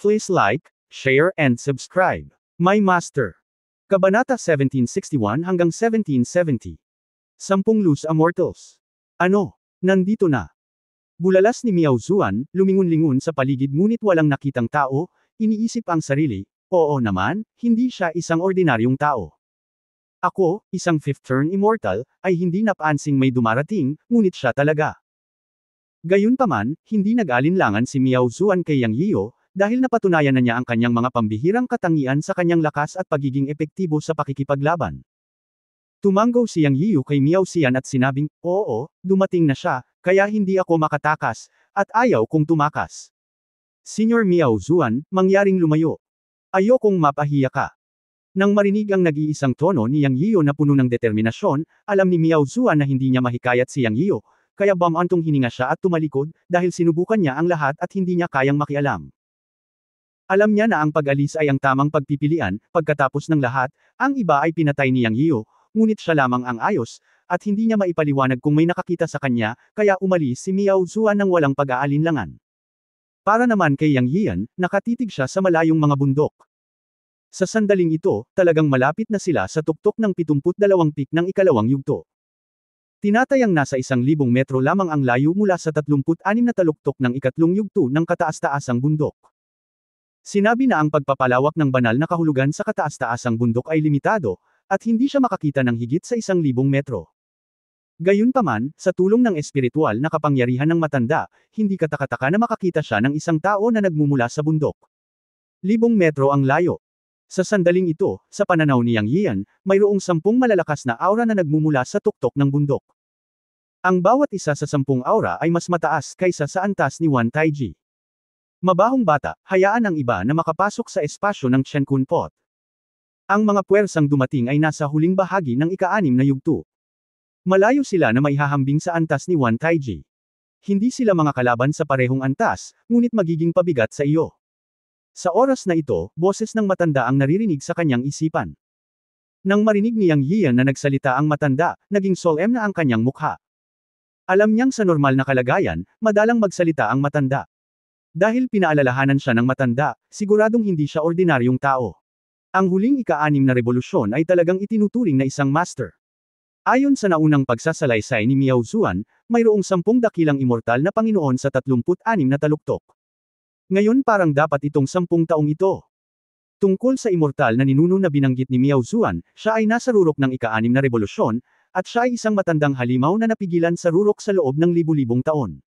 Please like, share and subscribe. My Master. Kabanata 1761 hanggang 1770. 10 Luz Immortals. Ano? Nandito na. Bulalas ni Miao Zuan, lumingon-lingon sa paligid ngunit walang nakitang tao, iniisip ang sarili, oo naman, hindi siya isang ordinaryong tao. Ako, isang fifth-turn immortal, ay hindi napansing may dumarating, ngunit siya talaga. Gayunpaman, hindi nag-alinlangan si Miao Zuan kay Yang Yiyo, dahil napatunayan na niya ang kanyang mga pambihirang katangian sa kanyang lakas at pagiging epektibo sa pakikipaglaban. Tumanggo si Yang Yiyo kay Miao Xian at sinabing, oo, dumating na siya, kaya hindi ako makatakas, at ayaw kong tumakas. Senior Miao Zuan, mangyaring lumayo. Ayokong mapahiya ka. Nang marinig ang nag-iisang tono ni Yang Yiyo na puno ng determinasyon, alam ni Miao Zuan na hindi niya mahikayat si Yang Yiyo, kaya bumantong hininga siya at tumalikod, dahil sinubukan niya ang lahat at hindi niya kayang makialam. Alam niya na ang pag-alis ay ang tamang pagpipilian, pagkatapos ng lahat, ang iba ay pinatay ni Yang Yiyo, ngunit siya lamang ang ayos, at hindi niya maipaliwanag kung may nakakita sa kanya, kaya umalis si Miao Zuan nang walang pag-aalinlangan. Para naman kay Yang Yian, nakatitig siya sa malayong mga bundok. Sa sandaling ito, talagang malapit na sila sa tuktok ng 72 peak ng ikalawang yugto. Tinatayang nasa 1,000 metro lamang ang layo mula sa 36 na taluktok ng ikatlong yugto ng kataas-taasang bundok. Sinabi na ang pagpapalawak ng banal na kahulugan sa kataas-taasang bundok ay limitado, at hindi siya makakita ng higit sa 1,000 metro. Gayunpaman, sa tulong ng espiritual na kapangyarihan ng matanda, hindi katakataka na makakita siya ng isang tao na nagmumula sa bundok. 1,000 metro ang layo. Sa sandaling ito, sa pananaw ni Yang Yian, mayroong 10 malalakas na aura na nagmumula sa tuktok ng bundok. Ang bawat isa sa 10 aura ay mas mataas kaysa sa antas ni Wan Taiji. Mabahong bata, hayaan ang iba na makapasok sa espasyo ng Chen Kun Pot. Ang mga puwersang dumating ay nasa huling bahagi ng ika-6 na yugto. Malayo sila na maihahambing sa antas ni Wan Taiji. Hindi sila mga kalaban sa parehong antas, ngunit magiging pabigat sa iyo. Sa oras na ito, boses ng matanda ang naririnig sa kanyang isipan. Nang marinig ni Yang Yian na nagsalita ang matanda, naging solemn na ang kanyang mukha. Alam niyang sa normal na kalagayan, madalang magsalita ang matanda. Dahil pinaalalahanan siya ng matanda, siguradong hindi siya ordinaryong tao. Ang huling ika-6 na revolusyon ay talagang itinuturing na isang master. Ayon sa naunang pagsasalaysay ni Miao Zuan, mayroong 10 dakilang immortal na Panginoon sa 36 na taluktok. Ngayon parang dapat itong 10 taong ito. Tungkol sa immortal na ninuno na binanggit ni Miao Zuan, siya ay nasa rurok ng ika-6 na revolusyon, at siya ay isang matandang halimaw na napigilan sa rurok sa loob ng libu-libong taon.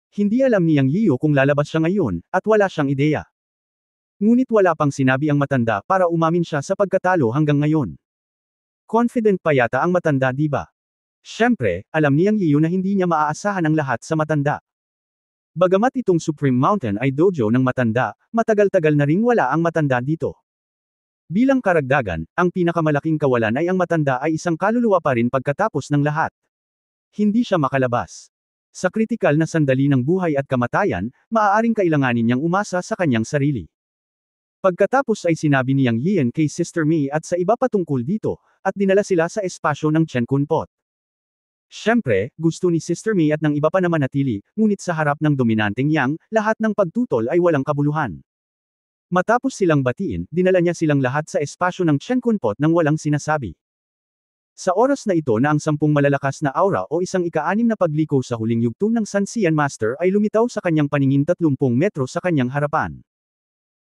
Hindi alam ni Yang Yiyo kung lalabas siya ngayon, at wala siyang ideya. Ngunit wala pang sinabi ang matanda para umamin siya sa pagkatalo hanggang ngayon. Confident pa yata ang matanda, di ba? Siyempre, alam ni Yang Yiyo na hindi niya maaasahan ang lahat sa matanda. Bagamat itong Supreme Mountain ay dojo ng matanda, matagal-tagal na ring wala ang matanda dito. Bilang karagdagan, ang pinakamalaking kawalan ay ang matanda ay isang kaluluwa pa rin pagkatapos ng lahat. Hindi siya makalabas. Sa kritikal na sandali ng buhay at kamatayan, maaaring kailanganin niyang umasa sa kanyang sarili. Pagkatapos ay sinabi ni Yang Yian kay Sister Mei at sa iba patungkol dito, at dinala sila sa espasyo ng Chen Kun Pot. Siyempre, gusto ni Sister Mei at ng iba pa na manatili, ngunit sa harap ng dominanteng Yang, lahat ng pagtutol ay walang kabuluhan. Matapos silang batiin, dinala niya silang lahat sa espasyo ng Chen Kun Pot nang walang sinasabi. Sa oras na ito na ang 10 malalakas na aura o isang ika-6 na pagliko sa huling yugto ng Sanxian Master ay lumitaw sa kanyang paningin 30 metro sa kanyang harapan.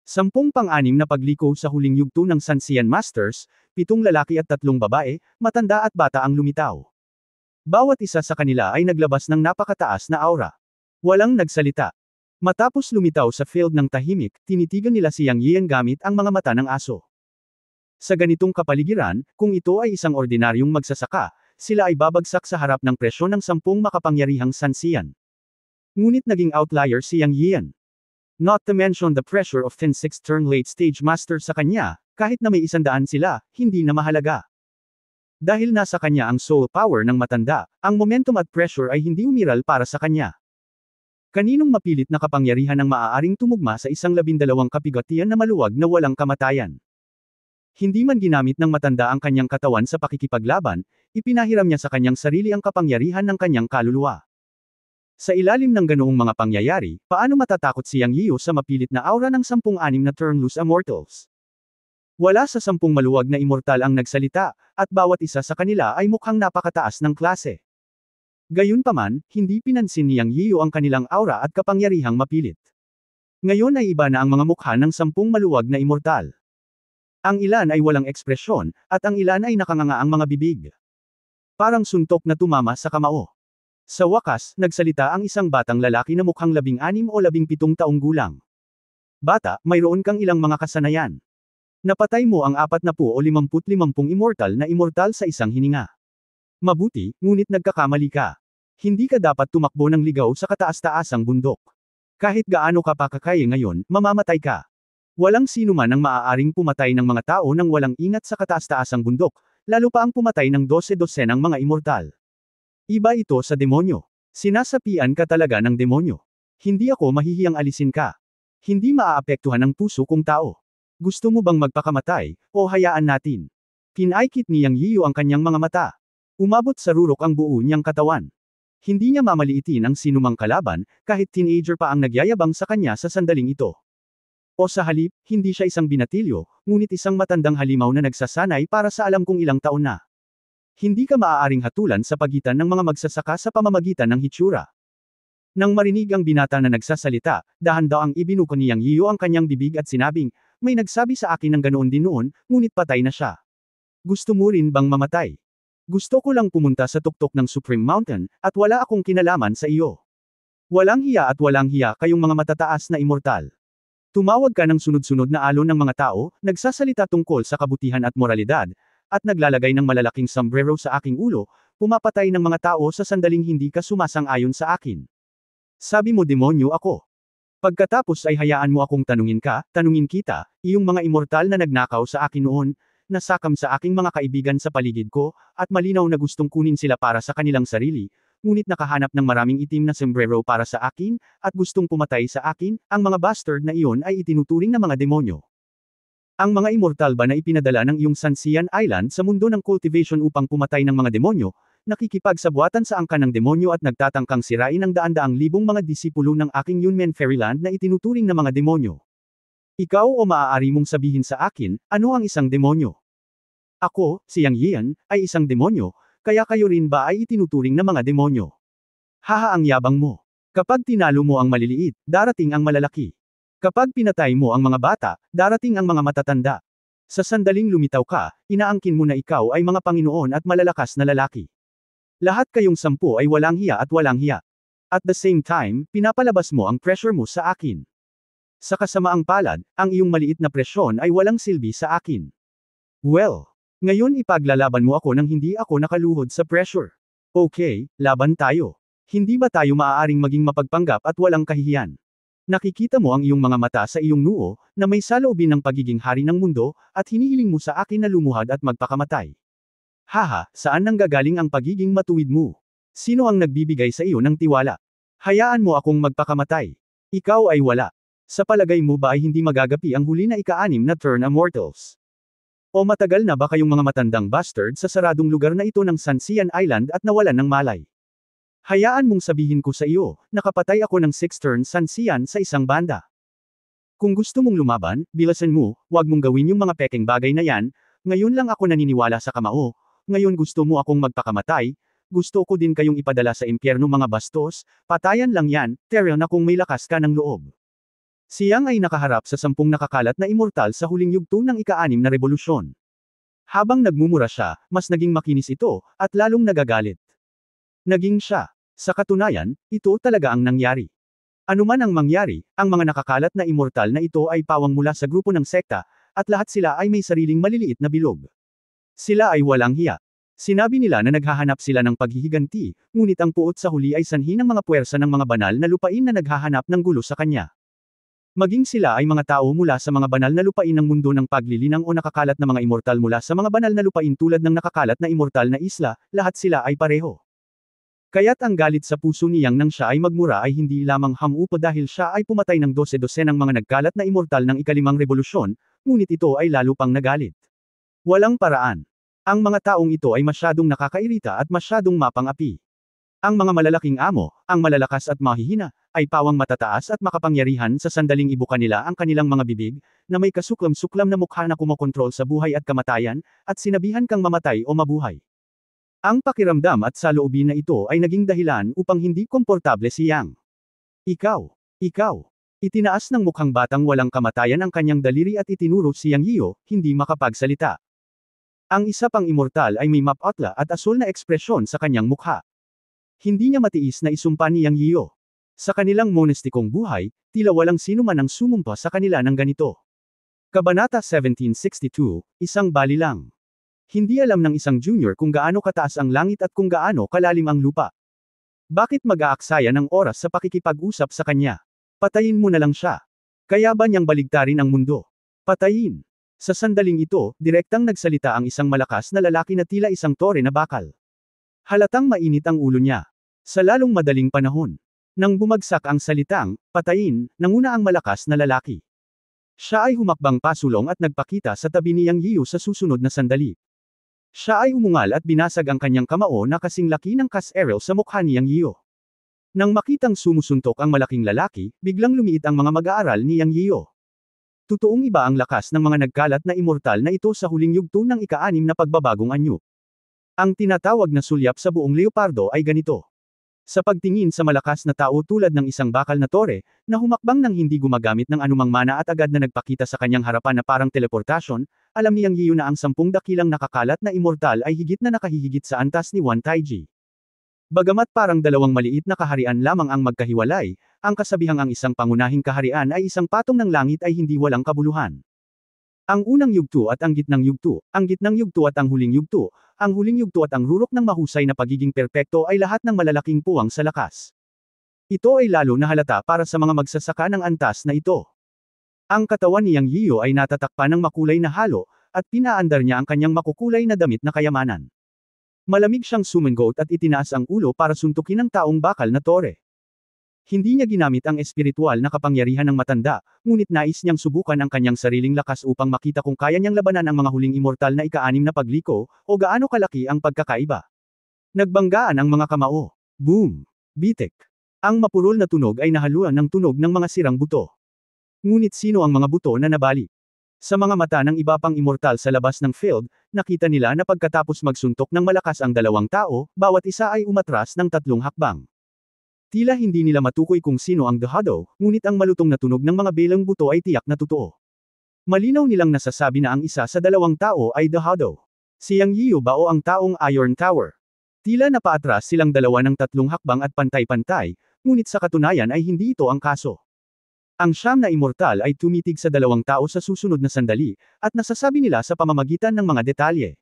10 pang-6 na pagliko sa huling yugto ng Sanxian Masters, 7 lalaki at 3 babae, matanda at bata ang lumitaw. Bawat isa sa kanila ay naglabas ng napakataas na aura. Walang nagsalita. Matapos lumitaw sa field ng tahimik, tinitigan nila si Yang Yian gamit ang mga mata ng aso. Sa ganitong kapaligiran, kung ito ay isang ordinaryong magsasaka, sila ay babagsak sa harap ng presyo ng 10 makapangyarihang Sanxian. Ngunit naging outlier si Yang Yian. Not to mention the pressure of 10 6th-turn late-stage master sa kanya, kahit na may 100 sila, hindi na mahalaga. Dahil nasa kanya ang soul power ng matanda, ang momentum at pressure ay hindi umiral para sa kanya. Kaninong mapilit na kapangyarihan ang maaaring tumugma sa isang 12 kapigatian na maluwag na walang kamatayan? Hindi man ginamit ng matanda ang kanyang katawan sa pakikipaglaban, ipinahiram niya sa kanyang sarili ang kapangyarihan ng kanyang kaluluwa. Sa ilalim ng ganoong mga pangyayari, paano matatakot si Yang Yiyo sa mapilit na aura ng 10 na Turnlus Immortals? Wala sa 10 maluwag na immortal ang nagsalita, at bawat isa sa kanila ay mukhang napakataas ng klase. Gayunpaman, hindi pinansin ni Yang Yiyo ang kanilang aura at kapangyarihang mapilit. Ngayon ay iba na ang mga mukha ng 10 maluwag na immortal. Ang ilan ay walang ekspresyon, at ang ilan ay nakangangaang mga bibig. Parang suntok na tumama sa kamao. Sa wakas, nagsalita ang isang batang lalaki na mukhang 16 o 17 taong gulang. Bata, mayroon kang ilang mga kasanayan. Napatay mo ang 40 o 50 immortal na immortal sa isang hininga. Mabuti, ngunit nagkakamali ka. Hindi ka dapat tumakbo ng ligaw sa kataas-taasang bundok. Kahit gaano ka pa kakaya ngayon, mamamatay ka. Walang sino man ang maaaring pumatay ng mga tao nang walang ingat sa kataas-taasang bundok, lalo pa ang pumatay ng 12-dosenang mga immortal. Iba ito sa demonyo. Sinasapian ka talaga ng demonyo. Hindi ako mahihiyang alisin ka. Hindi maaapektuhan ang puso kong tao. Gusto mo bang magpakamatay, o hayaan natin? Pinaikit ni Yang Yiyo ang kanyang mga mata. Umabot sa rurok ang buo niyang katawan. Hindi niya mamaliitin ang sinumang kalaban, kahit teenager pa ang nagyayabang sa kanya sa sandaling ito. O sa halip, hindi siya isang binatilyo, ngunit isang matandang halimaw na nagsasanay para sa alam kong ilang taon na. Hindi ka maaaring hatulan sa pagitan ng mga magsasaka sa pamamagitan ng hitsura. Nang marinig ang binata na nagsasalita, dahan-daang ibinuko ni Yang Yiyo ang kanyang bibig at sinabing, may nagsabi sa akin ng ganoon din noon, ngunit patay na siya. Gusto mo rin bang mamatay? Gusto ko lang pumunta sa tuktok ng Supreme Mountain, at wala akong kinalaman sa iyo. Walang hiya at walang hiya kayong mga matataas na immortal. Tumawag ka ng sunod-sunod na alon ng mga tao, nagsasalita tungkol sa kabutihan at moralidad, at naglalagay ng malalaking sombrero sa aking ulo, pumapatay ng mga tao sa sandaling hindi ka sumasang-ayon sa akin. Sabi mo demonyo ako. Pagkatapos ay hayaan mo akong tanungin kita, iyong mga immortal na nagnakaw sa akin noon, nasakam sa aking mga kaibigan sa paligid ko, at malinaw na gustong kunin sila para sa kanilang sarili, ngunit nakahanap ng maraming itim na sombrero para sa akin, at gustong pumatay sa akin, ang mga bastard na iyon ay itinuturing na mga demonyo. Ang mga immortal ba na ipinadala ng iyong Sansian Island sa mundo ng cultivation upang pumatay ng mga demonyo, nakikipagsabwatan sa angkan ng demonyo at nagtatangkang sirain ang daan-daang libong mga disipulo ng aking Yunmen Fairyland na itinuturing na mga demonyo. Ikaw o maaari mong sabihin sa akin, ano ang isang demonyo? Ako, si Yang Yian, ay isang demonyo, kaya kayo rin ba ay itinuturing na mga demonyo? Haha ang yabang mo. Kapag tinalo mo ang maliliit, darating ang malalaki. Kapag pinatay mo ang mga bata, darating ang mga matatanda. Sa sandaling lumitaw ka, inaangkin mo na ikaw ay mga Panginoon at malalakas na lalaki. Lahat kayong 10 ay walang hiya at walang hiya. At the same time, pinapalabas mo ang pressure mo sa akin. Sa kasamaang palad, ang iyong maliit na presyon ay walang silbi sa akin. Well, ngayon ipaglalaban mo ako nang hindi ako nakaluhod sa pressure. Okay, laban tayo. Hindi ba tayo maaaring maging mapagpanggap at walang kahihiyan? Nakikita mo ang iyong mga mata sa iyong noo, na may saloobin ng pagiging hari ng mundo, at hinihiling mo sa akin na lumuhad at magpakamatay. Haha, saan nanggagaling ang pagiging matuwid mo? Sino ang nagbibigay sa iyo ng tiwala? Hayaan mo akong magpakamatay. Ikaw ay wala. Sa palagay mo ba ay hindi magagapi ang huli na ika-6 na Turn Immortals? O matagal na ba kayong mga matandang bastard sa saradong lugar na ito ng Sansian Island at nawalan ng malay? Hayaan mong sabihin ko sa iyo, nakapatay ako ng 6 turn Sansian sa isang banda. Kung gusto mong lumaban, bilasan mo, wag mong gawin yung mga pekeng bagay na yan, ngayon lang ako naniniwala sa kamao, ngayon gusto mo akong magpakamatay, gusto ko din kayong ipadala sa impyerno mga bastos, patayan lang yan, Terrell na kung may lakas ka ng loob. Siyang ay nakaharap sa 10 nakakalat na immortal sa huling yugto ng ika-6 na revolusyon. Habang nagmumura siya, mas naging makinis ito, at lalong nagagalit. Naging siya. Sa katunayan, ito talaga ang nangyari. Ano man ang mangyari, ang mga nakakalat na immortal na ito ay pawang mula sa grupo ng sekta, at lahat sila ay may sariling maliliit na bilog. Sila ay walang hiya. Sinabi nila na naghahanap sila ng paghihiganti, ngunit ang puot sa huli ay sanhi ng mga puwersa ng mga banal na lupain na naghahanap ng gulo sa kanya. Maging sila ay mga tao mula sa mga banal na lupain ng mundo ng paglilinang o nakakalat na mga immortal mula sa mga banal na lupain tulad ng nakakalat na immortal na isla, lahat sila ay pareho. Kaya't ang galit sa puso niyang nang siya ay magmura ay hindi lamang hamupa dahil siya ay pumatay ng 12-dosenang mga nagkalat na immortal ng ika-5 revolusyon, ngunit ito ay lalo pang nagalit. Walang paraan. Ang mga taong ito ay masyadong nakakairita at masyadong mapang-api. Ang mga malalaking amo, ang malalakas at mahihina, ay pawang matataas at makapangyarihan sa sandaling ibuka nila ang kanilang mga bibig, na may kasuklam-suklam na mukha na kumokontrol sa buhay at kamatayan, at sinabihan kang mamatay o mabuhay. Ang pakiramdam at saloobin na ito ay naging dahilan upang hindi komportable si Yang. Ikaw. Itinaas ng mukhang batang walang kamatayan ang kanyang daliri at itinuro si Yang Yiyo, hindi makapagsalita. Ang isa pang immortal ay may mapatla at asul na ekspresyon sa kanyang mukha. Hindi niya matiis na isumpa ni Yang Yiyo. Sa kanilang monestikong buhay, tila walang sino man ang sumumpa sa kanila ng ganito. Kabanata 1762, isang bali lang. Hindi alam ng isang junior kung gaano kataas ang langit at kung gaano kalalim ang lupa. Bakit mag-aaksaya ng oras sa pakikipag-usap sa kanya? Patayin mo na lang siya. Kaya ba niyang baligtarin ang mundo? Patayin. Sa sandaling ito, direktang nagsalita ang isang malakas na lalaki na tila isang tore na bakal. Halatang mainit ang ulo niya. Sa lalong madaling panahon. Nang bumagsak ang salitang, patayin, nanguna ang malakas na lalaki. Siya ay humakbang pasulong at nagpakita sa tabi ni Yang Yiyo sa susunod na sandali. Siya ay umungal at binasag ang kanyang kamao na kasing laki ng kas-arrow sa mukha ni Yang Yiyo. Nang makitang sumusuntok ang malaking lalaki, biglang lumiit ang mga mag-aaral ni Yang Yiyo. Totoong iba ang lakas ng mga nagkalat na immortal na ito sa huling yugto ng ika-6 na pagbabagong anyo. Ang tinatawag na sulyap sa buong leopardo ay ganito. Sa pagtingin sa malakas na tao tulad ng isang bakal na tore, na humakbang nang hindi gumagamit ng anumang mana at agad na nagpakita sa kanyang harapan na parang teleportasyon, alam ni Yang Yiyo na ang 10 dakilang nakakalat na immortal ay higit na nakahihigit sa antas ni Wan Taiji. Bagamat parang dalawang maliit na kaharian lamang ang magkahiwalay, ang kasabihang ang isang pangunahing kaharian ay isang patong ng langit ay hindi walang kabuluhan. Ang unang yugto at ang gitnang yugto, ang gitnang yugto at ang huling yugto, ang huling yugto at ang rurok ng mahusay na pagiging perpekto ay lahat ng malalaking puwang sa lakas. Ito ay lalo na halata para sa mga magsasaka ng antas na ito. Ang katawan ni Yang Yiyo ay natatakpan ng makulay na halo, at pinaandar niya ang kanyang makukulay na damit na kayamanan. Malamig siyang sumangot at itinaas ang ulo para suntukin ang taong bakal na tore. Hindi niya ginamit ang espiritual na kapangyarihan ng matanda, ngunit nais niyang subukan ang kanyang sariling lakas upang makita kung kaya niyang labanan ang mga huling immortal na ika-6 na pagliko, o gaano kalaki ang pagkakaiba. Nagbanggaan ang mga kamao. Boom! Bitek! Ang mapurol na tunog ay nahaluan ng tunog ng mga sirang buto. Ngunit sino ang mga buto na nabali? Sa mga mata ng iba pang immortal sa labas ng field, nakita nila na pagkatapos magsuntok ng malakas ang dalawang tao, bawat isa ay umatras ng 3 hakbang. Tila hindi nila matukoy kung sino ang The Huddle, ngunit ang malutong na tunog ng mga belang buto ay tiyak na totoo. Malinaw nilang nasasabi na ang isa sa dalawang tao ay The Huddle. Si Yang Yiyo ba o ang taong Iron Tower? Tila napaatras silang dalawa ng 3 hakbang at pantay-pantay, ngunit sa katunayan ay hindi ito ang kaso. Ang 9 na immortal ay tumitig sa dalawang tao sa susunod na sandali, at nasasabi nila sa pamamagitan ng mga detalye.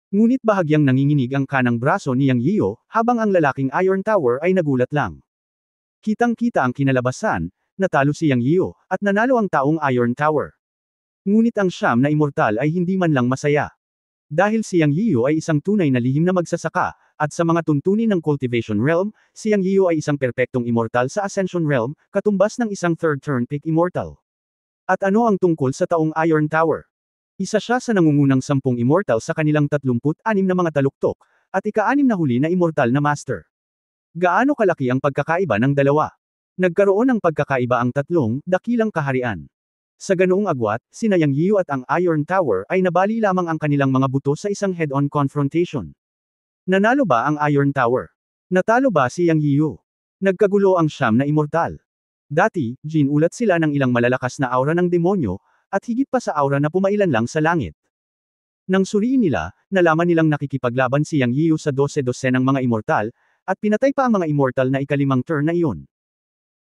Ngunit bahagyang nanginginig ang kanang braso ni Yang Yiyo, habang ang lalaking Iron Tower ay nagulat lang. Kitang-kita ang kinalabasan, natalo si Yang Yiyo, at nanalo ang taong Iron Tower. Ngunit ang 9 na immortal ay hindi man lang masaya. Dahil si Yang Yiyo ay isang tunay na lihim na magsasaka, at sa mga tuntunin ng Cultivation Realm, si Yang Yiyo ay isang perpektong immortal sa Ascension Realm, katumbas ng isang third turn pick immortal. At ano ang tungkol sa taong Iron Tower? Isa siya sa nangungunang 10 immortal sa kanilang 36 na mga taluktok, at ika-6 na huli na immortal na master. Gaano kalaki ang pagkakaiba ng dalawa? Nagkaroon ng pagkakaiba ang 3 dakilang kaharian. Sa ganoong agwat, sina Yang Yiyo at ang Iron Tower ay nabali lamang ang kanilang mga buto sa isang head-on confrontation. Nanalo ba ang Iron Tower? Natalo ba si Yang Yiyo? Nagkagulo ang 9 na immortal. Dati, ginulat sila ng ilang malalakas na aura ng demonyo, at higit pa sa aura na pumailan lang sa langit. Nang suriin nila, nalaman nilang nakikipaglaban si Yang Yiyo sa 12 ng mga immortal, at pinatay pa ang mga immortal na ika-5 turn na iyon.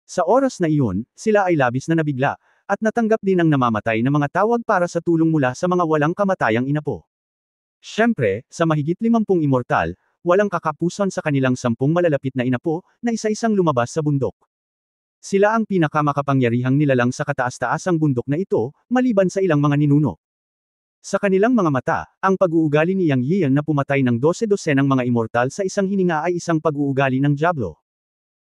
Sa oras na iyon, sila ay labis na nabigla, at natanggap din ang namamatay na mga tawag para sa tulong mula sa mga walang kamatayang inapo. Siyempre, sa mahigit 50 immortal, walang kakapusan sa kanilang 10 malalapit na inapo, na isa-isang lumabas sa bundok. Sila ang pinakamakapangyarihang nilalang sa kataas-taasang bundok na ito, maliban sa ilang mga ninuno. Sa kanilang mga mata, ang pag-uugali ni Yang Yiyan na pumatay ng 12 ng mga immortal sa isang hininga ay isang pag-uugali ng Diablo.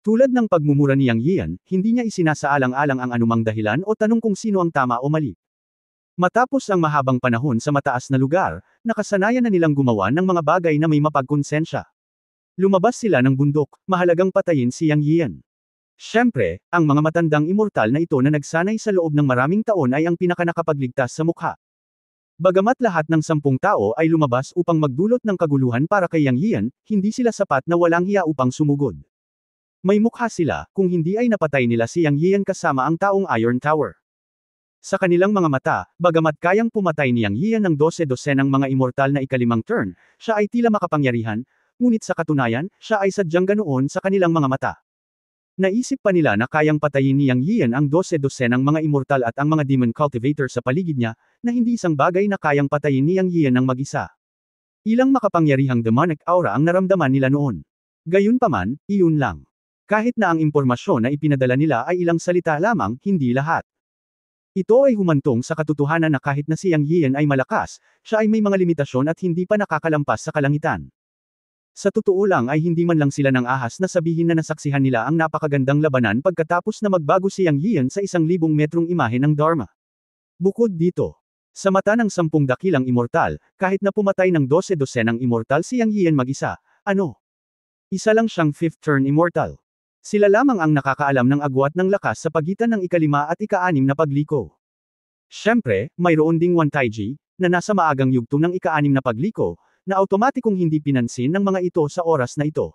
Tulad ng pagmumura ni Yang Yiyan, hindi niya isinasaalang-alang ang anumang dahilan o tanong kung sino ang tama o mali. Matapos ang mahabang panahon sa mataas na lugar, nakasanayan na nilang gumawa ng mga bagay na may mapagkonsensya. Lumabas sila ng bundok, mahalagang patayin si Yang Yian. Siyempre, ang mga matandang immortal na ito na nagsanay sa loob ng maraming taon ay ang pinakanakapagligtas sa mukha. Bagamat lahat ng 10 tao ay lumabas upang magdulot ng kaguluhan para kay Yang Yian, hindi sila sapat na walang hiya upang sumugod. May mukha sila, kung hindi ay napatay nila si Yang Yian kasama ang taong Iron Tower. Sa kanilang mga mata, bagamat kayang pumatay ni Yang Yian ng 12-dosenang mga immortal na ikalimang turn, siya ay tila makapangyarihan, ngunit sa katunayan, siya ay sadyang ganoon sa kanilang mga mata. Naisip pa nila na kayang patayin ni Yang Yian ang 12-dosenang mga immortal at ang mga demon cultivator sa paligid niya, na hindi isang bagay na kayang patayin ni Yang Yian ng mag-isa. Ilang makapangyarihang demonic aura ang naramdaman nila noon. Gayunpaman, iyon lang. Kahit na ang impormasyon na ipinadala nila ay ilang salita lamang, hindi lahat. Ito ay humantong sa katotohanan na kahit na si Yang Yian ay malakas, siya ay may mga limitasyon at hindi pa nakakalampas sa kalangitan. Sa totoo lang ay hindi man lang sila nang ahas na sabihin na nasaksihan nila ang napakagandang labanan pagkatapos na magbago si Yang Yian sa 1,000 metrong imahe ng Dharma. Bukod dito, sa mata ng 10 dakilang immortal, kahit na pumatay ng 12-dosenang immortal si Yang Yian mag-isa, isa lang siyang 5th turn immortal. Sila lamang ang nakakaalam ng agwat ng lakas sa pagitan ng ika-5 at ika-6 na pagliko. Siyempre, mayroon ding Wan Taiji, na nasa maagang yugto ng ika-6 na pagliko, na automatikong hindi pinansin ng mga ito sa oras na ito.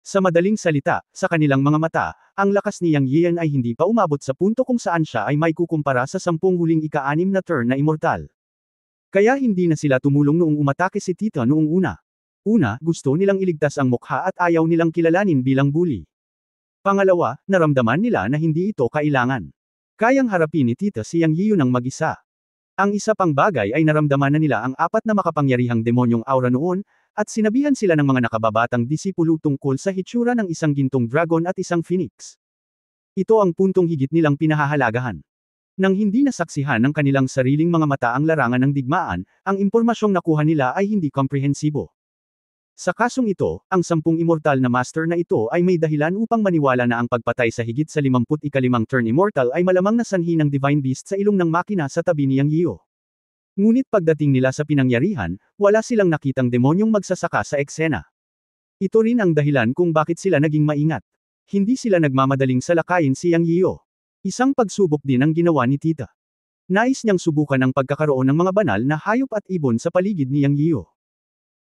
Sa madaling salita, sa kanilang mga mata, ang lakas ni Yang Yian ay hindi pa umabot sa punto kung saan siya ay may kukumpara sa 10 huling ika-6 na turn na immortal. Kaya hindi na sila tumulong noong umatake si Tita noong una. Una, gusto nilang iligtas ang mukha at ayaw nilang kilalanin bilang bully. Pangalawa, naramdaman nila na hindi ito kailangan. Kayang harapin ni Tita si Yang Yian ng mag-isa. Ang isa pang bagay ay naramdaman na nila ang 4 na makapangyarihang demonyong aura noon, at sinabihan sila ng mga nakababatang disipulo tungkol sa hitsura ng isang gintong dragon at isang phoenix. Ito ang puntong higit nilang pinahahalagahan. Nang hindi nasaksihan ng kanilang sariling mga mata ang larangan ng digmaan, ang impormasyong nakuha nila ay hindi komprehensibo. Sa kasong ito, ang 10 immortal na master na ito ay may dahilan upang maniwala na ang pagpatay sa higit sa 55 turn immortal ay malamang na sanhi ng divine beast sa ilong ng makina sa tabi ni Yang Yian. Ngunit pagdating nila sa pinangyarihan, wala silang nakitang demonyong magsasaka sa eksena. Ito rin ang dahilan kung bakit sila naging maingat. Hindi sila nagmamadaling salakayin si Yang Yian. Isang pagsubok din ang ginawa ni Tita. Nais niyang subukan ang pagkakaroon ng mga banal na hayop at ibon sa paligid ni Yang Yian.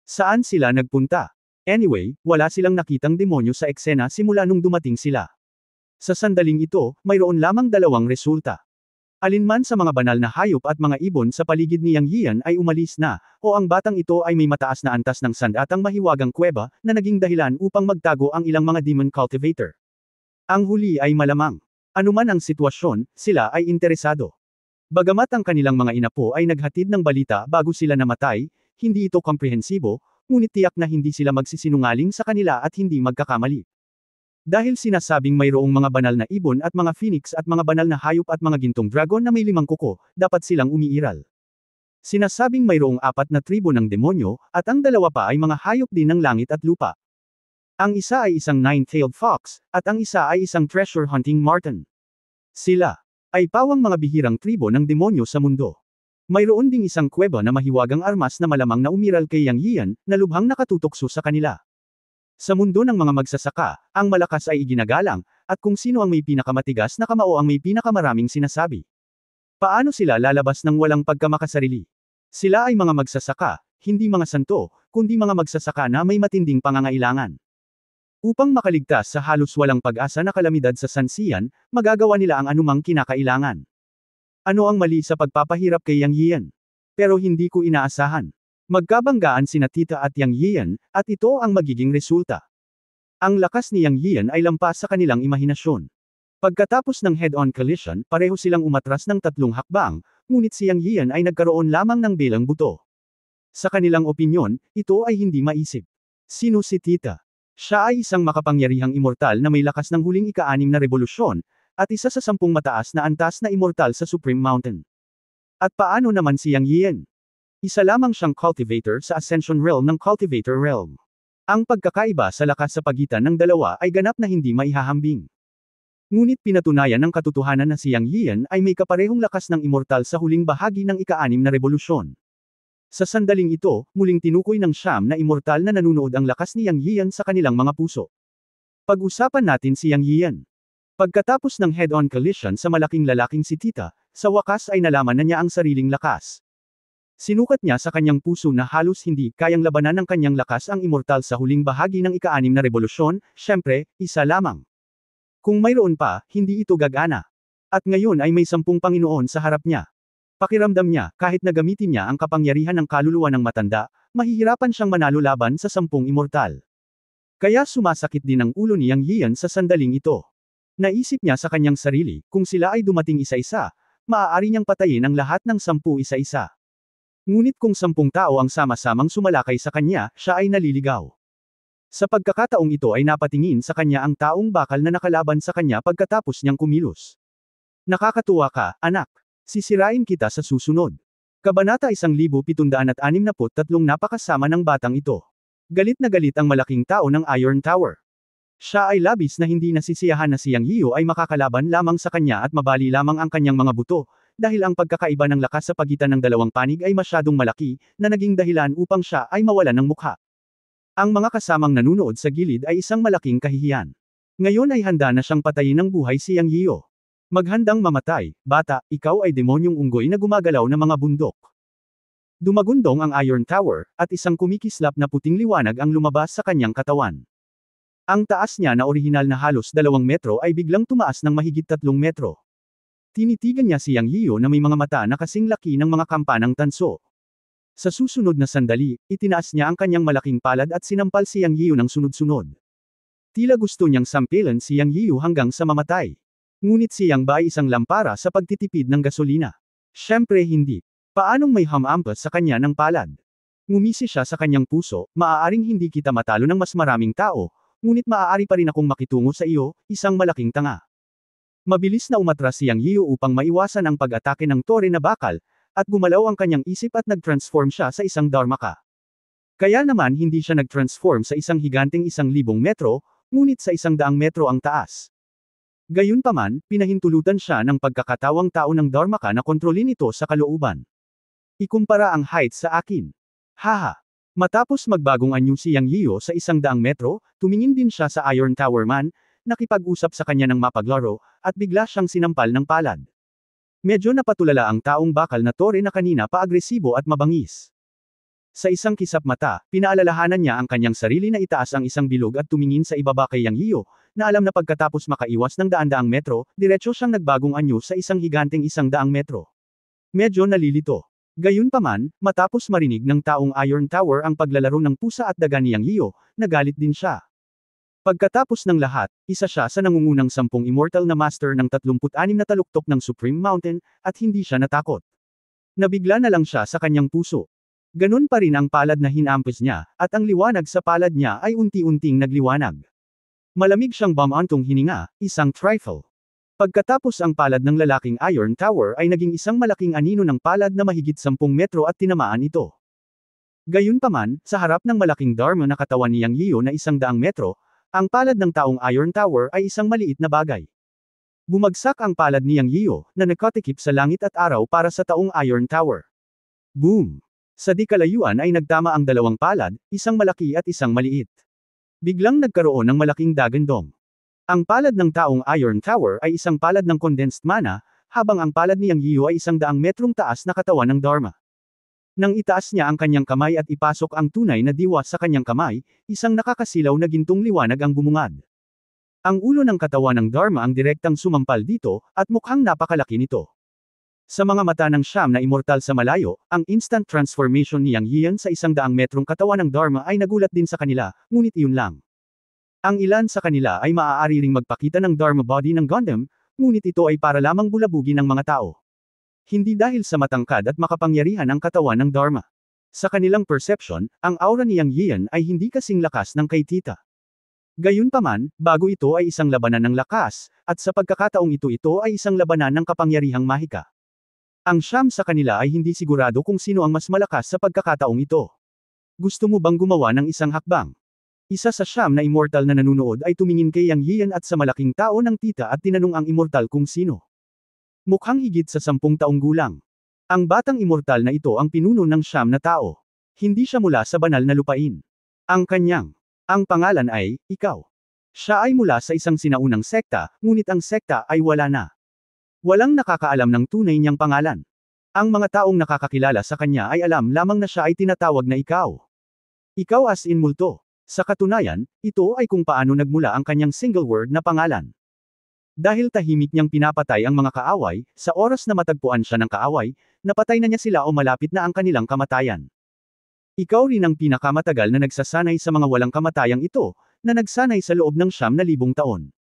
Saan sila nagpunta? Anyway, wala silang nakitang demonyo sa eksena simula nung dumating sila. Sa sandaling ito, mayroon lamang 2 resulta. Alinman sa mga banal na hayop at mga ibon sa paligid ni Yang Yian ay umalis na, o ang batang ito ay may mataas na antas ng sandatang mahiwagang kuweba, na naging dahilan upang magtago ang ilang mga demon cultivator. Ang huli ay malamang. Anuman ang sitwasyon, sila ay interesado. Bagamat ang kanilang mga inapo ay naghatid ng balita bago sila namatay, hindi ito komprehensibo, ngunit tiyak na hindi sila magsisinungaling sa kanila at hindi magkakamali. Dahil sinasabing mayroong mga banal na ibon at mga phoenix at mga banal na hayop at mga gintong dragon na may 5 kuko, dapat silang umiiral. Sinasabing mayroong 4 na tribo ng demonyo, at ang 2 pa ay mga hayop din ng langit at lupa. Ang isa ay isang 9-tailed fox, at ang isa ay isang treasure hunting marten. Sila ay pawang mga bihirang tribo ng demonyo sa mundo. Mayroon ding isang kuweba na mahiwagang armas na malamang na umiral kay Yang Yian, na lubhang nakatutokso sa kanila. Sa mundo ng mga magsasaka, ang malakas ay iginagalang, at kung sino ang may pinakamatigas na kamao ang may pinakamaraming sinasabi. Paano sila lalabas ng walang pagkamakasarili? Sila ay mga magsasaka, hindi mga santo, kundi mga magsasaka na may matinding pangangailangan. Upang makaligtas sa halos walang pag-asa na kalamidad sa sansiyan, magagawa nila ang anumang kinakailangan. Ano ang mali sa pagpapahirap kay Yang Yian? Pero hindi ko inaasahan. Magkabanggaan sina Tita at Yang Yian, at ito ang magiging resulta. Ang lakas ni Yang Yian ay lampas sa kanilang imahinasyon. Pagkatapos ng head-on collision, pareho silang umatras ng 3 hakbang, ngunit si Yang Yian ay nagkaroon lamang ng belang buto. Sa kanilang opinyon, ito ay hindi maisip. Sino si Tita? Siya ay isang makapangyarihang immortal na may lakas ng huling ika-6 na revolusyon, at isa sa 10 mataas na antas na immortal sa Supreme Mountain. At paano naman si Yang Yian? Isa lamang siyang cultivator sa Ascension Realm ng Cultivator Realm. Ang pagkakaiba sa lakas sa pagitan ng dalawa ay ganap na hindi maihahambing. Ngunit pinatunayan ng katotohanan na si Yang Yian ay may kaparehong lakas ng immortal sa huling bahagi ng ika-6 na revolusyon. Sa sandaling ito, muling tinukoy ng Siyam na immortal na nanunood ang lakas ni Yang Yian sa kanilang mga puso. Pag-usapan natin si Yang Yian. Pagkatapos ng head-on collision sa malaking lalaking si Tita, sa wakas ay nalaman na niya ang sariling lakas. Sinukat niya sa kanyang puso na halos hindi kayang labanan ng kanyang lakas ang immortal sa huling bahagi ng ika-6 na revolusyon, syempre, isa lamang. Kung mayroon pa, hindi ito gagana. At ngayon ay may 10 Panginoon sa harap niya. Pakiramdam niya, kahit na gamitin niya ang kapangyarihan ng kaluluwa ng matanda, mahihirapan siyang manalo laban sa 10 immortal. Kaya sumasakit din ang ulo ni Yang Yian sa sandaling ito. Naisip niya sa kanyang sarili, kung sila ay dumating isa-isa, maaari niyang patayin ang lahat ng 10 isa-isa. Ngunit kung 10 tao ang sama-samang sumalakay sa kanya, siya ay naliligaw. Sa pagkakataong ito ay napatingin sa kanya ang taong bakal na nakalaban sa kanya pagkatapos niyang kumilos. Nakakatuwa ka, anak. Sisirain kita sa susunod. Kabanata 1763 napakasama ng batang ito. Galit na galit ang malaking tao ng Iron Tower. Siya ay labis na hindi nasisiyahan na si Yang Yiu ay makakalaban lamang sa kanya at mabali lamang ang kanyang mga buto, dahil ang pagkakaiba ng lakas sa pagitan ng dalawang panig ay masyadong malaki, na naging dahilan upang siya ay mawalan ng mukha. Ang mga kasamang nanunood sa gilid ay isang malaking kahihiyan. Ngayon ay handa na siyang patayin ng buhay si Yang Yiu. Maghandang mamatay, bata, ikaw ay demonyong unggoy na gumagalaw na mga bundok. Dumagundong ang Iron Tower, at isang kumikislap na puting liwanag ang lumabas sa kanyang katawan. Ang taas niya na orihinal na halos 2 metro ay biglang tumaas ng mahigit 3 metro. Tinitigan niya si Yang Yiu na may mga mata na kasing laki ng mga kampanang tanso. Sa susunod na sandali, itinaas niya ang kanyang malaking palad at sinampal si Yang Yiu ng sunod-sunod. Tila gusto niyang sampilan si Yang Yiu hanggang sa mamatay. Ngunit si Yang Ba ay isang lampara sa pagtitipid ng gasolina. Siyempre hindi. Paanong may hamampas sa kanya ng palad? Ngumisi siya sa kanyang puso, maaaring hindi kita matalo ng mas maraming tao, ngunit maaari pa rin akong makitungo sa iyo, isang malaking tanga. Mabilis na umatras si Yang Yiu upang maiwasan ang pag-atake ng tore na bakal, at gumalaw ang kanyang isip at nag-transform siya sa isang Dharmaka. Kaya naman hindi siya nag-transform sa isang higanteng 1,000 metro, ngunit sa 100 metro ang taas. Gayunpaman, pinahintulutan siya ng pagkakatawang tao ng Dharmaka na kontrolin ito sa kalooban. Ikumpara ang height sa akin. Haha. Matapos magbagong anyo si Yang Yiu sa 100 metro, tumingin din siya sa Iron Tower Man, nakipag-usap sa kanya ng mapaglaro, at bigla siyang sinampal ng palad. Medyo napatulala ang taong bakal na tore na kanina pa agresibo at mabangis. Sa isang kisap mata, pinaalalahanan niya ang kanyang sarili na itaas ang isang bilog at tumingin sa ibaba kay Yang Yiu, na alam na pagkatapos makaiwas ng daan-daang metro, diretso siyang nagbagong anyo sa isang higanteng 100 metro. Medyo nalilito. Gayunpaman, matapos marinig ng taong Iron Tower ang paglalaro ng pusa at daga ni Yang Yiu, nagalit din siya. Pagkatapos ng lahat, isa siya sa nangungunang 10 immortal na master ng 36 na taluktok ng Supreme Mountain, at hindi siya natakot. Nabigla na lang siya sa kanyang puso. Ganun pa rin ang palad na hinampes niya, at ang liwanag sa palad niya ay unti-unting nagliwanag. Malamig siyang bumantong hininga, isang trifle. Pagkatapos ang palad ng lalaking Iron Tower ay naging isang malaking anino ng palad na mahigit 10 metro at tinamaan ito. Gayunpaman, sa harap ng malaking Dharma na katawan ni Yang Yiu na 100 metro, ang palad ng taong Iron Tower ay isang maliit na bagay. Bumagsak ang palad ni Yang Yiu, na nakatikip sa langit at araw para sa taong Iron Tower. Boom! Sa di kalayuan ay nagtama ang dalawang palad, isang malaki at isang maliit. Biglang nagkaroon ng malaking dagandong. Ang palad ng taong Iron Tower ay isang palad ng condensed mana, habang ang palad ni Yang Yiu ay 100 metrong taas na katawan ng Dharma. Nang itaas niya ang kanyang kamay at ipasok ang tunay na diwa sa kanyang kamay, isang nakakasilaw na gintong liwanag ang bumungad. Ang ulo ng katawan ng Dharma ang direktang sumampal dito, at mukhang napakalaki nito. Sa mga mata ng Siyam na immortal sa malayo, ang instant transformation ni Yang Yian sa 100 metrong katawan ng Dharma ay nagulat din sa kanila, ngunit iyon lang. Ang ilan sa kanila ay maaari ring magpakita ng Dharma body ng Gundam, ngunit ito ay para lamang bulabugin ng mga tao. Hindi dahil sa matangkad at makapangyarihan ang katawan ng Dharma. Sa kanilang perception, ang aura ni Yang Yian ay hindi kasing lakas ng kay Tita. Gayunpaman, bago ito ay isang labanan ng lakas, at sa pagkakataong ito ay isang labanan ng kapangyarihang mahika. Ang Siyam sa kanila ay hindi sigurado kung sino ang mas malakas sa pagkakataong ito. Gusto mo bang gumawa ng isang hakbang? Isa sa Siyam na immortal na nanunood ay tumingin kay Yang Yian at sa malaking tao ng Tita at tinanong ang immortal kung sino. Mukhang higit sa 10 taong gulang. Ang batang immortal na ito ang pinuno ng siyam na tao. Hindi siya mula sa banal na lupain. Ang pangalan ay, ikaw. Siya ay mula sa isang sinaunang sekta, ngunit ang sekta ay wala na. Walang nakakaalam ng tunay niyang pangalan. Ang mga taong nakakakilala sa kanya ay alam lamang na siya ay tinatawag na ikaw. Ikaw as in multo. Sa katunayan, ito ay kung paano nagmula ang kanyang single word na pangalan. Dahil tahimik niyang pinapatay ang mga kaaway, sa oras na matagpuan siya ng kaaway, napatay na niya sila o malapit na ang kanilang kamatayan. Ikaw rin ang pinakamatagal na nagsasanay sa mga walang kamatayang ito, na nagsanay sa loob ng 9,000 taon.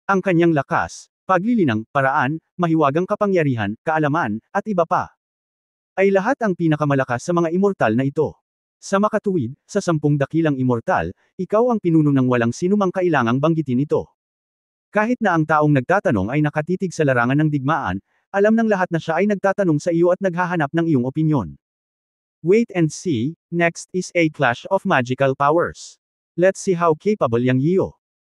Ang kanyang lakas, paglilinang, paraan, mahiwagang kapangyarihan, kaalaman, at iba pa, ay lahat ang pinakamalakas sa mga immortal na ito. Sa makatuwid, sa 10 dakilang immortal, ikaw ang pinuno ng walang sinumang kailangang banggitin ito. Kahit na ang taong nagtatanong ay nakatitig sa larangan ng digmaan, alam ng lahat na siya ay nagtatanong sa iyo at naghahanap ng iyong opinyon. Wait and see, next is a clash of magical powers. Let's see how capable Yang Yiyo.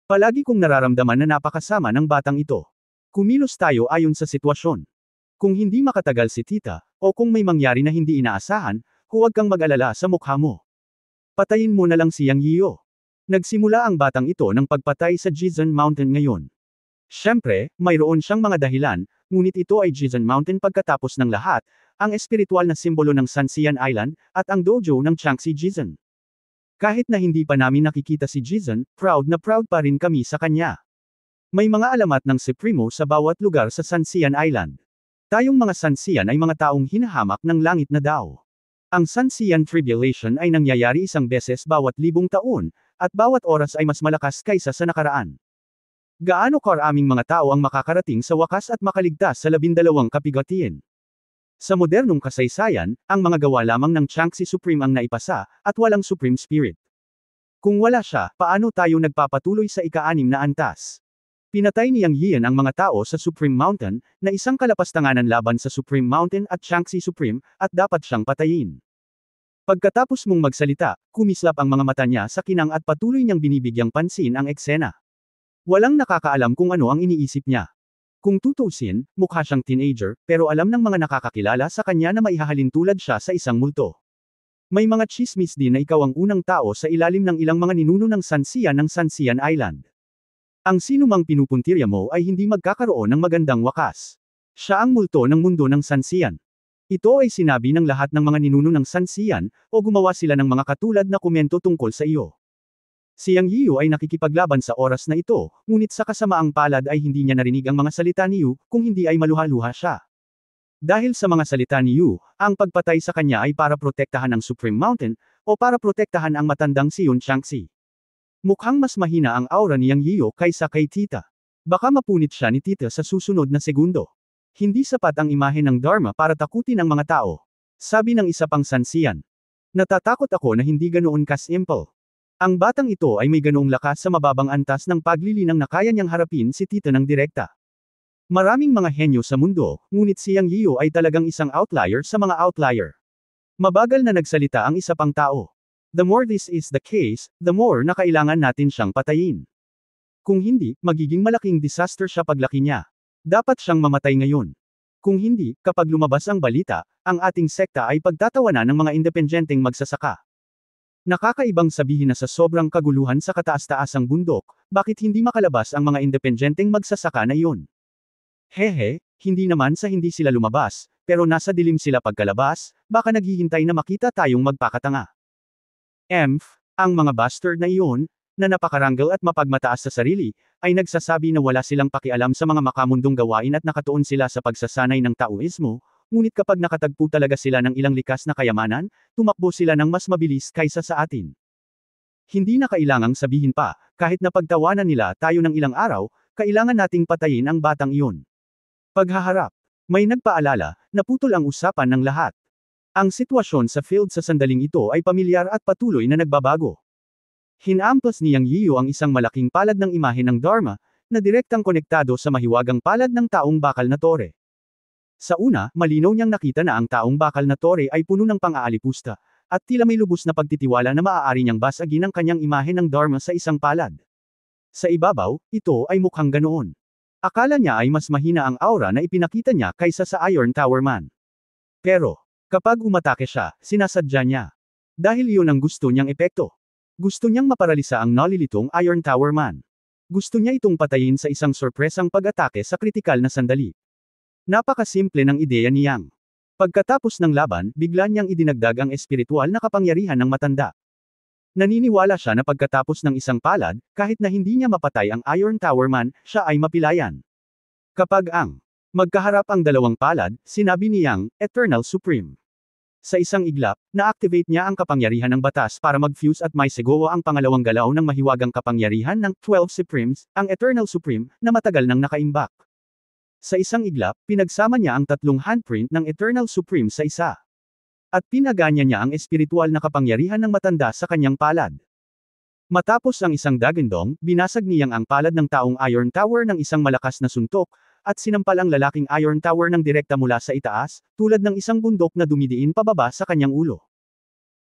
Palagi kong nararamdaman na napakasama ng batang ito. Kumilos tayo ayon sa sitwasyon. Kung hindi makatagal si tita, o kung may mangyari na hindi inaasahan, huwag kang mag-alala sa mukha mo. Patayin mo na lang si Yang Yiyo. Nagsimula ang batang ito ng pagpatay sa Jizan Mountain ngayon. Siyempre, mayroon siyang mga dahilan, ngunit ito ay Jizan Mountain pagkatapos ng lahat, ang espiritual na simbolo ng Sanxian Island, at ang dojo ng Changxi Jizan. Kahit na hindi pa namin nakikita si Jizan, proud na proud pa rin kami sa kanya. May mga alamat ng Supremo sa bawat lugar sa Sanxian Island. Tayong mga Sanxian ay mga taong hinahamak ng langit na daw. Ang Sanxian Tribulation ay nangyayari isang beses bawat 1,000 taon, at bawat oras ay mas malakas kaysa sa nakaraan. Gaano karaming mga tao ang makakarating sa wakas at makaligtas sa 12 kapigatian? Sa modernong kasaysayan, ang mga gawa lamang ng Changxi Supreme ang naipasa, at walang Supreme Spirit. Kung wala siya, paano tayo nagpapatuloy sa ika-6 na antas? Pinatay ni Yang Yian ang mga tao sa Supreme Mountain, na isang kalapastanganan laban sa Supreme Mountain at Changxi Supreme, at dapat siyang patayin. Pagkatapos mong magsalita, kumislap ang mga mata niya sa kinang at patuloy niyang binibigyang pansin ang eksena. Walang nakakaalam kung ano ang iniisip niya. Kung tutuusin, mukha siyang teenager, pero alam ng mga nakakakilala sa kanya na maihahalin tulad siya sa isang multo. May mga chismis din na ikaw ang unang tao sa ilalim ng ilang mga ninuno ng Sanxian Island. Ang sinumang pinupuntirya mo ay hindi magkakaroon ng magandang wakas. Siya ang multo ng mundo ng Sanxian. Ito ay sinabi ng lahat ng mga ninuno ng Sanxian, o gumawa sila ng mga katulad na komento tungkol sa iyo. Si Yang Yiyu ay nakikipaglaban sa oras na ito, ngunit sa kasamaang palad ay hindi niya narinig ang mga salita ni Yu, kung hindi ay maluha-luha siya. Dahil sa mga salita ni Yu, ang pagpatay sa kanya ay para protektahan ang Supreme Mountain, o para protektahan ang matandang si Yun Changxi. Mukhang mas mahina ang aura ni Yang Yiyu kaysa kay tita. Baka mapunit siya ni tita sa susunod na segundo. Hindi sapat ang imahe ng Dharma para takutin ang mga tao. Sabi ng isa pang Sanxian. Natatakot ako na hindi ganoon ka-simple. Ang batang ito ay may ganoong lakas sa mababang antas ng paglilinang na kaya niyang harapin si tita ng direkta. Maraming mga henyo sa mundo, ngunit si Yang Yiyu ay talagang isang outlier sa mga outlier. Mabagal na nagsalita ang isa pang tao. The more this is the case, the more na kailangan natin siyang patayin. Kung hindi, magiging malaking disaster siya paglaki niya. Dapat siyang mamatay ngayon. Kung hindi, kapag lumabas ang balita, ang ating sekta ay pagtatawanan ng mga independenteng magsasaka. Nakakaibang sabihin na sa sobrang kaguluhan sa kataas-taasang bundok, bakit hindi makalabas ang mga independenteng magsasaka na iyon? Hehe, hindi naman sa hindi sila lumabas, pero nasa dilim sila pagkalabas, baka naghihintay na makita tayong magpakatanga. Ang mga bastard na iyon, na napakaranggal at mapagmataas sa sarili, ay nagsasabi na wala silang pakialam sa mga makamundong gawain at nakatuon sila sa pagsasanay ng Taoismo, ngunit kapag nakatagpo talaga sila ng ilang likas na kayamanan, tumakbo sila ng mas mabilis kaysa sa atin. Hindi na kailangang sabihin pa, kahit na pagtawanan nila tayo ng ilang araw, kailangan nating patayin ang batang iyon. Paghaharap. May nagpaalala, naputol ang usapan ng lahat. Ang sitwasyon sa field sa sandaling ito ay pamilyar at patuloy na nagbabago. Hinaampas ni Yang Yiyu ang isang malaking palad ng imahe ng Dharma, na direktang konektado sa mahiwagang palad ng taong bakal na tore. Sa una, malinaw niyang nakita na ang taong bakal na tore ay puno ng pang-aalipusta, at tila may lubos na pagtitiwala na maaari niyang basagin ang kanyang imahe ng Dharma sa isang palad. Sa ibabaw, ito ay mukhang ganoon. Akala niya ay mas mahina ang aura na ipinakita niya kaysa sa Iron Tower Man. Pero, kapag umatake siya, sinasadya niya. Dahil iyon ang gusto niyang epekto. Gusto niyang maparalisa ang nalilitong Iron Tower Man. Gusto niya itong patayin sa isang sorpresang pag-atake sa kritikal na sandali. Napakasimple ng ideya ni Yang. Pagkatapos ng laban, bigla niyang idinagdag ang espiritual na kapangyarihan ng matanda. Naniniwala siya na pagkatapos ng isang palad, kahit na hindi niya mapatay ang Iron Tower Man, siya ay mapilayan. Kapag magkaharap ang dalawang palad, sinabi ni Yang, Eternal Supreme. Sa isang iglap, na-activate niya ang kapangyarihan ng batas para mag-fuse at may segowa ang pangalawang galaw ng mahiwagang kapangyarihan ng 12 Supremes, ang Eternal Supreme, na matagal nang nakaimbak. Sa isang iglap, pinagsama niya ang tatlong handprint ng Eternal Supreme sa isa. At pinaganya niya ang espiritual na kapangyarihan ng matanda sa kanyang palad. Matapos ang isang dagandong, binasag niyang ang palad ng taong Iron Tower ng isang malakas na suntok, at sinampal ang lalaking Iron Tower ng direkta mula sa itaas, tulad ng isang bundok na dumidiin pababa sa kanyang ulo.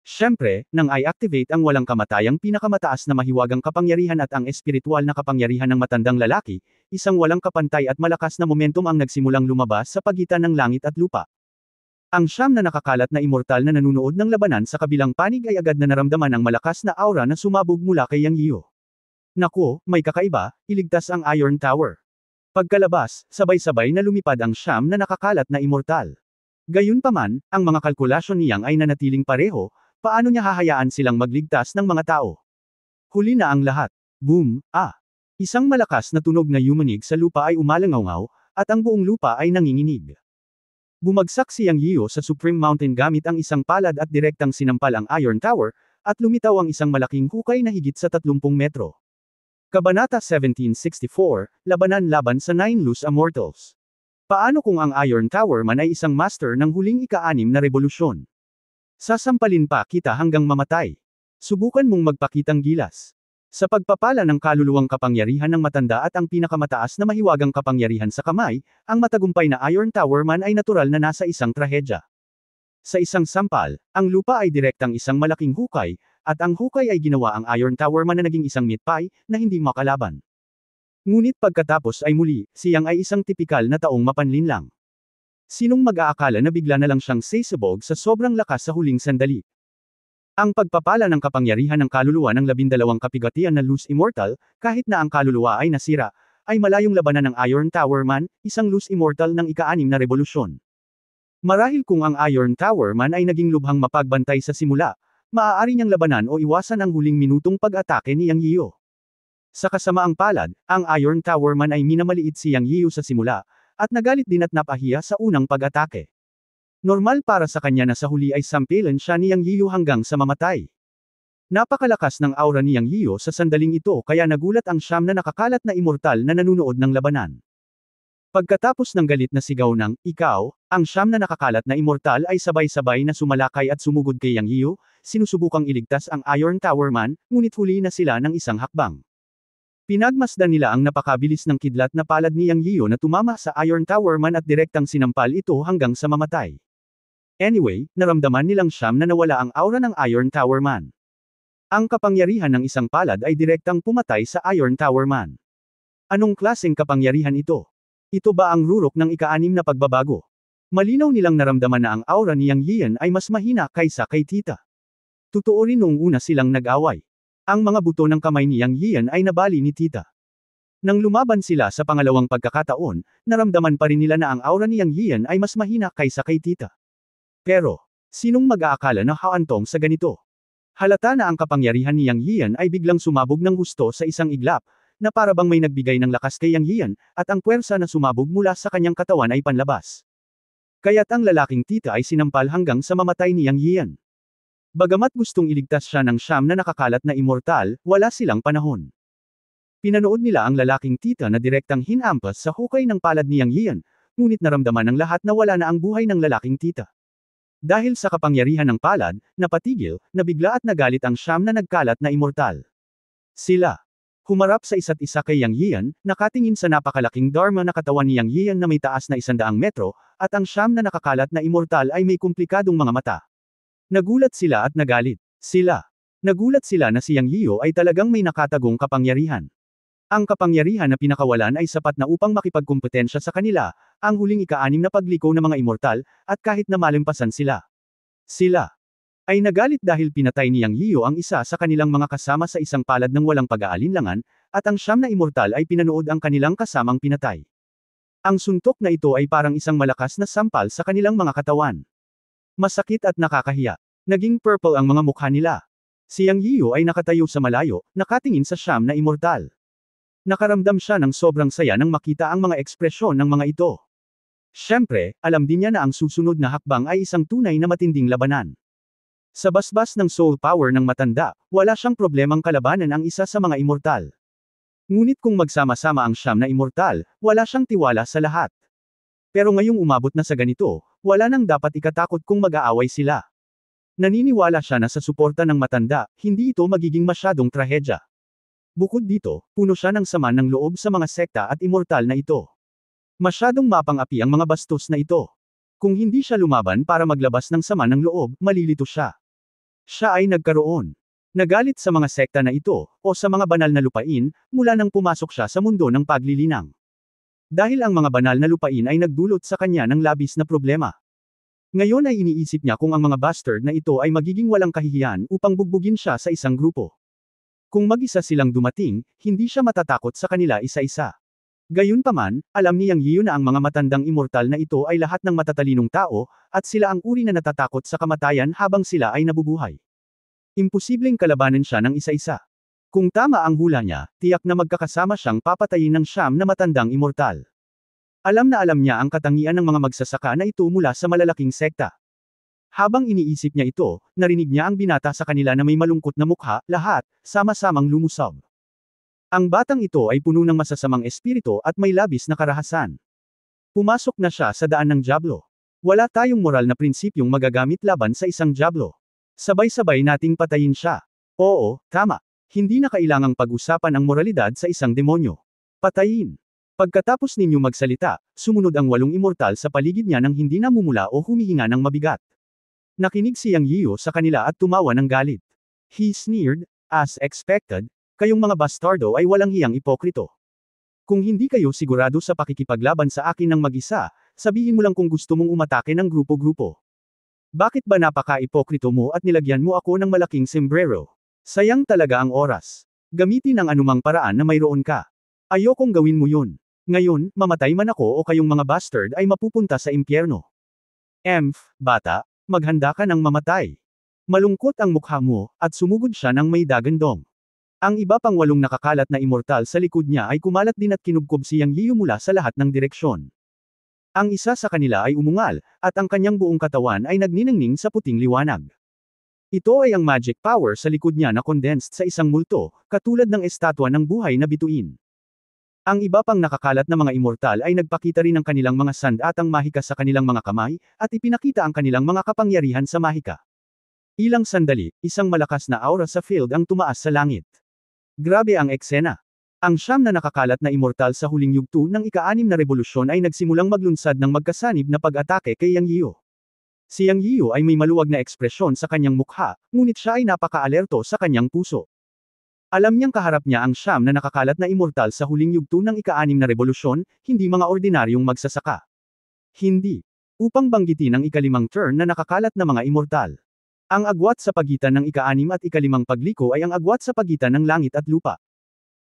Siyempre, nang i-activate ang walang kamatayang pinakamataas na mahiwagang kapangyarihan at ang espiritual na kapangyarihan ng matandang lalaki, isang walang kapantay at malakas na momentum ang nagsimulang lumabas sa pagitan ng langit at lupa. Ang siyam na nakakalat na immortal na nanunood ng labanan sa kabilang panig ay agad na naramdaman ang malakas na aura na sumabog mula kay Yang Yiu. Naku, may kakaiba, iligtas ang Iron Tower. Pagkalabas, sabay-sabay na lumipad ang siyam na nakakalat na immortal. Gayunpaman, ang mga kalkulasyon niyang ay nanatiling pareho, paano niya hahayaan silang magligtas ng mga tao? Huli na ang lahat. Boom! Isang malakas na tunog na yumanig sa lupa ay umalangaw-ngaw, at ang buong lupa ay nanginginig. Bumagsak si Yang Yiu sa Supreme Mountain gamit ang isang palad at direktang sinampal ang Iron Tower, at lumitaw ang isang malaking hukay na higit sa 30 metro. Kabanata 1764, Labanan laban sa 9 Loose Immortals. Paano kung ang Iron Tower man ay isang master ng huling ika-6 na revolusyon? Sasampalin pa kita hanggang mamatay. Subukan mong magpakitang gilas. Sa pagpapala ng kaluluwang kapangyarihan ng matanda at ang pinakamataas na mahiwagang kapangyarihan sa kamay, ang matagumpay na Iron Tower man ay natural na nasa isang trahedya. Sa isang sampal, ang lupa ay direktang isang malaking hukay, at ang hukay ay ginawa ang Iron Tower man na naging isang meat pie, na hindi makalaban. Ngunit pagkatapos ay muli, siyang ay isang tipikal na taong mapanlinlang. Sinong mag-aakala na bigla na lang siyang sasabog sa sobrang lakas sa huling sandali? Ang pagpapala ng kapangyarihan ng kaluluwa ng 12 kapigatian na Loose Immortal, kahit na ang kaluluwa ay nasira, ay malayong labanan ng Iron Tower man, isang Loose Immortal ng ika-6 na revolusyon. Marahil kung ang Iron Tower man ay naging lubhang mapagbantay sa simula, maaari niyang labanan o iwasan ang huling minutong pag-atake ni Yang Yiu. Sa kasamaang palad, ang Iron Tower man ay minamaliit si Yang Yiu sa simula, at nagalit din at napahiya sa unang pag-atake. Normal para sa kanya na sa huli ay sampilan siya ni Yang Yiu hanggang sa mamatay. Napakalakas ng aura ni Yang Yiu sa sandaling ito kaya nagulat ang siyam na nakakalat na immortal na nanunood ng labanan. Pagkatapos ng galit na sigaw ng, ikaw, ang siyam na nakakalat na immortal ay sabay-sabay na sumalakay at sumugod kay Yang Yiu, sinusubukang iligtas ang Iron Tower man, ngunit huli na sila ng isang hakbang. Pinagmasdan nila ang napakabilis ng kidlat na palad ni Yang Yiu na tumama sa Iron Tower man at direktang sinampal ito hanggang sa mamatay. Anyway, naramdaman nilang siyam na nawala ang aura ng Iron Tower man. Ang kapangyarihan ng isang palad ay direktang pumatay sa Iron Tower man. Anong klaseng kapangyarihan ito? Ito ba ang rurok ng ika-6 na pagbabago? Malinaw nilang naramdaman na ang aura ni Yang Yian ay mas mahina kaysa kay tita. Totoo rin noong una silang nag-away. Ang mga buto ng kamay ni Yang Yian ay nabali ni tita. Nang lumaban sila sa pangalawang pagkakataon, naramdaman pa rin nila na ang aura ni Yang Yian ay mas mahina kaysa kay tita. Pero, sinong mag-aakala na haantong sa ganito? Halata na ang kapangyarihan ni Yang Yian ay biglang sumabog ng husto sa isang iglap, na para bang may nagbigay ng lakas kay Yang Yian, at ang puwersa na sumabog mula sa kanyang katawan ay panlabas. Kaya't ang lalaking tita ay sinampal hanggang sa mamatay ni Yang Yian. Bagamat gustong iligtas siya ng siyam na nakakalat na immortal, wala silang panahon. Pinanood nila ang lalaking tita na direktang hinampas sa hukay ng palad ni Yang Yian, ngunit naramdaman ng lahat na wala na ang buhay ng lalaking tita. Dahil sa kapangyarihan ng palad, napatigil, nabigla at nagalit ang siyam na nagkalat na immortal. Sila humarap sa isa't isa kay Yang Yian, nakatingin sa napakalaking dharma na katawan ni Yang Yian na may taas na 100 metro, at ang siyam na nakakalat na immortal ay may komplikadong mga mata. Nagulat sila at nagalit. Nagulat sila na si Yang Yiu ay talagang may nakatagong kapangyarihan. Ang kapangyarihan na pinakawalan ay sapat na upang makipagkumpetensya sa kanila, ang huling ika-6 na pagliko ng mga immortal, at kahit na malimpasan sila. Sila ay nagalit dahil pinatay ni Yang Yiyo ang isa sa kanilang mga kasama sa isang palad ng walang pag-aalinlangan, at ang 9 na immortal ay pinanood ang kanilang kasamang pinatay. Ang suntok na ito ay parang isang malakas na sampal sa kanilang mga katawan. Masakit at nakakahiya. Naging purple ang mga mukha nila. Si Yang Yiyo ay nakatayo sa malayo, nakatingin sa 9 na immortal. Nakaramdam siya ng sobrang saya nang makita ang mga ekspresyon ng mga ito. Siyempre, alam din niya na ang susunod na hakbang ay isang tunay na matinding labanan. Sa basbas ng soul power ng matanda, wala siyang problemang kalabanan ang isa sa mga immortal. Ngunit kung magsama-sama ang 9 na immortal, wala siyang tiwala sa lahat. Pero ngayong umabot na sa ganito, wala nang dapat ikatakot kung mag-aaway sila. Naniniwala siya na sa suporta ng matanda, hindi ito magiging masyadong trahedya. Bukod dito, puno siya ng sama ng loob sa mga sekta at immortal na ito. Masyadong mapang-api ang mga bastos na ito. Kung hindi siya lumaban para maglabas ng sama ng loob, malilito siya. Siya ay nagkaroon. Nagalit sa mga sekta na ito, o sa mga banal na lupain, mula nang pumasok siya sa mundo ng paglilinang. Dahil ang mga banal na lupain ay nagdulot sa kanya ng labis na problema. Ngayon ay iniisip niya kung ang mga bastard na ito ay magiging walang kahihiyan upang bugbugin siya sa isang grupo. Kung mag-isa silang dumating, hindi siya matatakot sa kanila isa-isa. Gayunpaman, alam ni Yang Yiyo na ang mga matandang immortal na ito ay lahat ng matatalinong tao, at sila ang uri na natatakot sa kamatayan habang sila ay nabubuhay. Imposibleng kalabanin siya ng isa-isa. Kung tama ang hula niya, tiyak na magkakasama siyang papatayin ng 9 na matandang immortal. Alam na alam niya ang katangian ng mga magsasaka na ito mula sa malalaking sekta. Habang iniisip niya ito, narinig niya ang binata sa kanila na may malungkot na mukha, lahat, sama-samang lumusob. Ang batang ito ay puno ng masasamang espiritu at may labis na karahasan. Pumasok na siya sa daan ng dyablo. Wala tayong moral na prinsipyong magagamit laban sa isang dyablo. Sabay-sabay nating patayin siya. Oo, tama. Hindi na kailangang pag-usapan ang moralidad sa isang demonyo. Patayin. Pagkatapos ninyo magsalita, sumunod ang 8 immortal sa paligid niya nang hindi namumula o humihinga ng mabigat. Nakinig si Yang Yiyo sa kanila at tumawa ng galit. He sneered, as expected, kayong mga bastardo ay walang hiyang ipokrito. Kung hindi kayo sigurado sa pakikipaglaban sa akin ng mag-isa, sabihin mo lang kung gusto mong umatake ng grupo-grupo. Bakit ba napaka-ipokrito mo at nilagyan mo ako ng malaking sombrero? Sayang talaga ang oras. Gamitin ang anumang paraan na mayroon ka. Ayokong gawin mo yun. Ngayon, mamatay man ako o kayong mga bastard ay mapupunta sa impyerno. Bata, maghanda ka ng mamatay. Malungkot ang mukha mo, at sumugod siya ng may dagandong. Ang iba pang 8 nakakalat na immortal sa likod niya ay kumalat din at kinubkob si Yang Yiyo mula sa lahat ng direksyon. Ang isa sa kanila ay umungal, at ang kanyang buong katawan ay nagniningning sa puting liwanag. Ito ay ang magic power sa likod niya na condensed sa isang multo, katulad ng estatwa ng buhay na bituin. Ang iba pang nakakalat na mga immortal ay nagpakita rin ng kanilang mga sandatang mahika sa kanilang mga kamay, at ipinakita ang kanilang mga kapangyarihan sa mahika. Ilang sandali, isang malakas na aura sa field ang tumaas sa langit. Grabe ang eksena. Ang 9 na nakakalat na immortal sa huling yugto ng ika-6 na revolusyon ay nagsimulang maglunsad ng magkasanib na pag-atake kay Yang Yiyo. Si Yang Yiyo ay may maluwag na ekspresyon sa kanyang mukha, ngunit siya ay napaka-alerto sa kanyang puso. Alam niyang kaharap niya ang 9 na nakakalat na immortal sa huling yugto ng ika-6 na revolusyon, hindi mga ordinaryong magsasaka. Hindi. Upang banggitin ang ika-5 turn na nakakalat na mga immortal. Ang agwat sa pagitan ng ika-6 at ika-5 pagliko ay ang agwat sa pagitan ng langit at lupa.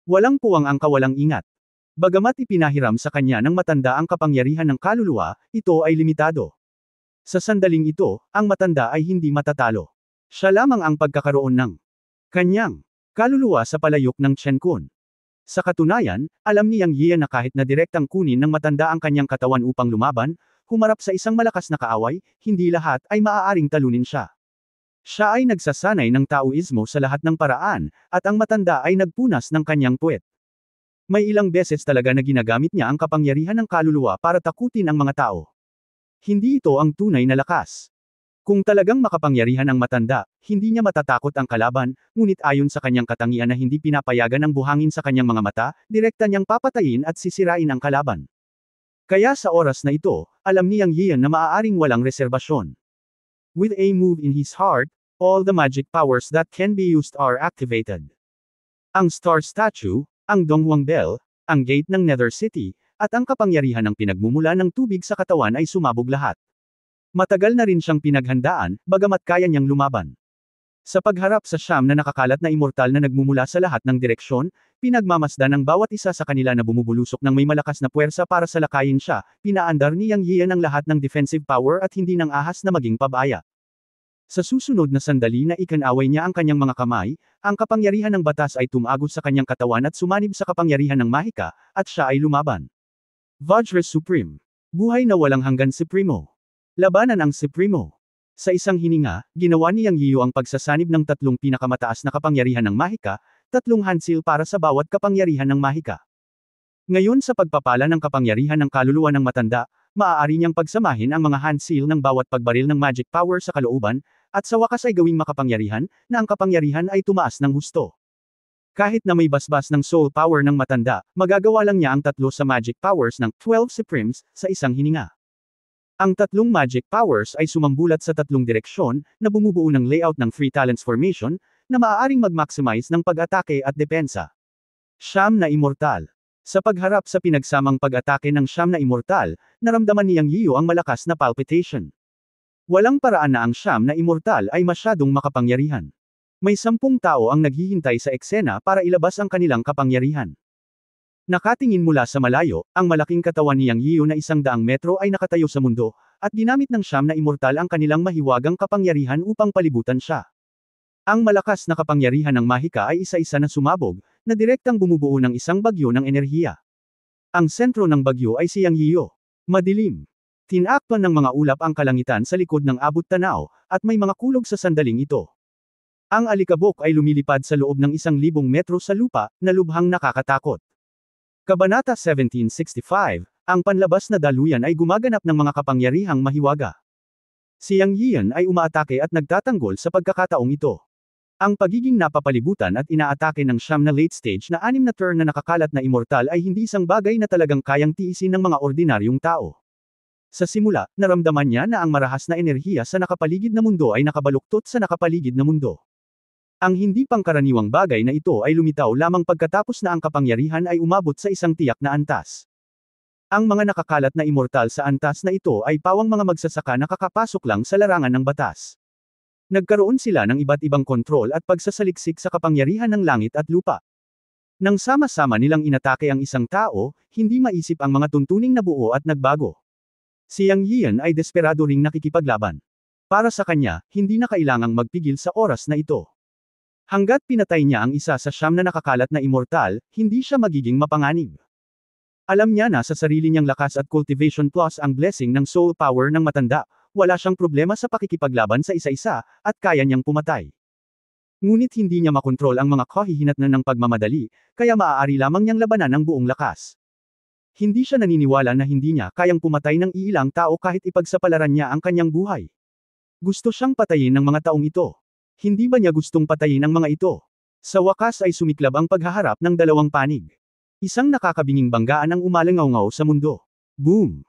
Walang puwang ang kawalang ingat. Bagamat ipinahiram sa kanya ng matanda ang kapangyarihan ng kaluluwa, ito ay limitado. Sa sandaling ito, ang matanda ay hindi matatalo. Siya lamang ang pagkakaroon ng kanyang kaluluwa sa palayok ng Chen Kun. Sa katunayan, alam ni Yang Yiyo na kahit na direktang kunin ng matanda ang kanyang katawan upang lumaban, humarap sa isang malakas na kaaway, hindi lahat ay maaaring talunin siya. Siya ay nagsasanay ng Taoismo sa lahat ng paraan, at ang matanda ay nagpunas ng kanyang puwet. May ilang beses talaga na ginagamit niya ang kapangyarihan ng kaluluwa para takutin ang mga tao. Hindi ito ang tunay na lakas. Kung talagang makapangyarihan ang matanda, hindi niya matatakot ang kalaban, ngunit ayon sa kanyang katangian na hindi pinapayagan ng buhangin sa kanyang mga mata, direkta niyang papatayin at sisirain ang kalaban. Kaya sa oras na ito, alam ni Yang Yiyo na maaaring walang reserbasyon. With a move in his heart, all the magic powers that can be used are activated. Ang star statue, ang Donghuang Bell, ang gate ng Nether City, at ang kapangyarihan ng pinagmumula ng tubig sa katawan ay sumabog lahat. Matagal na rin siyang pinaghandaan, bagamat kaya niyang lumaban. Sa pagharap sa siyam na nakakalat na immortal na nagmumula sa lahat ng direksyon, pinagmamasdan ng bawat isa sa kanila na bumubulusok ng may malakas na puwersa para salakayin siya, pinaandar ni Yang Yian ang lahat ng defensive power at hindi nang ahas na maging pabaya. Sa susunod na sandali na ikanaway niya ang kanyang mga kamay, ang kapangyarihan ng batas ay tumagos sa kanyang katawan at sumanib sa kapangyarihan ng mahika, at siya ay lumaban. Vajra Supreme. Buhay na walang hanggan Supremo. Labanan ang Supremo. Sa isang hininga, ginawa ni Yang Yiyu ang pagsasanib ng tatlong pinakamataas na kapangyarihan ng mahika, tatlong handsil para sa bawat kapangyarihan ng mahika. Ngayon sa pagpapala ng kapangyarihan ng kaluluwa ng matanda, maaari niyang pagsamahin ang mga handsil ng bawat pagbaril ng magic power sa kalooban, at sa wakas ay gawing makapangyarihan, na ang kapangyarihan ay tumaas ng husto. Kahit na may basbas ng soul power ng matanda, magagawa lang niya ang tatlo sa magic powers ng 12 Supremes sa isang hininga. Ang tatlong magic powers ay sumambulat sa tatlong direksyon, na bumubuo ng layout ng Three Talents Formation, na maaaring mag-maximize ng pag-atake at depensa. Siyam na Immortal. Sa pagharap sa pinagsamang pag-atake ng siyam na Immortal, naramdaman ni Yang Yiyu ang malakas na palpitation. Walang paraan na ang siyam na Immortal ay masyadong makapangyarihan. May 10 tao ang naghihintay sa eksena para ilabas ang kanilang kapangyarihan. Nakatingin mula sa malayo, ang malaking katawan ni Yang Yiyu na 100 metro ay nakatayo sa mundo, at ginamit ng siyam na immortal ang kanilang mahiwagang kapangyarihan upang palibutan siya. Ang malakas na kapangyarihan ng mahika ay isa-isa na sumabog, na direktang bumubuo ng isang bagyo ng enerhiya. Ang sentro ng bagyo ay si Yang Yiyu. Madilim. Tinakpan ng mga ulap ang kalangitan sa likod ng abot tanaw, at may mga kulog sa sandaling ito. Ang alikabok ay lumilipad sa loob ng 1,000 metro sa lupa, na lubhang nakakatakot. Kabanata 1765, ang panlabas na daluyan ay gumaganap ng mga kapangyarihang mahiwaga. Si Yang Yian ay umaatake at nagtatanggol sa pagkakataong ito. Ang pagiging napapalibutan at inaatake ng siyam na late stage na 6 na turn na nakakalat na immortal ay hindi isang bagay na talagang kayang tiisin ng mga ordinaryong tao. Sa simula, naramdaman niya na ang marahas na enerhiya sa nakapaligid na mundo ay nakabaluktot sa nakapaligid na mundo. Ang hindi pangkaraniwang bagay na ito ay lumitaw lamang pagkatapos na ang kapangyarihan ay umabot sa isang tiyak na antas. Ang mga nakakalat na immortal sa antas na ito ay pawang mga magsasaka na kakapasok lang sa larangan ng batas. Nagkaroon sila ng iba't ibang kontrol at pagsasaliksik sa kapangyarihan ng langit at lupa. Nang sama-sama nilang inatake ang isang tao, hindi maisip ang mga tuntuning nabuo at nagbago. Si Yang Yian ay desperado ring nakikipaglaban. Para sa kanya, hindi na kailangang magpigil sa oras na ito. Hanggat pinatay niya ang isa sa siyam na nakakalat na immortal, hindi siya magiging mapanganib. Alam niya na sa sarili niyang lakas at cultivation plus ang blessing ng soul power ng matanda, wala siyang problema sa pakikipaglaban sa isa-isa, at kaya niyang pumatay. Ngunit hindi niya makontrol ang mga kahihinatnan ng pagmamadali, kaya maaari lamang niyang labanan ng buong lakas. Hindi siya naniniwala na hindi niya kayang pumatay ng iilang tao kahit ipagsapalaran niya ang kanyang buhay. Gusto siyang patayin ng mga taong ito. Hindi ba niya gustong patayin ang mga ito? Sa wakas ay sumiklab ang paghaharap ng dalawang panig. Isang nakakabinging banggaan ang umalangaw-ngaw sa mundo. Boom!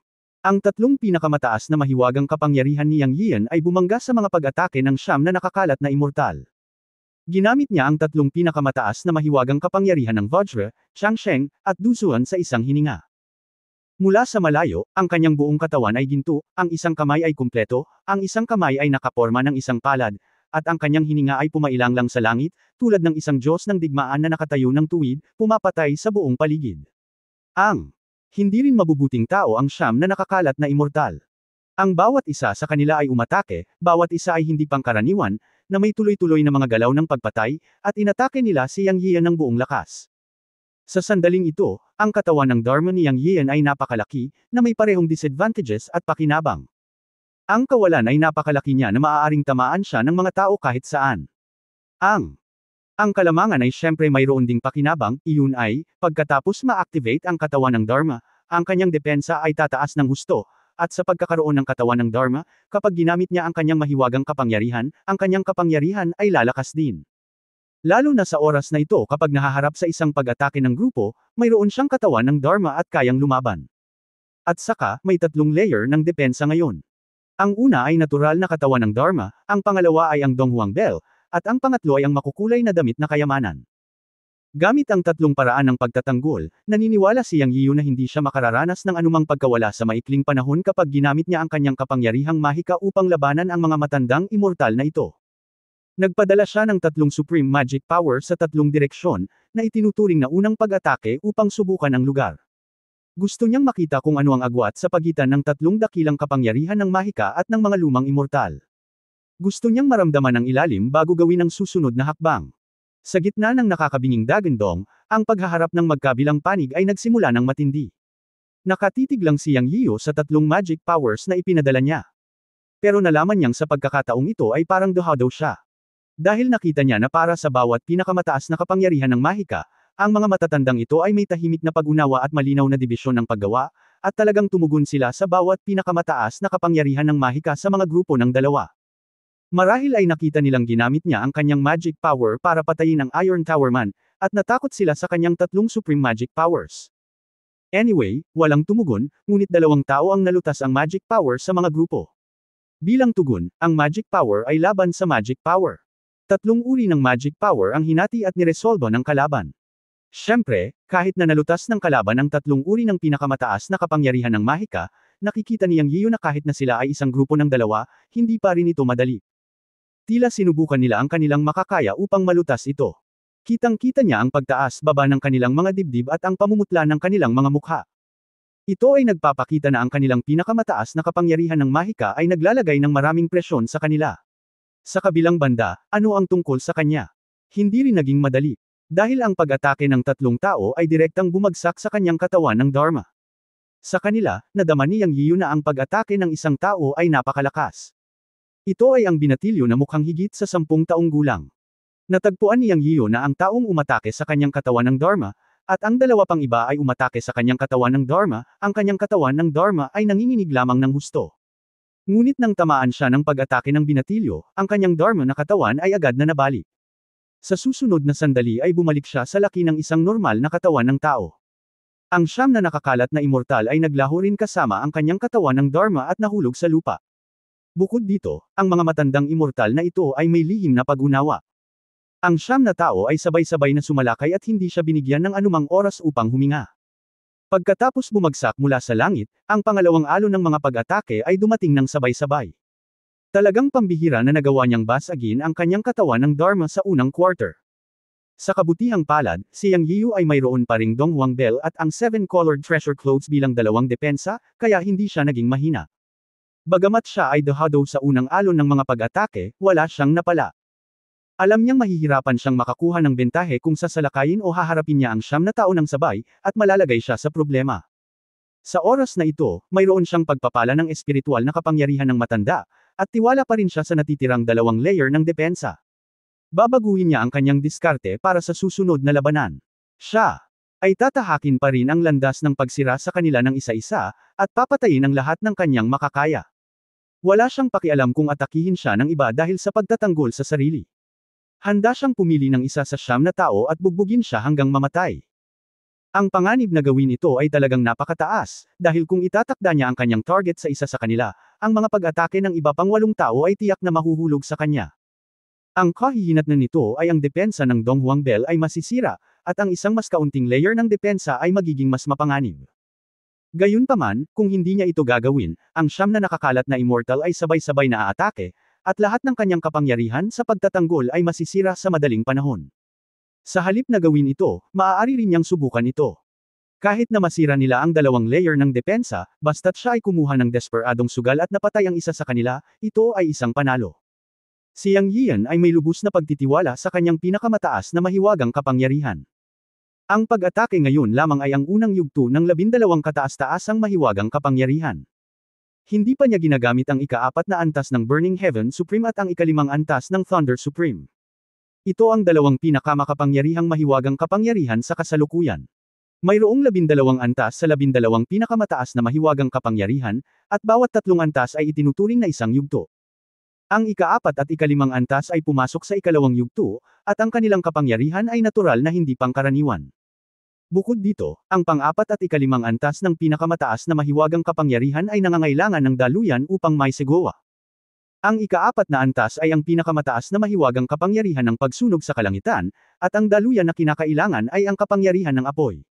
Ang tatlong pinakamataas na mahiwagang kapangyarihan ni Yang Yian ay bumangga sa mga pag-atake ng siyam na nakakalat na immortal. Ginamit niya ang tatlong pinakamataas na mahiwagang kapangyarihan ng Vajra, Changsheng, at Dusuan sa isang hininga. Mula sa malayo, ang kanyang buong katawan ay ginto, ang isang kamay ay kumpleto, ang isang kamay ay nakaporma ng isang palad, at ang kanyang hininga ay pumailang lang sa langit, tulad ng isang Diyos ng digmaan na nakatayo ng tuwid, pumapatay sa buong paligid. Hindi rin mabubuting tao ang siyam na nakakalat na immortal. Ang bawat isa sa kanila ay umatake, bawat isa ay hindi pangkaraniwan, na may tuloy-tuloy na mga galaw ng pagpatay, at inatake nila si Yang Yian ng buong lakas. Sa sandaling ito, ang katawan ng Dharma ni Yang Yian ay napakalaki, na may parehong disadvantages at pakinabang. Ang kawalan ay napakalaki niya na maaaring tamaan siya ng mga tao kahit saan. Ang kalamangan ay syempre mayroon ding pakinabang, iyon ay, pagkatapos ma-activate ang katawan ng Dharma, ang kanyang depensa ay tataas ng husto, at sa pagkakaroon ng katawan ng Dharma, kapag ginamit niya ang kanyang mahiwagang kapangyarihan, ang kanyang kapangyarihan ay lalakas din. Lalo na sa oras na ito kapag nahaharap sa isang pag-atake ng grupo, mayroon siyang katawan ng Dharma at kayang lumaban. At saka, may tatlong layer ng depensa ngayon. Ang una ay natural na katawan ng Dharma, ang pangalawa ay ang Donghuang Bell, at ang pangatlo ay ang makukulay na damit na kayamanan. Gamit ang tatlong paraan ng pagtatanggol, naniniwala si Yang Yiyu na hindi siya makararanas ng anumang pagkawala sa maikling panahon kapag ginamit niya ang kanyang kapangyarihang mahika upang labanan ang mga matandang immortal na ito. Nagpadala siya ng tatlong supreme magic power sa tatlong direksyon, na itinuturing na unang pag-atake upang subukan ang lugar. Gusto niyang makita kung ano ang agwat sa pagitan ng tatlong dakilang kapangyarihan ng mahika at ng mga lumang immortal. Gusto niyang maramdaman ang ilalim bago gawin ang susunod na hakbang. Sa gitna ng nakakabinging dagandong, ang paghaharap ng magkabilang panig ay nagsimula ng matindi. Nakatitig lang si Yang Yiyu sa tatlong magic powers na ipinadala niya. Pero nalaman niyang sa pagkakataong ito ay parang duhadaw siya. Dahil nakita niya na para sa bawat pinakamataas na kapangyarihan ng mahika, ang mga matatandang ito ay may tahimik na pag-unawa at malinaw na dibisyon ng paggawa, at talagang tumugon sila sa bawat pinakamataas na kapangyarihan ng mahika sa mga grupo ng dalawa. Marahil ay nakita nilang ginamit niya ang kanyang magic power para patayin ang Iron Tower Man, at natakot sila sa kanyang tatlong supreme magic powers. Anyway, walang tumugon, ngunit dalawang tao ang nalutas ang magic power sa mga grupo. Bilang tugon, ang magic power ay laban sa magic power. Tatlong uri ng magic power ang hinati at niresolba ng kalaban. Siyempre, kahit na nalutas ng kalaban ang tatlong uri ng pinakamataas na kapangyarihan ng mahika, nakikita ni Yang Yiyu na kahit na sila ay isang grupo ng dalawa, hindi pa rin ito madali. Tila sinubukan nila ang kanilang makakaya upang malutas ito. Kitang-kita niya ang pagtaas-baba ng kanilang mga dibdib at ang pamumutla ng kanilang mga mukha. Ito ay nagpapakita na ang kanilang pinakamataas na kapangyarihan ng mahika ay naglalagay ng maraming presyon sa kanila. Sa kabilang banda, ano ang tungkol sa kanya? Hindi rin naging madali. Dahil ang pag-atake ng tatlong tao ay direktang bumagsak sa kanyang katawan ng Dharma. Sa kanila, nadama ni Yang Yiyu na ang pag-atake ng isang tao ay napakalakas. Ito ay ang binatilyo na mukhang higit sa 10 taong gulang. Natagpuan ni Yang Yiyu na ang taong umatake sa kanyang katawan ng Dharma, at ang dalawa pang iba ay umatake sa kanyang katawan ng Dharma, ang kanyang katawan ng Dharma ay nanginginig lamang ng husto. Ngunit nang tamaan siya ng pag-atake ng binatilyo, ang kanyang Dharma na katawan ay agad na nabalik. Sa susunod na sandali ay bumalik siya sa laki ng isang normal na katawan ng tao. Ang siyam na nakakalat na immortal ay naglaho rin kasama ang kanyang katawan ng Dharma at nahulog sa lupa. Bukod dito, ang mga matandang immortal na ito ay may lihim na pag-unawa. Ang siyam na tao ay sabay-sabay na sumalakay at hindi siya binigyan ng anumang oras upang huminga. Pagkatapos bumagsak mula sa langit, ang pangalawang alon ng mga pag-atake ay dumating ng sabay-sabay. Talagang pambihira na nagawa niyang basagin ang kanyang katawan ng Dharma sa unang quarter. Sa kabutihang palad, si Yang Yiyu ay mayroon pa ring Donghuang Bell at ang 7-colored treasure clothes bilang dalawang depensa, kaya hindi siya naging mahina. Bagamat siya ay dahado sa unang alon ng mga pag-atake, wala siyang napala. Alam niyang mahihirapan siyang makakuha ng bentahe kung sasalakayin o haharapin niya ang siyam na tao ng sabay, at malalagay siya sa problema. Sa oras na ito, mayroon siyang pagpapala ng espiritual na kapangyarihan ng matanda, at tiwala pa rin siya sa natitirang dalawang layer ng depensa. Babaguhin niya ang kanyang diskarte para sa susunod na labanan. Siya ay tatahakin pa rin ang landas ng pagsira sa kanila ng isa-isa, at papatayin ang lahat ng kanyang makakaya. Wala siyang pakialam kung atakihin siya ng iba dahil sa pagtatanggol sa sarili. Handa siyang pumili ng isa sa siyam na tao at bugbugin siya hanggang mamatay. Ang panganib na gawin ito ay talagang napakataas, dahil kung itatakda niya ang kanyang target sa isa sa kanila, ang mga pag-atake ng iba pang 8 tao ay tiyak na mahuhulog sa kanya. Ang kahihinatnan nito ay ang depensa ng Donghuang Bell ay masisira, at ang isang mas kaunting layer ng depensa ay magiging mas mapanganib. Gayunpaman, kung hindi niya ito gagawin, ang siyam na nakakalat na immortal ay sabay-sabay na aatake, at lahat ng kanyang kapangyarihan sa pagtatanggol ay masisira sa madaling panahon. Sa halip na gawin ito, maaari rin niyang subukan ito. Kahit na masira nila ang dalawang layer ng depensa, basta't siya ay kumuha ng desperadong sugal at napatay ang isa sa kanila, ito ay isang panalo. Si Yang Yiyan ay may lubos na pagtitiwala sa kanyang pinakamataas na mahiwagang kapangyarihan. Ang pag-atake ngayon lamang ay ang unang yugto ng 12 kataas-taasang mahiwagang kapangyarihan. Hindi pa niya ginagamit ang ika-4 na antas ng Burning Heaven Supreme at ang ika-5 antas ng Thunder Supreme. Ito ang dalawang pinakamakapangyarihang mahiwagang kapangyarihan sa kasalukuyan. Mayroong 12 antas sa 12 pinakamataas na mahiwagang kapangyarihan, at bawat 3 antas ay itinuturing na isang yugto. Ang ika-4 at ika-5 antas ay pumasok sa ika-2 yugto, at ang kanilang kapangyarihan ay natural na hindi pangkaraniwan. Bukod dito, ang pang-4 at ika-5 antas ng pinakamataas na mahiwagang kapangyarihan ay nangangailangan ng daluyan upang maisegawa. Ang ika-4 na antas ay ang pinakamataas na mahiwagang kapangyarihan ng pagsunog sa kalangitan, at ang daluyan na kinakailangan ay ang kapangyarihan ng apoy.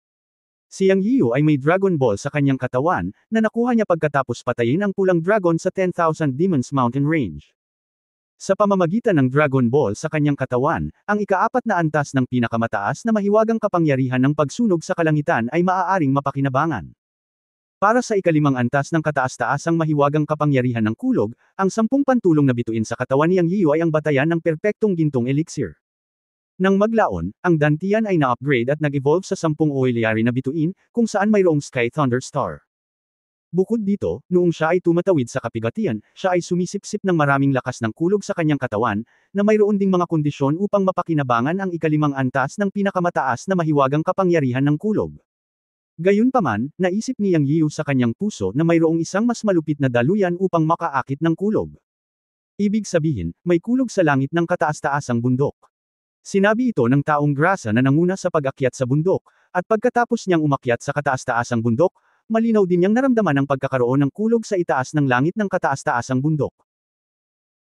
Si Yang Yiyu ay may Dragon Ball sa kanyang katawan, na nakuha niya pagkatapos patayin ang pulang dragon sa 10,000 Demons Mountain Range. Sa pamamagitan ng Dragon Ball sa kanyang katawan, ang ika-4 na antas ng pinakamataas na mahiwagang kapangyarihan ng pagsunog sa kalangitan ay maaaring mapakinabangan. Para sa ika-5 antas ng kataas-taasang mahiwagang kapangyarihan ng kulog, ang 10 pantulong na bituin sa katawan ni Yang Yiyu ay ang batayan ng perpektong gintong elixir. Nang maglaon, ang dantian ay na-upgrade at nag-evolve sa 10 oilyari na bituin, kung saan mayroong Sky Thunder Star. Bukod dito, noong siya ay tumatawid sa kapigatian, siya ay sumisipsip ng maraming lakas ng kulog sa kanyang katawan, na mayroon ding mga kondisyon upang mapakinabangan ang ika-5 antas ng pinakamataas na mahiwagang kapangyarihan ng kulog. Gayunpaman, naisip ni Yang Yiyu sa kanyang puso na mayroong isang mas malupit na daluyan upang makaakit ng kulog. Ibig sabihin, may kulog sa langit ng kataas-taasang bundok. Sinabi ito ng taong grasa na nanguna sa pag-akyat sa bundok, at pagkatapos niyang umakyat sa kataas-taasang bundok, malinaw din niyang naramdaman ang pagkakaroon ng kulog sa itaas ng langit ng kataas-taasang bundok.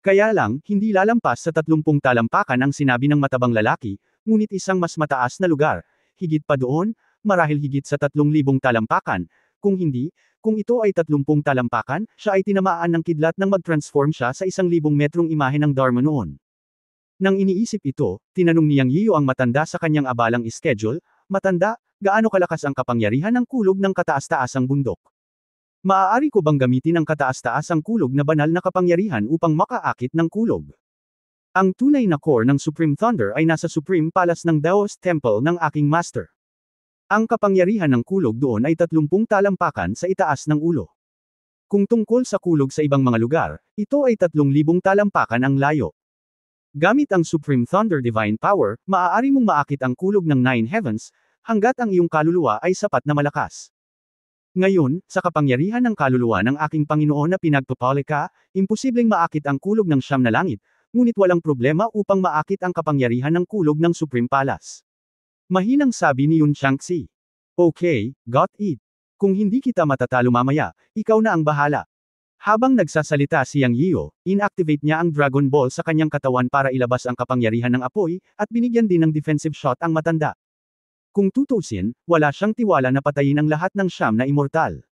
Kaya lang, hindi lalampas sa 30 talampakan ang sinabi ng matabang lalaki, ngunit isang mas mataas na lugar, higit pa doon, marahil higit sa 3,000 talampakan, kung ito ay 30 talampakan, siya ay tinamaan ng kidlat nang mag-transform siya sa 1,000 metrong imahe ng Dharma noon. Nang iniisip ito, tinanong ni Yang Yiyu ang matanda sa kanyang abalang schedule, "Matanda, gaano kalakas ang kapangyarihan ng kulog ng kataas-taasang bundok? Maaari ko bang gamitin ang kataas-taasang kulog na banal na kapangyarihan upang makaakit ng kulog? Ang tunay na core ng Supreme Thunder ay nasa Supreme Palace ng Daoist Temple ng aking master. Ang kapangyarihan ng kulog doon ay 30 talampakan sa itaas ng ulo. Kung tungkol sa kulog sa ibang mga lugar, ito ay 3,000 talampakan ang layo. Gamit ang Supreme Thunder Divine Power, maaari mong maakit ang kulog ng 9 Heavens, hanggat ang iyong kaluluwa ay sapat na malakas. Ngayon, sa kapangyarihan ng kaluluwa ng aking Panginoon na pinagpapali ka, imposibleng maakit ang kulog ng 9 na langit, ngunit walang problema upang maakit ang kapangyarihan ng kulog ng Supreme Palace. Mahinang sabi ni Yun Changxi. Okay, got it. Kung hindi kita matatalo mamaya, ikaw na ang bahala. Habang nagsasalita si Yang Yiyu, inactivate niya ang Dragon Ball sa kanyang katawan para ilabas ang kapangyarihan ng apoy, at binigyan din ng defensive shot ang matanda. Kung tutusin, wala siyang tiwala na patayin ang lahat ng 9 na immortal.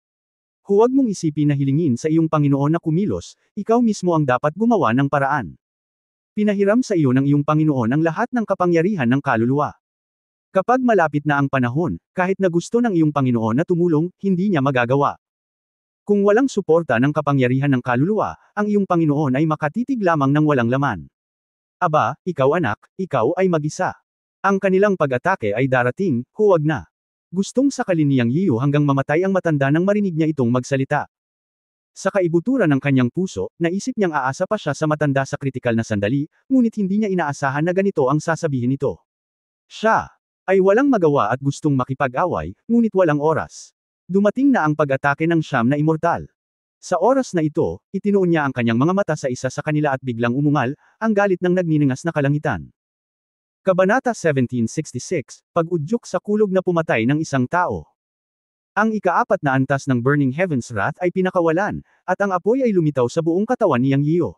Huwag mong isipin na hilingin sa iyong Panginoon na kumilos, ikaw mismo ang dapat gumawa ng paraan. Pinahiram sa iyo ng iyong Panginoon ang lahat ng kapangyarihan ng kaluluwa. Kapag malapit na ang panahon, kahit na gusto ng iyong Panginoon na tumulong, hindi niya magagawa. Kung walang suporta ng kapangyarihan ng kaluluwa, ang iyong Panginoon ay makatitig lamang ng walang laman. Aba, ikaw anak, ikaw ay mag-isa. Ang kanilang pag-atake ay darating, huwag na. Gustong sakalin ni Yang Yiyu hanggang mamatay ang matanda nang marinig niya itong magsalita. Sa kaibuturan ng kanyang puso, naisip niyang aasa pa siya sa matanda sa kritikal na sandali, ngunit hindi niya inaasahan na ganito ang sasabihin nito. Siya ay walang magawa at gustong makipag-away, ngunit walang oras. Dumating na ang pag-atake ng 9 na immortal. Sa oras na ito, itinuon niya ang kanyang mga mata sa isa sa kanila at biglang umungal, ang galit ng nagniningas na kalangitan. Kabanata 1766, Pag-udyok sa kulog na pumatay ng isang tao. Ang ika-4 na antas ng Burning Heaven's Wrath ay pinakawalan, at ang apoy ay lumitaw sa buong katawan ni Yang Yiyu.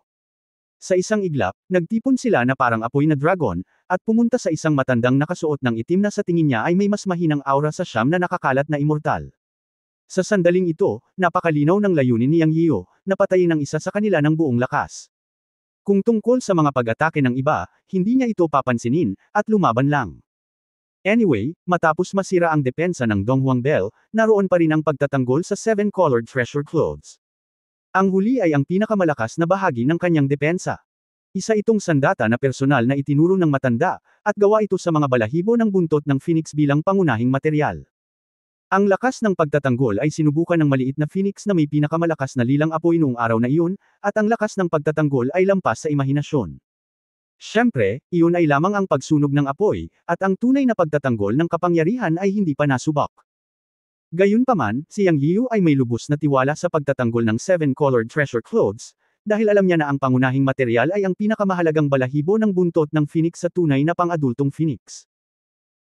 Sa isang iglap, nagtipon sila na parang apoy na dragon, at pumunta sa isang matandang nakasuot ng itim na sa tingin niya ay may mas mahinang aura sa 9 na nakakalat na immortal. Sa sandaling ito, napakalinaw ng layunin ni Yang Yiyu, na patayin ang isa sa kanila ng buong lakas. Kung tungkol sa mga pag-atake ng iba, hindi niya ito papansinin, at lumaban lang. Anyway, matapos masira ang depensa ng Donghuang Bell, naroon pa rin ang pagtatanggol sa 7-colored treasure clothes. Ang huli ay ang pinakamalakas na bahagi ng kanyang depensa. Isa itong sandata na personal na itinuro ng matanda, at gawa ito sa mga balahibo ng buntot ng phoenix bilang pangunahing material. Ang lakas ng pagtatanggol ay sinubukan ng maliit na phoenix na may pinakamalakas na lilang apoy noong araw na iyon, at ang lakas ng pagtatanggol ay lampas sa imahinasyon. Siyempre, iyon ay lamang ang pagsunog ng apoy, at ang tunay na pagtatanggol ng kapangyarihan ay hindi pa nasubak. Gayunpaman, si Yang Yiyu ay may lubos na tiwala sa pagtatanggol ng 7-colored treasure clothes, dahil alam niya na ang pangunahing material ay ang pinakamahalagang balahibo ng buntot ng phoenix sa tunay na pang-adultong phoenix.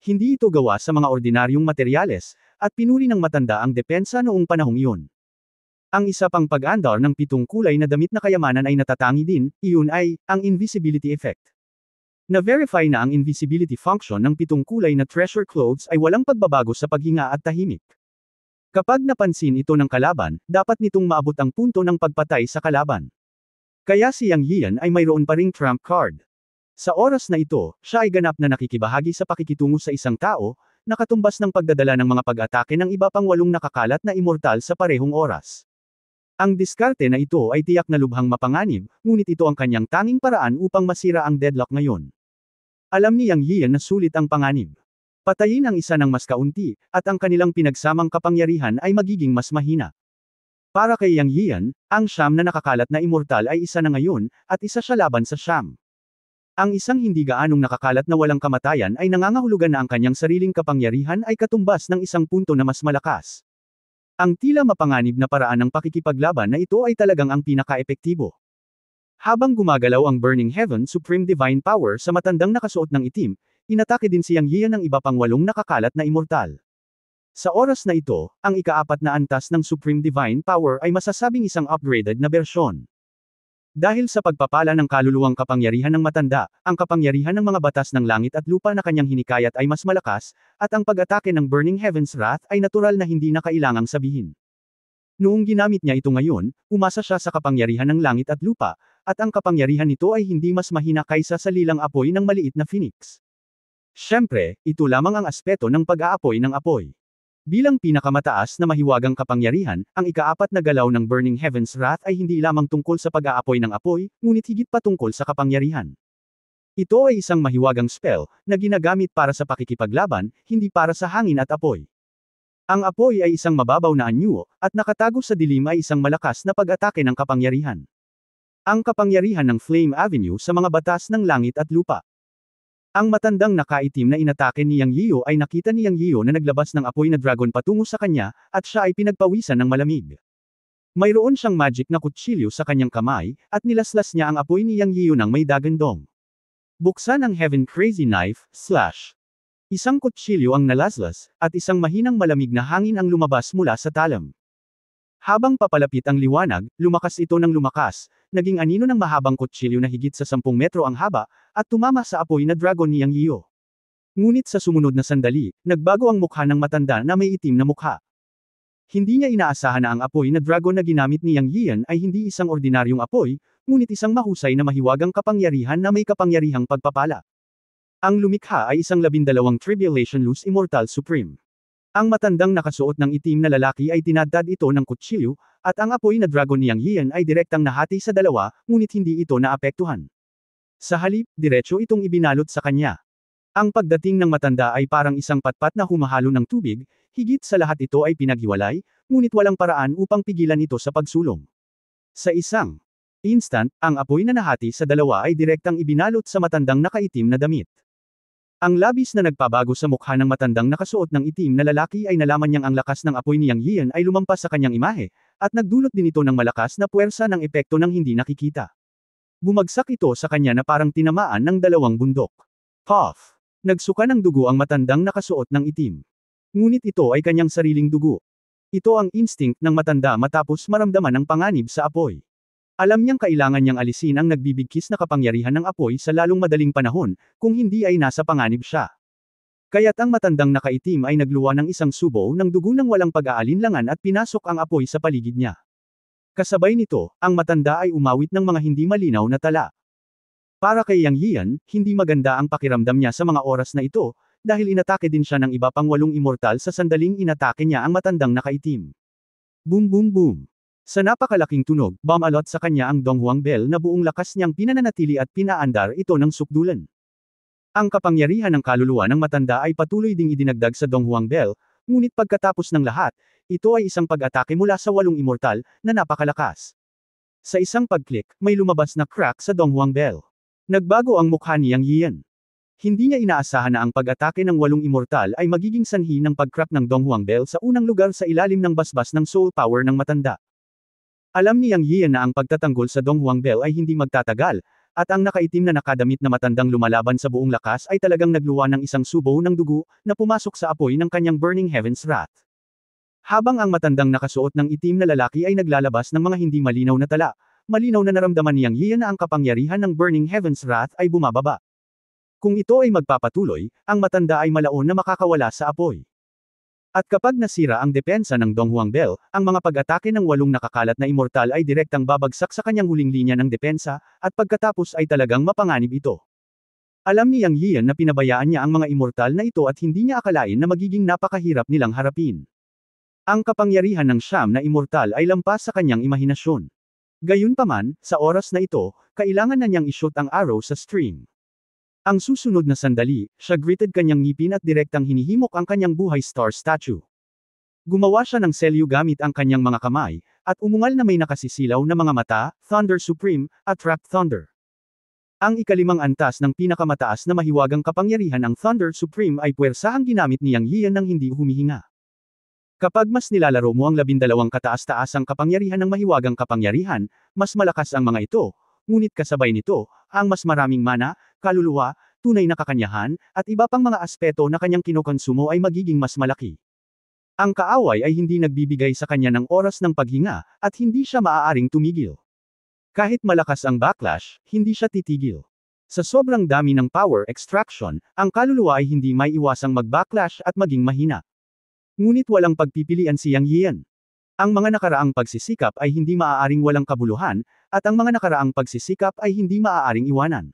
Hindi ito gawa sa mga ordinaryong materyales, at pinuri ng matanda ang depensa noong panahong iyon. Ang isa pang pag-andar ng 7 kulay na damit na kayamanan ay natatangi din, iyon ay, ang invisibility effect. Na-verify na ang invisibility function ng 7 kulay na treasure clothes ay walang pagbabago sa paghinga at tahimik. Kapag napansin ito ng kalaban, dapat nitong maabot ang punto ng pagpatay sa kalaban. Kaya si Yang Yian ay mayroon pa ring trump card. Sa oras na ito, siya ay ganap na nakikibahagi sa pakikitungo sa isang tao, nakatumbas ng pagdadala ng mga pag-atake ng iba pang 8 nakakalat na immortal sa parehong oras. Ang diskarte na ito ay tiyak na lubhang mapanganib, ngunit ito ang kanyang tanging paraan upang masira ang deadlock ngayon. Alam ni Yang Yian na sulit ang panganib. Patayin ang isa ng mas kaunti, at ang kanilang pinagsamang kapangyarihan ay magiging mas mahina. Para kay Yang Yian, ang siyam na nakakalat na immortal ay isa na ngayon, at isa siya laban sa siyam. Ang isang hindi gaanong nakakalat na walang kamatayan ay nangangahulugan na ang kanyang sariling kapangyarihan ay katumbas ng isang punto na mas malakas. Ang tila mapanganib na paraan ng pakikipaglaban na ito ay talagang ang pinaka-epektibo. Habang gumagalaw ang Burning Heaven Supreme Divine Power sa matandang nakasuot ng itim, inatake din si Yang Yian ng iba pang 8 nakakalat na immortal. Sa oras na ito, ang ika-4 na antas ng Supreme Divine Power ay masasabing isang upgraded na bersyon. Dahil sa pagpapala ng kaluluwang kapangyarihan ng matanda, ang kapangyarihan ng mga batas ng langit at lupa na kanyang hinikayat ay mas malakas, at ang pag-atake ng Burning Heaven's Wrath ay natural na hindi na kailangang sabihin. Noong ginamit niya ito ngayon, umasa siya sa kapangyarihan ng langit at lupa, at ang kapangyarihan nito ay hindi mas mahina kaysa sa lilang apoy ng maliit na phoenix. Siyempre, ito lamang ang aspeto ng pag-aapoy ng apoy. Bilang pinakamataas na mahiwagang kapangyarihan, ang ika-4 na galaw ng Burning Heaven's Wrath ay hindi lamang tungkol sa pag-aapoy ng apoy, ngunit higit pa tungkol sa kapangyarihan. Ito ay isang mahiwagang spell, na ginagamit para sa pakikipaglaban, hindi para sa hangin at apoy. Ang apoy ay isang mababaw na anyo, at nakatago sa dilim ay isang malakas na pag-atake ng kapangyarihan. Ang kapangyarihan ng Flame Avenue sa mga batas ng langit at lupa. Ang matandang nakaitim na inatake ni Yang Yiu ay nakita ni Yang Yiu na naglabas ng apoy na dragon patungo sa kanya, at siya ay pinagpawisan ng malamig. Mayroon siyang magic na kutsilyo sa kanyang kamay, at nilaslas niya ang apoy ni Yang Yiu ng may dagandong. Buksan ang Heaven Crazy Knife, slash. Isang kutsilyo ang nalaslas, at isang mahinang malamig na hangin ang lumabas mula sa talam. Habang papalapit ang liwanag, lumakas ito ng lumakas, naging anino ng mahabang kutsilyo na higit sa 10 metro ang haba, at tumama sa apoy na dragon ni Yang Yiu. Ngunit sa sumunod na sandali, nagbago ang mukha ng matanda na may itim na mukha. Hindi niya inaasahan na ang apoy na dragon na ginamit ni Yang Yian ay hindi isang ordinaryong apoy, ngunit isang mahusay na mahiwagang kapangyarihan na may kapangyarihang pagpapala. Ang lumikha ay isang 12 Tribulation Luz Immortal Supreme. Ang matandang nakasuot ng itim na lalaki ay tinadtad ito ng kutsilyo, at ang apoy na dragon ni Yang Yian ay direktang nahati sa dalawa, ngunit hindi ito naapektuhan. Sa halip, diretso itong ibinalot sa kanya. Ang pagdating ng matanda ay parang isang patpat na humahalo ng tubig, higit sa lahat ito ay pinaghiwalay, ngunit walang paraan upang pigilan ito sa pagsulong. Sa isang instant, ang apoy na nahati sa dalawa ay direktang ibinalot sa matandang nakaitim na damit. Ang labis na nagpabago sa mukha ng matandang nakasuot ng itim na lalaki ay nalaman niyang ang lakas ng apoy ni Yang Yian ay lumampas sa kanyang imahe, at nagdulot din ito ng malakas na puwersa ng epekto ng hindi nakikita. Bumagsak ito sa kanya na parang tinamaan ng 2 bundok. Puff! Nagsuka ng dugo ang matandang nakasuot ng itim. Ngunit ito ay kanyang sariling dugo. Ito ang instinct ng matanda matapos maramdaman ang panganib sa apoy. Alam niyang kailangan niyang alisin ang nagbibigkis na kapangyarihan ng apoy sa lalong madaling panahon, kung hindi ay nasa panganib siya. Kaya't ang matandang nakaitim ay nagluwa ng isang subo ng dugo ng walang pag-aalinlangan at pinasok ang apoy sa paligid niya. Kasabay nito, ang matanda ay umawit ng mga hindi malinaw na tala. Para kay Yang Yian, hindi maganda ang pakiramdam niya sa mga oras na ito, dahil inatake din siya ng iba pang 8 immortal sa sandaling inatake niya ang matandang nakaitim. Boom boom boom! Sa napakalaking tunog, bumalot sa kanya ang Donghuang Bell na buong lakas niyang pinananatili at pinaandar ito ng sukdulan. Ang kapangyarihan ng kaluluwa ng matanda ay patuloy ding idinagdag sa Donghuang Bell, ngunit pagkatapos ng lahat, ito ay isang pag-atake mula sa 8 immortal, na napakalakas. Sa isang pag-click, may lumabas na crack sa Donghuang Bell. Nagbago ang mukha ni Yang Yian. Hindi niya inaasahan na ang pag-atake ng 8 immortal ay magiging sanhi ng pag-crack ng Donghuang Bell sa unang lugar sa ilalim ng basbas ng soul power ng matanda. Alam ni Yang Yian na ang pagtatanggol sa Donghuang Bell ay hindi magtatagal, at ang nakaitim na nakadamit na matandang lumalaban sa buong lakas ay talagang nagluwa ng isang subo ng dugo, na pumasok sa apoy ng kanyang Burning Heaven's Wrath. Habang ang matandang nakasuot ng itim na lalaki ay naglalabas ng mga hindi malinaw na tala, malinaw na naramdaman niyang Yian na ang kapangyarihan ng Burning Heaven's Wrath ay bumababa. Kung ito ay magpapatuloy, ang matanda ay malaon na makakawala sa apoy. At kapag nasira ang depensa ng Donghuang Bell, ang mga pag-atake ng 8 nakakalat na immortal ay direktang babagsak sa kanyang huling linya ng depensa, at pagkatapos ay talagang mapanganib ito. Alam ni Yang Yian na pinabayaan niya ang mga immortal na ito at hindi niya akalain na magiging napakahirap nilang harapin. Ang kapangyarihan ng siyam na immortal ay lampas sa kanyang imahinasyon. Gayunpaman, sa oras na ito, kailangan na niyang i-shoot ang arrow sa string. Ang susunod na sandali, siya gritted kanyang ngipin at direktang hinihimok ang kanyang buhay star statue. Gumawa siya ng selyo gamit ang kanyang mga kamay, at umungal na may nakasisilaw na mga mata, Thunder Supreme, at Wrapped Thunder. Ang ikalimang antas ng pinakamataas na mahiwagang kapangyarihan ng Thunder Supreme ay puwersahang ginamit ni Yang Yian ng hindi humihinga. Kapag mas nilalaro mo ang 12 kataas-taasang kapangyarihan ng mahiwagang kapangyarihan, mas malakas ang mga ito, ngunit kasabay nito, ang mas maraming mana, kaluluwa, tunay na kakanyahan, at iba pang mga aspeto na kanyang kinokonsumo ay magiging mas malaki. Ang kaaway ay hindi nagbibigay sa kanya ng oras ng paghinga, at hindi siya maaaring tumigil. Kahit malakas ang backlash, hindi siya titigil. Sa sobrang dami ng power extraction, ang kaluluwa ay hindi may iwasang mag-backlash at maging mahina. Ngunit walang pagpipilian si Yang Yian. Ang mga nakaraang pagsisikap ay hindi maaaring walang kabuluhan, at ang mga nakaraang pagsisikap ay hindi maaaring iwanan.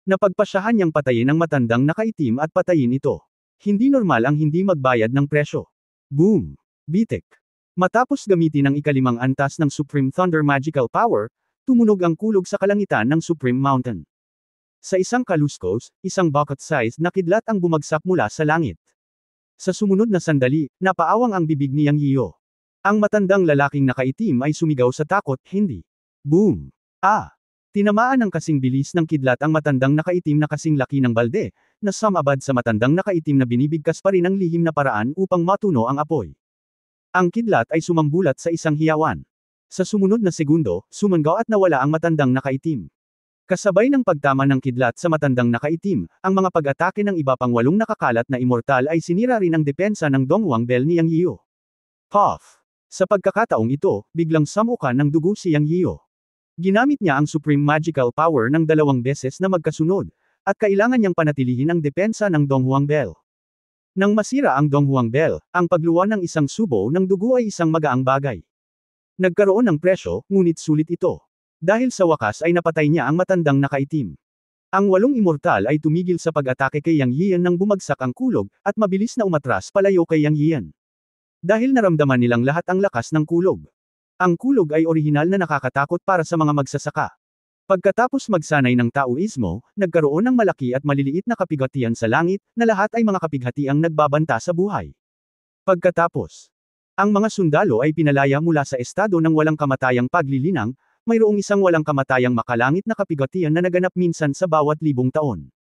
Napagpasyahan niyang patayin ang matandang nakaitim at patayin ito. Hindi normal ang hindi magbayad ng presyo. Boom! Bitek. Matapos gamitin ang ikalimang antas ng Supreme Thunder Magical Power, tumunog ang kulog sa kalangitan ng Supreme Mountain. Sa isang kaluskos, isang bucket-sized na kidlat ang bumagsak mula sa langit. Sa sumunod na sandali, napaawang ang bibig ni Yang Yiyo. Ang matandang lalaking nakaitim ay sumigaw sa takot, hindi. Boom! Tinamaan ng kasing bilis ng kidlat ang matandang nakaitim na kasing laki ng balde, na sumabad sa matandang nakaitim na binibigkas pa rin ang lihim na paraan upang matuno ang apoy. Ang kidlat ay sumambulat sa isang hiyawan. Sa sumunod na segundo, sumangaw at nawala ang matandang nakaitim. Kasabay ng pagtama ng kidlat sa matandang nakaitim, ang mga pag-atake ng iba pang 8 nakakalat na immortal ay sinira rin ang depensa ng Donghuang Bell ni Yang Yiyo. Puff! Sa pagkakataong ito, biglang samukan ng dugo si Yang Yiyo. Ginamit niya ang Supreme Magical Power ng 2 beses na magkasunod, at kailangan niyang panatilihin ang depensa ng Donghuang Bell. Nang masira ang Donghuang Bell, ang pagluwa ng isang subo ng dugo ay isang magaang bagay. Nagkaroon ng presyo, ngunit sulit ito. Dahil sa wakas ay napatay niya ang matandang nakaitim. Ang 8 immortal ay tumigil sa pag-atake kay Yang Yian nang bumagsak ang kulog, at mabilis na umatras palayo kay Yang Yian. Dahil naramdaman nilang lahat ang lakas ng kulog. Ang kulog ay orihinal na nakakatakot para sa mga magsasaka. Pagkatapos magsanay ng Taoismo, nagkaroon ng malaki at maliliit na kapighatian sa langit, na lahat ay mga kapighatiang nagbabanta sa buhay. Pagkatapos, ang mga sundalo ay pinalaya mula sa estado ng walang kamatayang paglilinang, mayroong isang walang kamatayang makalangit na kapighatian na naganap minsan sa bawat 1,000 taon.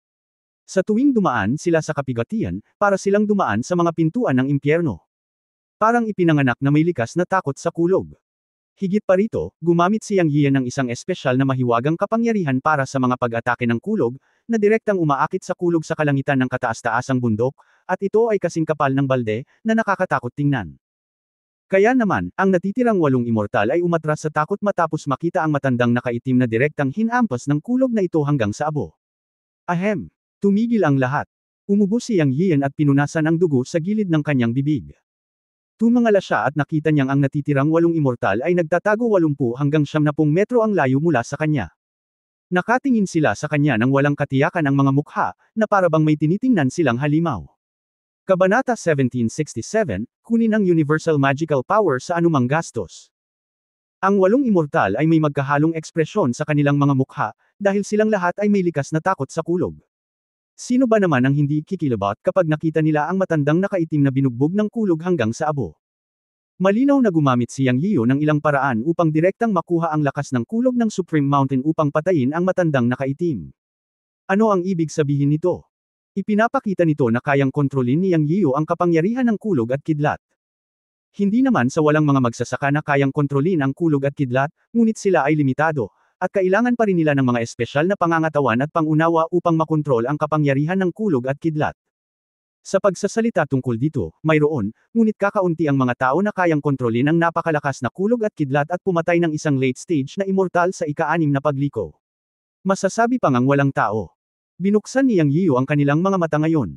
Sa tuwing dumaan sila sa kapighatian, para silang dumaan sa mga pintuan ng impyerno. Parang ipinanganak na may likas na takot sa kulog. Higit pa rito, gumamit si Yang Yian ng isang espesyal na mahiwagang kapangyarihan para sa mga pag-atake ng kulog, na direktang umaakit sa kulog sa kalangitan ng kataas-taasang bundok, at ito ay kasing kapal ng balde, na nakakatakot tingnan. Kaya naman, ang natitirang 8 immortal ay umatras sa takot matapos makita ang matandang nakaitim na direktang hinampas ng kulog na ito hanggang sa abo. Ahem! Tumigil ang lahat. Umubo si Yang Yian at pinunasan ang dugo sa gilid ng kanyang bibig. Tumangala siya at nakita niyang ang natitirang 8 immortal ay nagtatago 80 hanggang 70 metro ang layo mula sa kanya. Nakatingin sila sa kanya nang walang katiyakan ang mga mukha, na parabang may tinitingnan silang halimaw. Kabanata 1767, kunin ang Universal Magical Power sa anumang gastos. Ang 8 immortal ay may magkahalong ekspresyon sa kanilang mga mukha, dahil silang lahat ay may likas na takot sa kulog. Sino ba naman ang hindi kikilabot kapag nakita nila ang matandang nakaitim na binugbog ng kulog hanggang sa abo? Malinaw na gumamit si Yang Yiyo ng ilang paraan upang direktang makuha ang lakas ng kulog ng Supreme Mountain upang patayin ang matandang nakaitim. Ano ang ibig sabihin nito? Ipinapakita nito na kayang kontrolin ni Yang Yiyo ang kapangyarihan ng kulog at kidlat. Hindi naman sa walang mga magsasaka na kayang kontrolin ang kulog at kidlat, ngunit sila ay limitado, at kailangan pa rin nila ng mga espesyal na pangangatawan at pangunawa upang makontrol ang kapangyarihan ng kulog at kidlat. Sa pagsasalita tungkol dito, mayroon, ngunit kakaunti ang mga tao na kayang kontrolin ang napakalakas na kulog at kidlat at pumatay ng isang late-stage na immortal sa ika-6 na pagliko. Masasabi pang ang walang tao. Binuksan ni Yang Yiyo ang kanilang mga mata ngayon.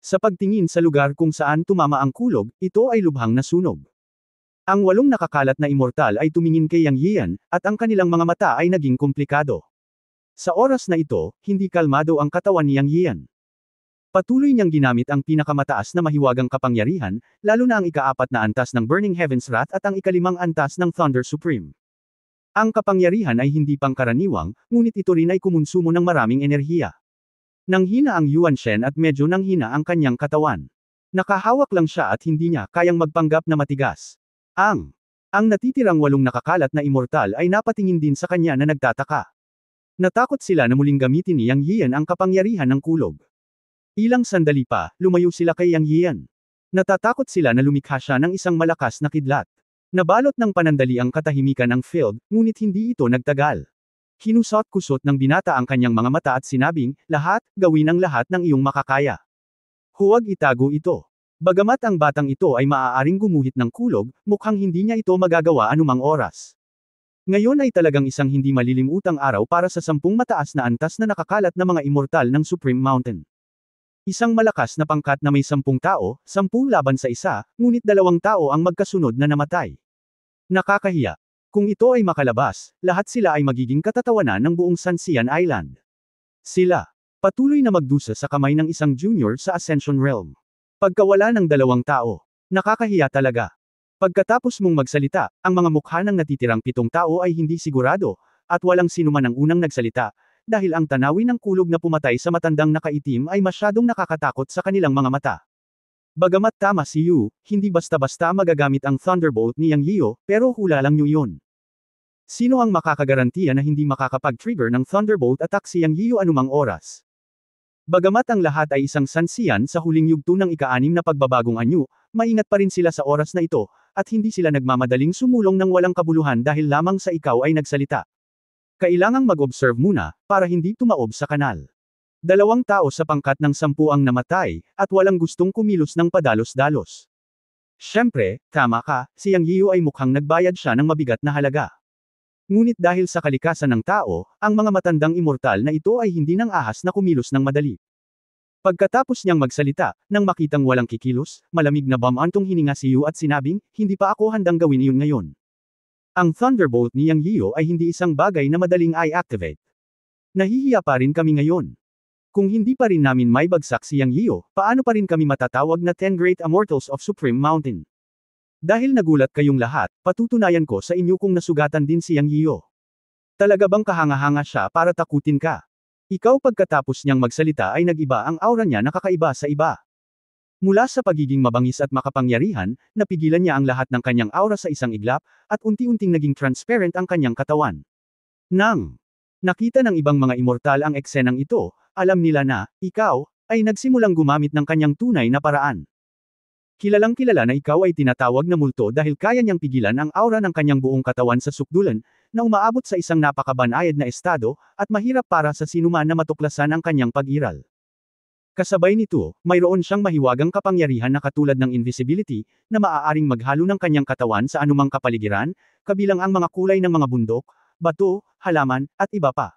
Sa pagtingin sa lugar kung saan tumama ang kulog, ito ay lubhang nasunog. Ang 8 nakakalat na immortal ay tumingin kay Yang Yiyan, at ang kanilang mga mata ay naging komplikado. Sa oras na ito, hindi kalmado ang katawan ni Yang Yiyan. Patuloy niyang ginamit ang pinakamataas na mahiwagang kapangyarihan, lalo na ang ika-4 na antas ng Burning Heaven's Wrath at ang ika-5 antas ng Thunder Supreme. Ang kapangyarihan ay hindi pangkaraniwang, ngunit ito rin ay kumonsumo ng maraming enerhiya. Nanghina ang Yuan Shen at medyo nanghina ang kanyang katawan. Nakahawak lang siya at hindi niya kayang magpanggap na matigas. Ang natitirang 8 nakakalat na immortal ay napatingin din sa kanya na nagtataka. Natakot sila na muling gamitin ni Yang Yiyan ang kapangyarihan ng kulog. Ilang sandali pa, lumayo sila kay Yang Yiyan. Natatakot sila na lumikha siya ng isang malakas na kidlat. Nabalot ng panandali ang katahimikan ng field, ngunit hindi ito nagtagal. Kinusot-kusot ng binata ang kanyang mga mata at sinabing, lahat, gawin ang lahat ng iyong makakaya. Huwag itago ito. Bagamat ang batang ito ay maaaring gumuhit ng kulog, mukhang hindi niya ito magagawa anumang oras. Ngayon ay talagang isang hindi malilimutang araw para sa 10 mataas na antas na nakakalat na mga immortal ng Supreme Mountain. Isang malakas na pangkat na may 10 tao, 10 laban sa isa, ngunit 2 tao ang magkasunod na namatay. Nakakahiya. Kung ito ay makalabas, lahat sila ay magiging katatawanan ng buong Sanxian Island. Sila. Patuloy na magdusa sa kamay ng isang junior sa Ascension Realm. Pagkawala ng 2 tao. Nakakahiya talaga. Pagkatapos mong magsalita, ang mga mukha ng natitirang 7 tao ay hindi sigurado, at walang sinuman ang unang nagsalita, dahil ang tanawin ng kulog na pumatay sa matandang nakaitim ay masyadong nakakatakot sa kanilang mga mata. Bagamat tama si Yu, hindi basta-basta magagamit ang Thunderbolt ni Yang Yiyo, pero hula lang niyo yun. Sino ang makakagarantiya na hindi makakapag-trigger ng Thunderbolt attack si Yang Yiyo anumang oras? Bagamat ang lahat ay isang sansiyan sa huling yugto ng ika-6 na pagbabagong anyo, maingat pa rin sila sa oras na ito, at hindi sila nagmamadaling sumulong ng walang kabuluhan dahil lamang sa ikaw ay nagsalita. Kailangang mag-observe muna, para hindi tumaob sa kanal. 2 tao sa pangkat ng 10 ang namatay, at walang gustong kumilos ng padalos-dalos. Siyempre, tama ka, si Yang Yiyo ay mukhang nagbayad siya ng mabigat na halaga. Ngunit dahil sa kalikasan ng tao, ang mga matandang immortal na ito ay hindi nang ahas na kumilos ng madali. Pagkatapos niyang magsalita, nang makitang walang kikilos, malamig na bumantong hininga si Yu at sinabing, hindi pa ako handang gawin iyon ngayon. Ang Thunderbolt ni Yang Yiyo ay hindi isang bagay na madaling i-activate. Nahihiya pa rin kami ngayon. Kung hindi pa rin namin may bagsak si Yang Yiyo, paano pa rin kami matatawag na 10 Great Immortals of Supreme Mountain? Dahil nagulat kayong lahat, patutunayan ko sa inyo kung nasugatan din si Yang Yiyo. Talaga bang kahanga-hanga siya para takutin ka? Ikaw pagkatapos niyang magsalita ay nag-iba ang aura niya na kakaiba sa iba. Mula sa pagiging mabangis at makapangyarihan, napigilan niya ang lahat ng kanyang aura sa isang iglap, at unti-unting naging transparent ang kanyang katawan. Nang nakita ng ibang mga immortal ang eksenang ito, alam nila na, ikaw, ay nagsimulang gumamit ng kanyang tunay na paraan. Kilalang kilala na ikaw ay tinatawag na multo dahil kaya niyang pigilan ang aura ng kanyang buong katawan sa sukdulan, na umaabot sa isang napakabanayad na estado, at mahirap para sa sinuman na matuklasan ang kanyang pag-iral. Kasabay nito, mayroon siyang mahiwagang kapangyarihan na katulad ng invisibility, na maaaring maghalo ng kanyang katawan sa anumang kapaligiran, kabilang ang mga kulay ng mga bundok, bato, halaman, at iba pa.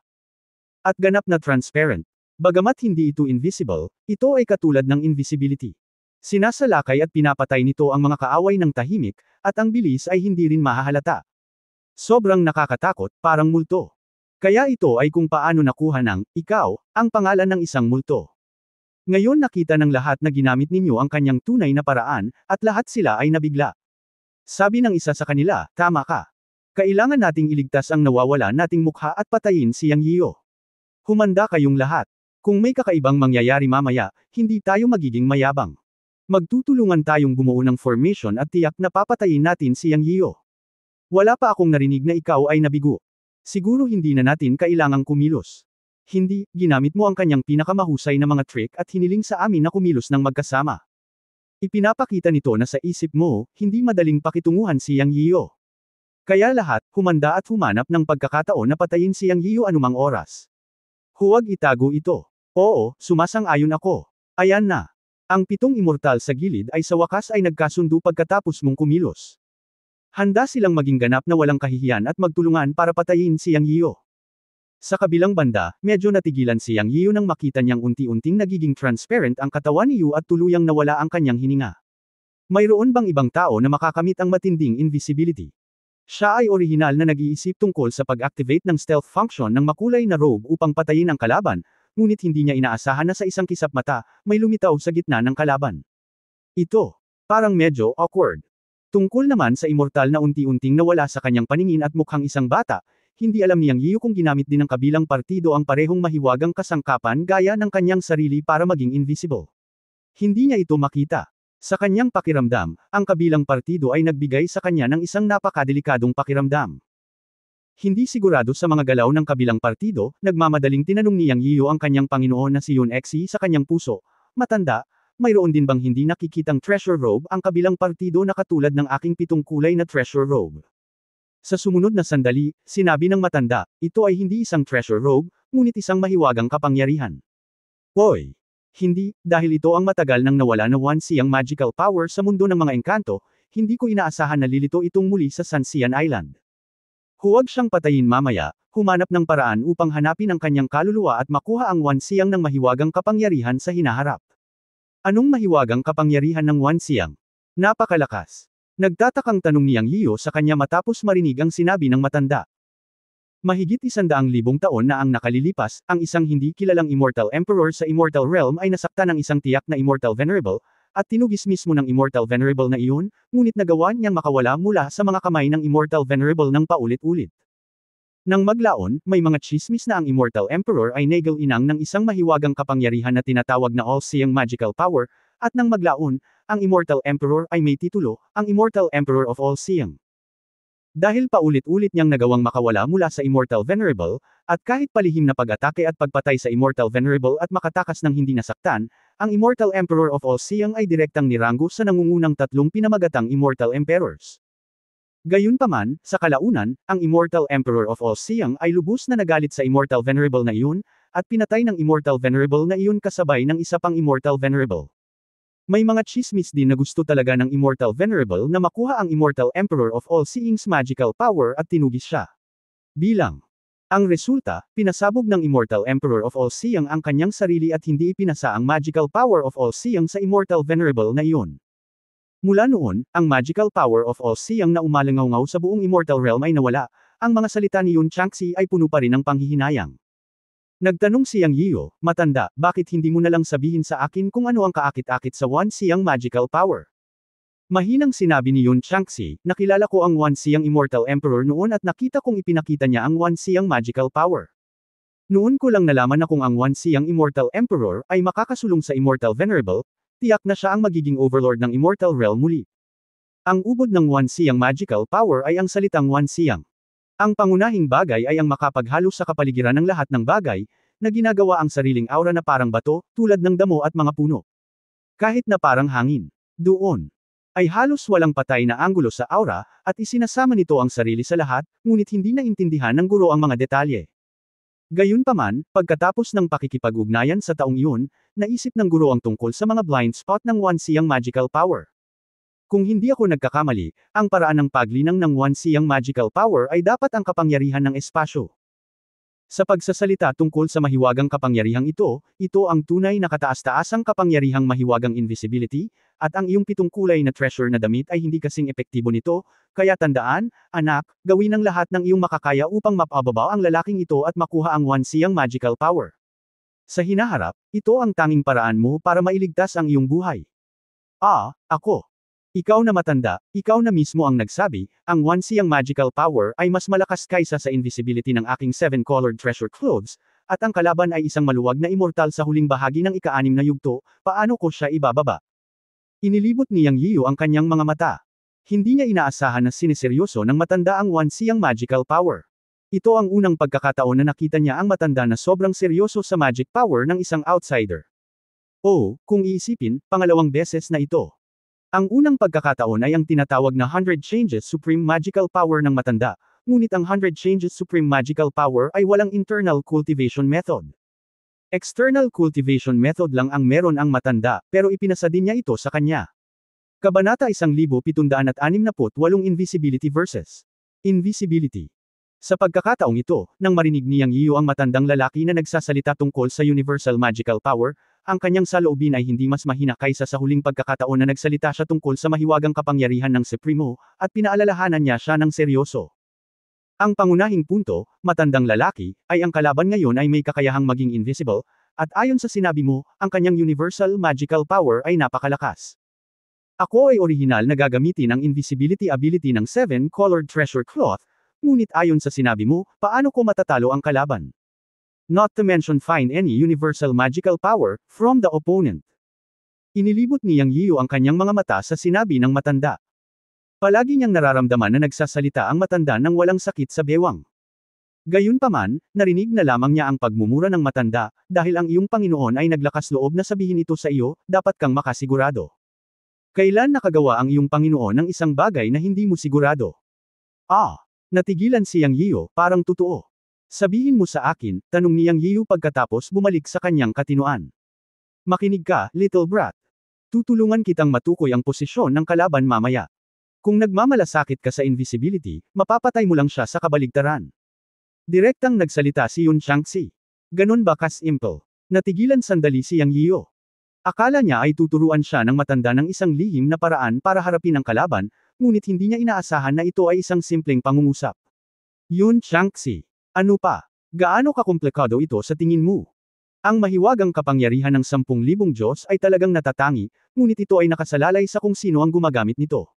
At ganap na transparent. Bagamat hindi ito invisible, ito ay katulad ng invisibility. Sinasalakay at pinapatay nito ang mga kaaway ng tahimik, at ang bilis ay hindi rin mahahalata. Sobrang nakakatakot, parang multo. Kaya ito ay kung paano nakuha ng, ikaw, ang pangalan ng isang multo. Ngayon nakita ng lahat na ginamit ninyo ang kanyang tunay na paraan, at lahat sila ay nabigla. Sabi ng isa sa kanila, tama ka. Kailangan nating iligtas ang nawawala nating mukha at patayin si Yang Yiyo. Humanda kayong lahat. Kung may kakaibang mangyayari mamaya, hindi tayo magiging mayabang. Magtutulungan tayong bumuo ng formation at tiyak na papatayin natin si Yang Yiyo. Wala pa akong narinig na ikaw ay nabigo. Siguro hindi na natin kailangang kumilos. Hindi, ginamit mo ang kanyang pinakamahusay na mga trick at hiniling sa amin na kumilos ng magkasama. Ipinapakita nito na sa isip mo, hindi madaling pakitunguhan si Yang Yiyo. Kaya lahat, humanda at humanap ng pagkakataon na patayin si Yang Yiyo anumang oras. Huwag itago ito. Oo, sumasang-ayon ako. Ayan na. Ang 7 immortal sa gilid ay sa wakas ay nagkasundo pagkatapos mong kumilos. Handa silang maging ganap na walang kahihiyan at magtulungan para patayin si Yang Yiyo. Sa kabilang banda, medyo natigilan si Yang Yiyo nang makita niyang unti-unting nagiging transparent ang katawan ni Yu at tuluyang nawala ang kanyang hininga. Mayroon bang ibang tao na makakamit ang matinding invisibility? Siya ay orihinal na nag-iisip tungkol sa pag-activate ng stealth function ng makulay na robe upang patayin ang kalaban, ngunit hindi niya inaasahan na sa isang kisap mata, may lumitaw sa gitna ng kalaban. Ito, parang medyo awkward. Tungkol naman sa immortal na unti-unting nawala sa kanyang paningin at mukhang isang bata, hindi alam ni Yang Yiyo kung ginamit din ng kabilang partido ang parehong mahiwagang kasangkapan gaya ng kanyang sarili para maging invisible. Hindi niya ito makita. Sa kanyang pakiramdam, ang kabilang partido ay nagbigay sa kanya ng isang napakadelikadong pakiramdam. Hindi sigurado sa mga galaw ng kabilang partido, nagmamadaling tinanong ni Yang Yiyo ang kanyang Panginoon na si Yun Exi sa kanyang puso. Matanda, mayroon din bang hindi nakikitang treasure robe ang kabilang partido na katulad ng aking 7 kulay na treasure robe? Sa sumunod na sandali, sinabi ng matanda, ito ay hindi isang treasure robe, ngunit isang mahiwagang kapangyarihan. Hoy! Hindi, dahil ito ang matagal nang nawala na Wan Xiang magical power sa mundo ng mga engkanto, hindi ko inaasahan na lilito itong muli sa Sanxian Island. Huwag siyang patayin mamaya, humanap ng paraan upang hanapin ang kanyang kaluluwa at makuha ang Wan Xiang ng mahiwagang kapangyarihan sa hinaharap. Anong mahiwagang kapangyarihan ng Wan Xiang? Napakalakas. Nagtatakang tanong ni Yang Yiyo sa kanya matapos marinig ang sinabi ng matanda. Mahigit 100,000 taon na ang nakalilipas, ang isang hindi kilalang Immortal Emperor sa Immortal Realm ay nasaktan ng isang tiyak na Immortal Venerable, at tinugis mismo ng Immortal Venerable na iyon, ngunit nagawa niyang makawala mula sa mga kamay ng Immortal Venerable ng paulit-ulit. Nang maglaon, may mga chismis na ang Immortal Emperor ay nagal-inang ng isang mahiwagang kapangyarihan na tinatawag na All-Seeing Magical Power, at nang maglaon, ang Immortal Emperor ay may titulo, ang Immortal Emperor of All-Seeing. Dahil paulit-ulit niyang nagawang makawala mula sa Immortal Venerable, at kahit palihim na pag-atake at pagpatay sa Immortal Venerable at makatakas ng hindi nasaktan, ang Immortal Emperor of All-Seeing ay direktang niranggo sa nangungunang 3 pinamagatang Immortal Emperors. Gayunpaman, sa kalaunan, ang Immortal Emperor of All-Seeing ay lubos na nagalit sa Immortal Venerable na iyon, at pinatay ng Immortal Venerable na iyon kasabay ng isa pang Immortal Venerable. May mga chismis din na gusto talaga ng Immortal Venerable na makuha ang Immortal Emperor of All-Seeing's magical power at tinugis siya. Bilang. Ang resulta, pinasabog ng Immortal Emperor of All-Seeing ang kanyang sarili at hindi ipinasa ang magical power of All-Seeing sa Immortal Venerable na iyon. Mula noon, ang magical power of All-Seeing na umalangaw sa buong Immortal Realm ay nawala, ang mga salita ni Yun Changxi ay puno pa rin ng panghihinayang. Nagtanong si Yang Yiyo, matanda, bakit hindi mo nalang sabihin sa akin kung ano ang kaakit-akit sa Wan Xiang magical power? Mahinang sinabi ni Yun Changxi, nakilala ko ang Wan Xiang Immortal Emperor noon at nakita kong ipinakita niya ang Wan Xiang magical power. Noon ko lang nalaman na kung ang Wan Xiang Immortal Emperor ay makakasulong sa Immortal Venerable, tiyak na siya ang magiging overlord ng Immortal Realm muli. Ang ubod ng Wan Xiang magical power ay ang salitang Wan Xiang. Ang pangunahing bagay ay ang makapaghalo sa kapaligiran ng lahat ng bagay, na ginagawa ang sariling aura na parang bato, tulad ng damo at mga puno. Kahit na parang hangin. Doon ay halos walang patay na anggulo sa aura, at isinasama nito ang sarili sa lahat, ngunit hindi naintindihan ng guro ang mga detalye. Gayunpaman, pagkatapos ng pakikipag-ugnayan sa taong iyon, naisip ng guro ang tungkol sa mga blind spot ng Wan Xiang magical power. Kung hindi ako nagkakamali, ang paraan ng paglinang ng Wan Xiang magical power ay dapat ang kapangyarihan ng espasyo. Sa pagsasalita tungkol sa mahiwagang kapangyarihang ito ang tunay na kataas-taasang kapangyarihang mahiwagang invisibility, at ang iyong 7 kulay na treasure na damit ay hindi kasing epektibo nito, kaya tandaan, anak, gawin ang lahat ng iyong makakaya upang mapababa ang lalaking ito at makuha ang Wan Xiang magical power. Sa hinaharap, ito ang tanging paraan mo para mailigtas ang iyong buhay. Ako. Ikaw na matanda, ikaw na mismo ang nagsabi, ang Wan Xiang magical power ay mas malakas kaysa sa invisibility ng aking 7-colored treasure clothes, at ang kalaban ay isang maluwag na immortal sa huling bahagi ng ika-6 na yugto, paano ko siya ibababa? Inilibot ni Yang Yiyo ang kanyang mga mata. Hindi niya inaasahan na siniseryoso ng matanda ang Wan Xiang magical power. Ito ang unang pagkakataon na nakita niya ang matanda na sobrang seryoso sa magic power ng isang outsider. Kung iisipin, pangalawang beses na ito. Ang unang pagkakataon ay ang tinatawag na 100 Changes Supreme Magical Power ng matanda, ngunit ang 100 Changes Supreme Magical Power ay walang internal cultivation method. External cultivation method lang ang meron ang matanda, pero ipinasa din niya ito sa kanya. Kabanata 1768 Invisibility versus Invisibility. Sa pagkakataong ito, nang marinig ni Yang Yiyu ang matandang lalaki na nagsasalita tungkol sa Universal Magical Power, ang kanyang saloobin ay hindi mas mahina kaysa sa huling pagkakataon na nagsalita siya tungkol sa mahiwagang kapangyarihan ng Supremo, at pinaalalahanan niya siya ng seryoso. Ang pangunahing punto, matandang lalaki, ay ang kalaban ngayon ay may kakayahang maging invisible, at ayon sa sinabi mo, ang kanyang Universal Magical Power ay napakalakas. Ako ay orihinal na gagamitin ang invisibility ability ng 7-colored treasure cloth, ngunit ayon sa sinabi mo, paano ko matatalo ang kalaban? Not to mention find any universal magical power from the opponent. Inilibot ni Yang Yiyu ang kanyang mga mata sa sinabi ng matanda. Palagi niyang nararamdaman na nagsasalita ang matanda ng walang sakit sa bewang. Gayunpaman, narinig na lamang niya ang pagmumura ng matanda, dahil ang iyong Panginoon ay naglakas loob na sabihin ito sa iyo, dapat kang makasigurado. Kailan nakagawa ang iyong Panginoon ng isang bagay na hindi mo sigurado? Natigilan si Yang Yiyu, parang totoo. Sabihin mo sa akin, tanong ni Yang Yiyu pagkatapos bumalik sa kanyang katinoan. Makinig ka, little brat. Tutulungan kitang matukoy ang posisyon ng kalaban mamaya. Kung nagmamalasakit ka sa invisibility, mapapatay mo lang siya sa kabaligtaran. Direktang nagsalita si Yun Changxi. Ganon ba kasimple? Natigilan sandali si Yang Yiyu. Akala niya ay tuturuan siya ng matanda ng isang lihim na paraan para harapin ang kalaban, ngunit hindi niya inaasahan na ito ay isang simpleng pangungusap. Yun Changxi. Ano pa? Gaano kakomplikado ito sa tingin mo? Ang mahiwagang kapangyarihan ng 10,000 Diyos ay talagang natatangi, ngunit ito ay nakasalalay sa kung sino ang gumagamit nito.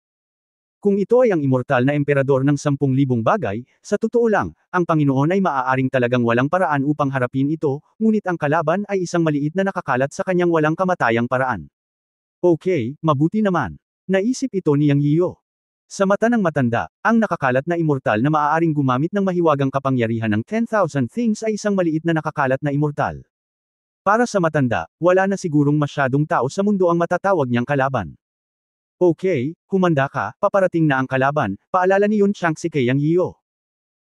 Kung ito ay ang immortal na emperador ng 10,000 bagay, sa totoo lang, ang Panginoon ay maaaring talagang walang paraan upang harapin ito, ngunit ang kalaban ay isang maliit na nakakalat sa kanyang walang kamatayang paraan. Okay, mabuti naman. Naisip ito ni Yang Yiyu. Sa mata ng matanda, ang nakakalat na immortal na maaaring gumamit ng mahiwagang kapangyarihan ng 10,000 things ay isang maliit na nakakalat na immortal. Para sa matanda, wala na sigurong masyadong tao sa mundo ang matatawag niyang kalaban. Okay, humanda ka, paparating na ang kalaban, paalala ni Yun Changxi kay Yang Yiyu.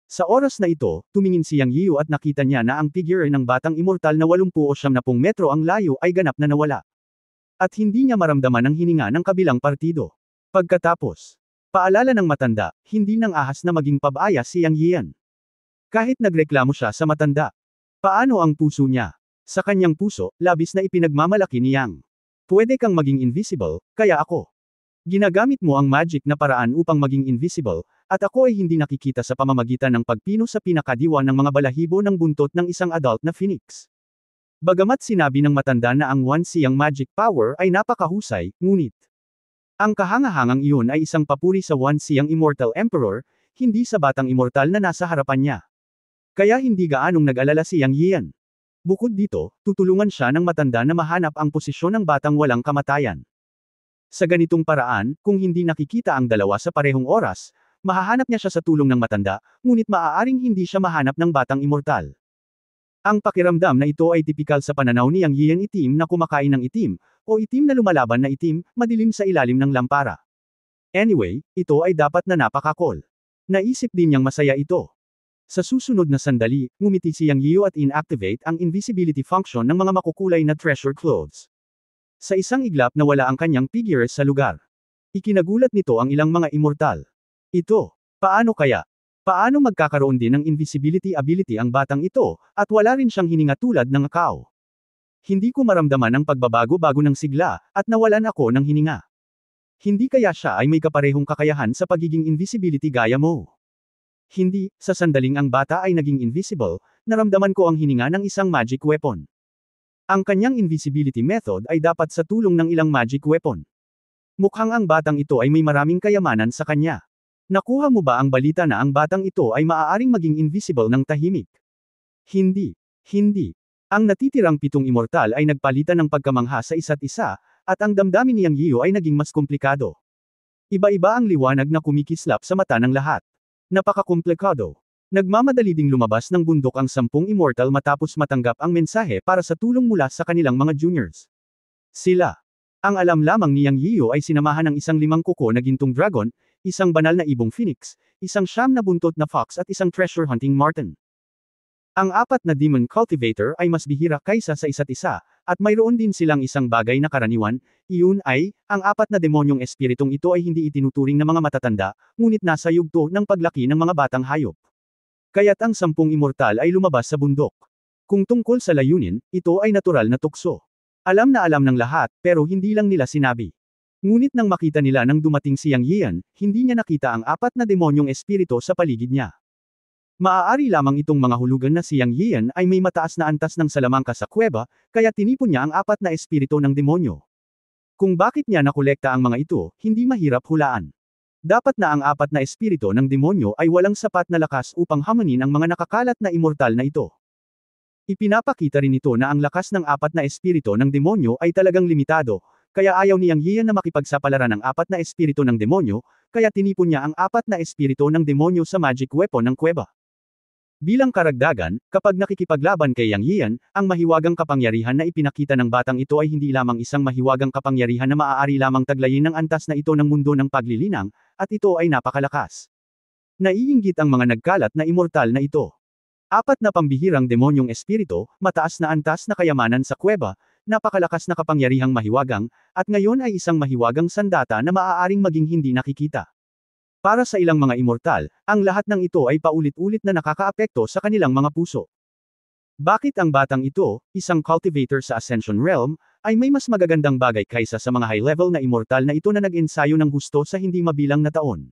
Sa oras na ito, tumingin si Yang Yiyu at nakita niya na ang figure ng batang immortal na 80 o 90 metro ang layo ay ganap na nawala. At hindi niya maramdaman ang hininga ng kabilang partido. Pagkatapos, paalala ng matanda, hindi nang ahas na maging pabaya si Yang Yian. Kahit nagreklamo siya sa matanda. Paano ang puso niya? Sa kanyang puso, labis na ipinagmamalaki ni Yang. Pwede kang maging invisible, kaya ako. Ginagamit mo ang magic na paraan upang maging invisible, at ako ay hindi nakikita sa pamamagitan ng pagpino sa pinakadiwa ng mga balahibo ng buntot ng isang adult na phoenix. Bagamat sinabi ng matanda na ang Wansiyang magic power ay napakahusay, ngunit ang kahangahangang iyon ay isang papuri sa Wansiyang Immortal Emperor, hindi sa batang immortal na nasa harapan niya. Kaya hindi gaanong nag-alala si Yang Yian. Bukod dito, tutulungan siya ng matanda na mahanap ang posisyon ng batang walang kamatayan. Sa ganitong paraan, kung hindi nakikita ang dalawa sa parehong oras, mahahanap niya siya sa tulong ng matanda, ngunit maaaring hindi siya mahanap ng batang immortal. Ang pakiramdam na ito ay tipikal sa pananaw ni Yang Yian itim na kumakain ng itim, o itim na lumalaban na itim, madilim sa ilalim ng lampara. Anyway, ito ay dapat na napakakol. Naisip din niyang masaya ito. Sa susunod na sandali, ngumiti si Yang Yiyu at inactivate ang invisibility function ng mga makukulay na treasure clothes. Sa isang iglap na wala ang kanyang figures sa lugar. Ikinagulat nito ang ilang mga immortal. Ito, paano kaya? Paano magkakaroon din ng invisibility ability ang batang ito, at wala rin siyang hininga tulad ng Kao? Hindi ko maramdaman ang pagbabago bago ng sigla, at nawalan ako ng hininga. Hindi kaya siya ay may kaparehong kakayahan sa pagiging invisibility gaya mo? Hindi, sa sandaling ang bata ay naging invisible, naramdaman ko ang hininga ng isang magic weapon. Ang kanyang invisibility method ay dapat sa tulong ng ilang magic weapon. Mukhang ang batang ito ay may maraming kayamanan sa kanya. Nakuha mo ba ang balita na ang batang ito ay maaaring maging invisible ng tahimik? Hindi. Hindi. Ang natitirang 7 immortal ay nagpalitan ng pagkamangha sa isa't isa, at ang damdamin ni Yang Yiyu ay naging mas komplikado. Iba-iba ang liwanag na kumikislap sa mata ng lahat. Napakakomplikado. Nagmamadali ding lumabas ng bundok ang 10 immortal matapos matanggap ang mensahe para sa tulong mula sa kanilang mga juniors. Sila. Ang alam lamang ni Yang Yiyu ay sinamahan ng isang 5 kuko na gintong dragon, isang banal na ibong phoenix, isang 9 na buntot na fox at isang treasure hunting marten. Ang apat na Demon Cultivator ay mas bihira kaysa sa isa't isa, at mayroon din silang isang bagay na karaniwan, iyon ay, ang apat na demonyong espiritong ito ay hindi itinuturing na mga matatanda, ngunit nasa yugto ng paglaki ng mga batang hayop. Kaya't ang 10 immortal ay lumabas sa bundok. Kung tungkol sa layunin, ito ay natural na tukso. Alam na alam ng lahat, pero hindi lang nila sinabi. Ngunit nang makita nila nang dumating si Yang Yian, hindi niya nakita ang apat na demonyong espirito sa paligid niya. Maaari lamang itong mga hulugan na si Yang Yian ay may mataas na antas ng salamangka sa kuweba, kaya tinipon niya ang apat na espirito ng demonyo. Kung bakit niya nakolekta ang mga ito, hindi mahirap hulaan. Dapat na ang apat na espirito ng demonyo ay walang sapat na lakas upang hamanin ang mga nakakalat na immortal na ito. Ipinapakita rin ito na ang lakas ng apat na espirito ng demonyo ay talagang limitado, kaya ayaw ni Yang Yian na makipagsapalaran ng apat na espirito ng demonyo, kaya tinipon niya ang apat na espirito ng demonyo sa magic weapon ng kuweba. Bilang karagdagan, kapag nakikipaglaban kay Yang Yian, ang mahiwagang kapangyarihan na ipinakita ng batang ito ay hindi lamang isang mahiwagang kapangyarihan na maaari lamang taglayin ng antas na ito ng mundo ng paglilinang, at ito ay napakalakas. Naiinggit ang mga nagkalat na immortal na ito. Apat na pambihirang demonyong espirito, mataas na antas na kayamanan sa kuweba, napakalakas na kapangyarihang mahiwagang, at ngayon ay isang mahiwagang sandata na maaaring maging hindi nakikita. Para sa ilang mga immortal, ang lahat ng ito ay paulit-ulit na nakakaapekto sa kanilang mga puso. Bakit ang batang ito, isang cultivator sa Ascension Realm, ay may mas magagandang bagay kaysa sa mga high-level na immortal na ito na nag-ensayo ng husto sa hindi mabilang na taon?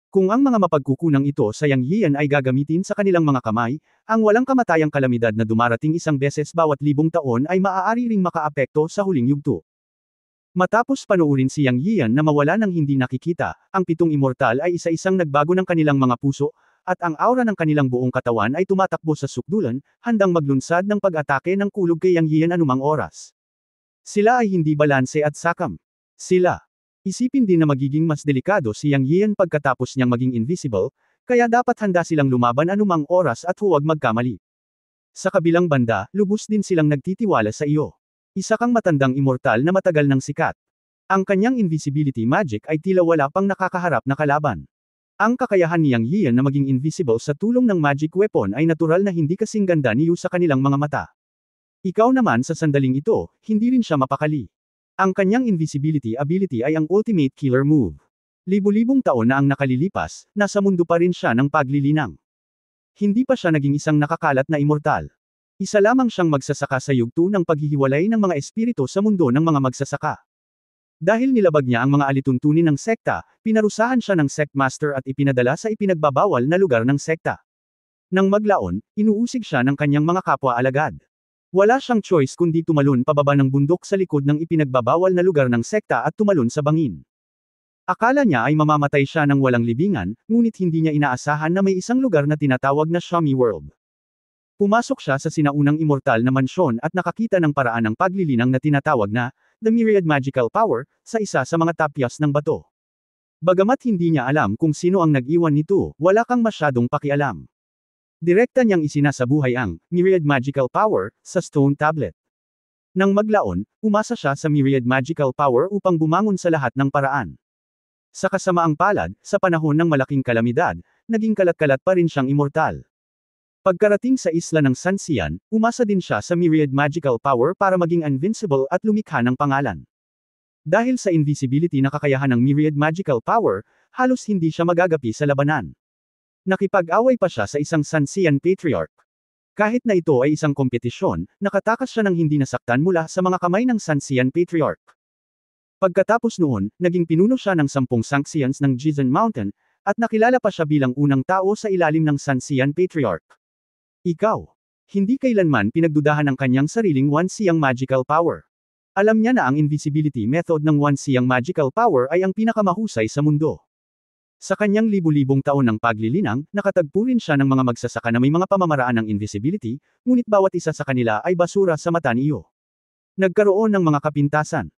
Kung ang mga mapagkukunang ito sa Yang Yian ay gagamitin sa kanilang mga kamay, ang walang kamatayang kalamidad na dumarating isang beses bawat 1,000 taon ay maaari ring makaapekto sa huling yugto. Matapos panuurin si Yang Yian na mawala ng hindi nakikita, ang 7 immortal ay isa-isang nagbago ng kanilang mga puso, at ang aura ng kanilang buong katawan ay tumatakbo sa sukdulan, handang maglunsad ng pag-atake ng kulog kay Yang Yian anumang oras. Sila ay hindi balanse at sakam. Sila. Isipin din na magiging mas delikado si Yang Yian pagkatapos niyang maging invisible, kaya dapat handa silang lumaban anumang oras at huwag magkamali. Sa kabilang banda, lubos din silang nagtitiwala sa iyo. Isa kang matandang immortal na matagal ng sikat. Ang kanyang invisibility magic ay tila wala pang nakakaharap na kalaban. Ang kakayahan ni Yang Yian na maging invisible sa tulong ng magic weapon ay natural na hindi kasing ganda ni Yu sa kanilang mga mata. Ikaw naman sa sandaling ito, hindi rin siya mapakali. Ang kanyang invisibility ability ay ang ultimate killer move. Libu-libong taon na ang nakalilipas, nasa mundo pa rin siya ng paglilinang. Hindi pa siya naging isang nakakalat na immortal. Isa lamang siyang magsasaka sa yugto ng paghihiwalay ng mga espiritu sa mundo ng mga magsasaka. Dahil nilabag niya ang mga alituntunin ng sekta, pinarusahan siya ng sect master at ipinadala sa ipinagbabawal na lugar ng sekta. Nang maglaon, inuusig siya ng kanyang mga kapwa-alagad. Wala siyang choice kundi tumalon pababa ng bundok sa likod ng ipinagbabawal na lugar ng sekta at tumalon sa bangin. Akala niya ay mamamatay siya ng walang libingan, ngunit hindi niya inaasahan na may isang lugar na tinatawag na Shami World. Pumasok siya sa sinaunang immortal na mansyon at nakakita ng paraan ng paglilinang na tinatawag na, The Myriad Magical Power, sa isa sa mga tapyas ng bato. Bagamat hindi niya alam kung sino ang nag-iwan nito, wala kang masyadong pakialam. Direkta niyang isinasabuhay ang, Myriad Magical Power, sa stone tablet. Nang maglaon, umasa siya sa Myriad Magical Power upang bumangon sa lahat ng paraan. Sa kasamaang palad, sa panahon ng malaking kalamidad, naging kalat-kalat pa rin siyang immortal. Pagkarating sa isla ng Sanxian, umasa din siya sa Myriad Magical Power para maging invincible at lumikha ng pangalan. Dahil sa invisibility na kakayahan ng Myriad Magical Power, halos hindi siya magagapi sa labanan. Nakipag-away pa siya sa isang Sanxian Patriarch. Kahit na ito ay isang kompetisyon, nakatakas siya ng hindi nasaktan mula sa mga kamay ng Sanxian Patriarch. Pagkatapos noon, naging pinuno siya ng 10 Sanxians ng Jizan Mountain, at nakilala pa siya bilang unang tao sa ilalim ng Sanxian Patriarch. Ikaw. Hindi kailanman pinagdudahan ang kanyang sariling Wansiyang magical power. Alam niya na ang invisibility method ng Wansiyang magical power ay ang pinakamahusay sa mundo. Sa kanyang libu-libong taon ng paglilinang, nakatagpo rin siya ng mga magsasaka na may mga pamamaraan ng invisibility, ngunit bawat isa sa kanila ay basura sa mata niyo. Nagkaroon ng mga kapintasan.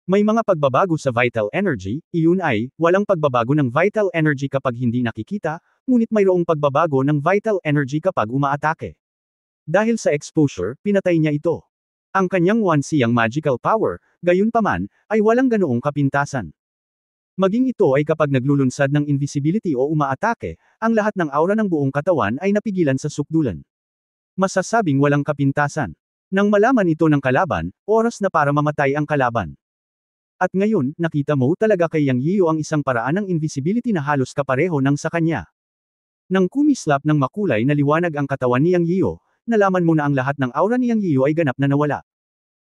May mga pagbabago sa vital energy, iyon ay, walang pagbabago ng vital energy kapag hindi nakikita, ngunit mayroong pagbabago ng vital energy kapag umaatake. Dahil sa exposure, pinatay niya ito. Ang kanyang Wansiyang magical power, gayunpaman, ay walang ganoong kapintasan. Maging ito ay kapag naglulunsad ng invisibility o umaatake, ang lahat ng aura ng buong katawan ay napigilan sa sukdulan. Masasabing walang kapintasan. Nang malaman ito ng kalaban, oras na para mamatay ang kalaban. At ngayon, nakita mo talaga kay Yang Yiyo ang isang paraan ng invisibility na halos kapareho ng sa kanya. Nang kumislap ng makulay na liwanag ang katawan ni Yang Yiyo, nalaman mo na ang lahat ng aura ni Yang Yiyo ay ganap na nawala.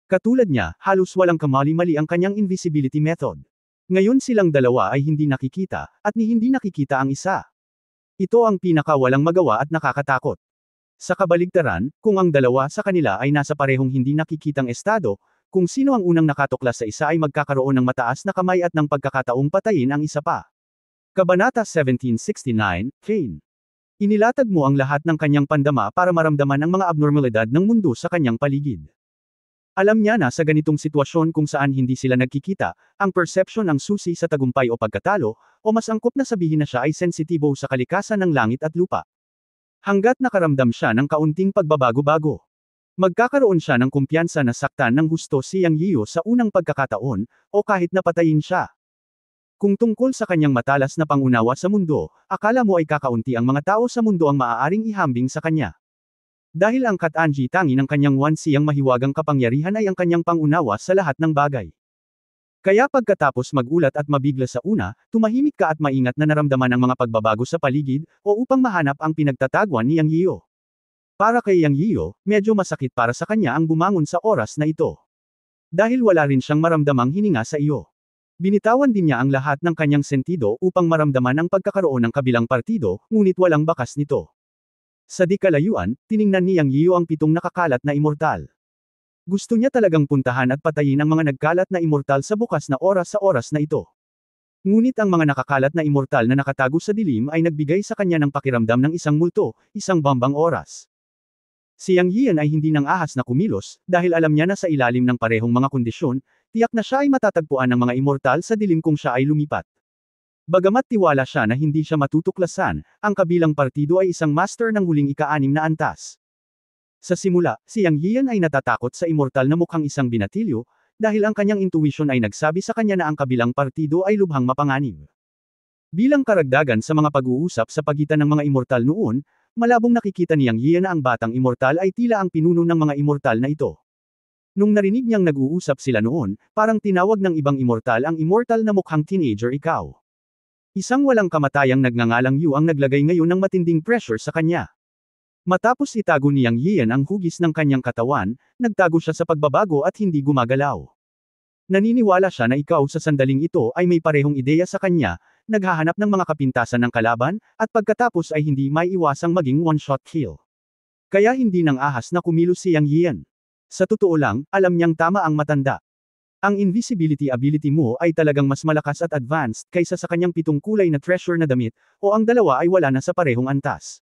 Katulad niya, halos walang kamali-mali ang kanyang invisibility method. Ngayon silang dalawa ay hindi nakikita, at ni hindi nakikita ang isa. Ito ang pinaka-walang magawa at nakakatakot. Sa kabaligtaran, kung ang dalawa sa kanila ay nasa parehong hindi nakikitang estado, kung sino ang unang nakatuklas sa isa ay magkakaroon ng mataas na kamay at ng pagkakataong patayin ang isa pa. Kabanata 1769, Cain. Inilatag mo ang lahat ng kanyang pandama para maramdaman ang mga abnormalidad ng mundo sa kanyang paligid. Alam niya na sa ganitong sitwasyon kung saan hindi sila nagkikita, ang perception ang susi sa tagumpay o pagkatalo, o mas angkop na sabihin na siya ay sensitibo sa kalikasan ng langit at lupa. Hanggat nakaramdam siya ng kaunting pagbabago-bago. Magkakaroon siya ng kumpiyansa na saktan ng husto si Yang Yiyo sa unang pagkakataon, o kahit napatayin siya. Kung tungkol sa kanyang matalas na pangunawa sa mundo, akala mo ay kakaunti ang mga tao sa mundo ang maaaring ihambing sa kanya. Dahil ang Katanji tangi ng kanyang wansiyang mahiwagang kapangyarihan ay ang kanyang pangunawa sa lahat ng bagay. Kaya pagkatapos magulat at mabigla sa una, tumahimik ka at maingat na naramdaman ang mga pagbabago sa paligid, o upang mahanap ang pinagtatagwan ni Yang Yiyo. Para kay Yang Yiyo, medyo masakit para sa kanya ang bumangon sa oras na ito. Dahil wala rin siyang maramdamang hininga sa iyo. Binitawan din niya ang lahat ng kanyang sentido upang maramdaman ang pagkakaroon ng kabilang partido, ngunit walang bakas nito. Sa di kalayuan, tiningnan ni Yang Yiyo ang 7 nakakalat na immortal. Gusto niya talagang puntahan at patayin ang mga nagkalat na immortal sa bukas na oras sa oras na ito. Ngunit ang mga nakakalat na immortal na nakatago sa dilim ay nagbigay sa kanya ng pakiramdam ng isang multo, isang bambang oras. Si Yang Yiyan ay hindi nang ahas na kumilos, dahil alam niya na sa ilalim ng parehong mga kondisyon, tiyak na siya ay matatagpuan ng mga immortal sa dilim kung siya ay lumipat. Bagamat tiwala siya na hindi siya matutuklasan, ang kabilang partido ay isang master ng huling ika-6 na antas. Sa simula, si Yang Yiyan ay natatakot sa immortal na mukhang isang binatilyo, dahil ang kanyang intuition ay nagsabi sa kanya na ang kabilang partido ay lubhang mapanganib. Bilang karagdagan sa mga pag-uusap sa pagitan ng mga immortal noon, malabong nakikita ni Yang Yiyan na ang batang immortal ay tila ang pinuno ng mga immortal na ito. Nung narinig niyang nag-uusap sila noon, parang tinawag ng ibang immortal ang immortal na mukhang teenager ikaw. Isang walang kamatayang nagngangalang Yu ang naglagay ngayon ng matinding pressure sa kanya. Matapos itago ni Yang Yiyan ang hugis ng kanyang katawan, nagtago siya sa pagbabago at hindi gumagalaw. Naniniwala siya na ikaw sa sandaling ito ay may parehong ideya sa kanya, naghahanap ng mga kapintasan ng kalaban, at pagkatapos ay hindi maiiwasang maging one-shot kill. Kaya hindi nang ahas na kumilos si Yang Yiyan. Sa totoo lang, alam niyang tama ang matanda. Ang invisibility ability mo ay talagang mas malakas at advanced kaysa sa kanyang 7 kulay na treasure na damit, o ang dalawa ay wala na sa parehong antas.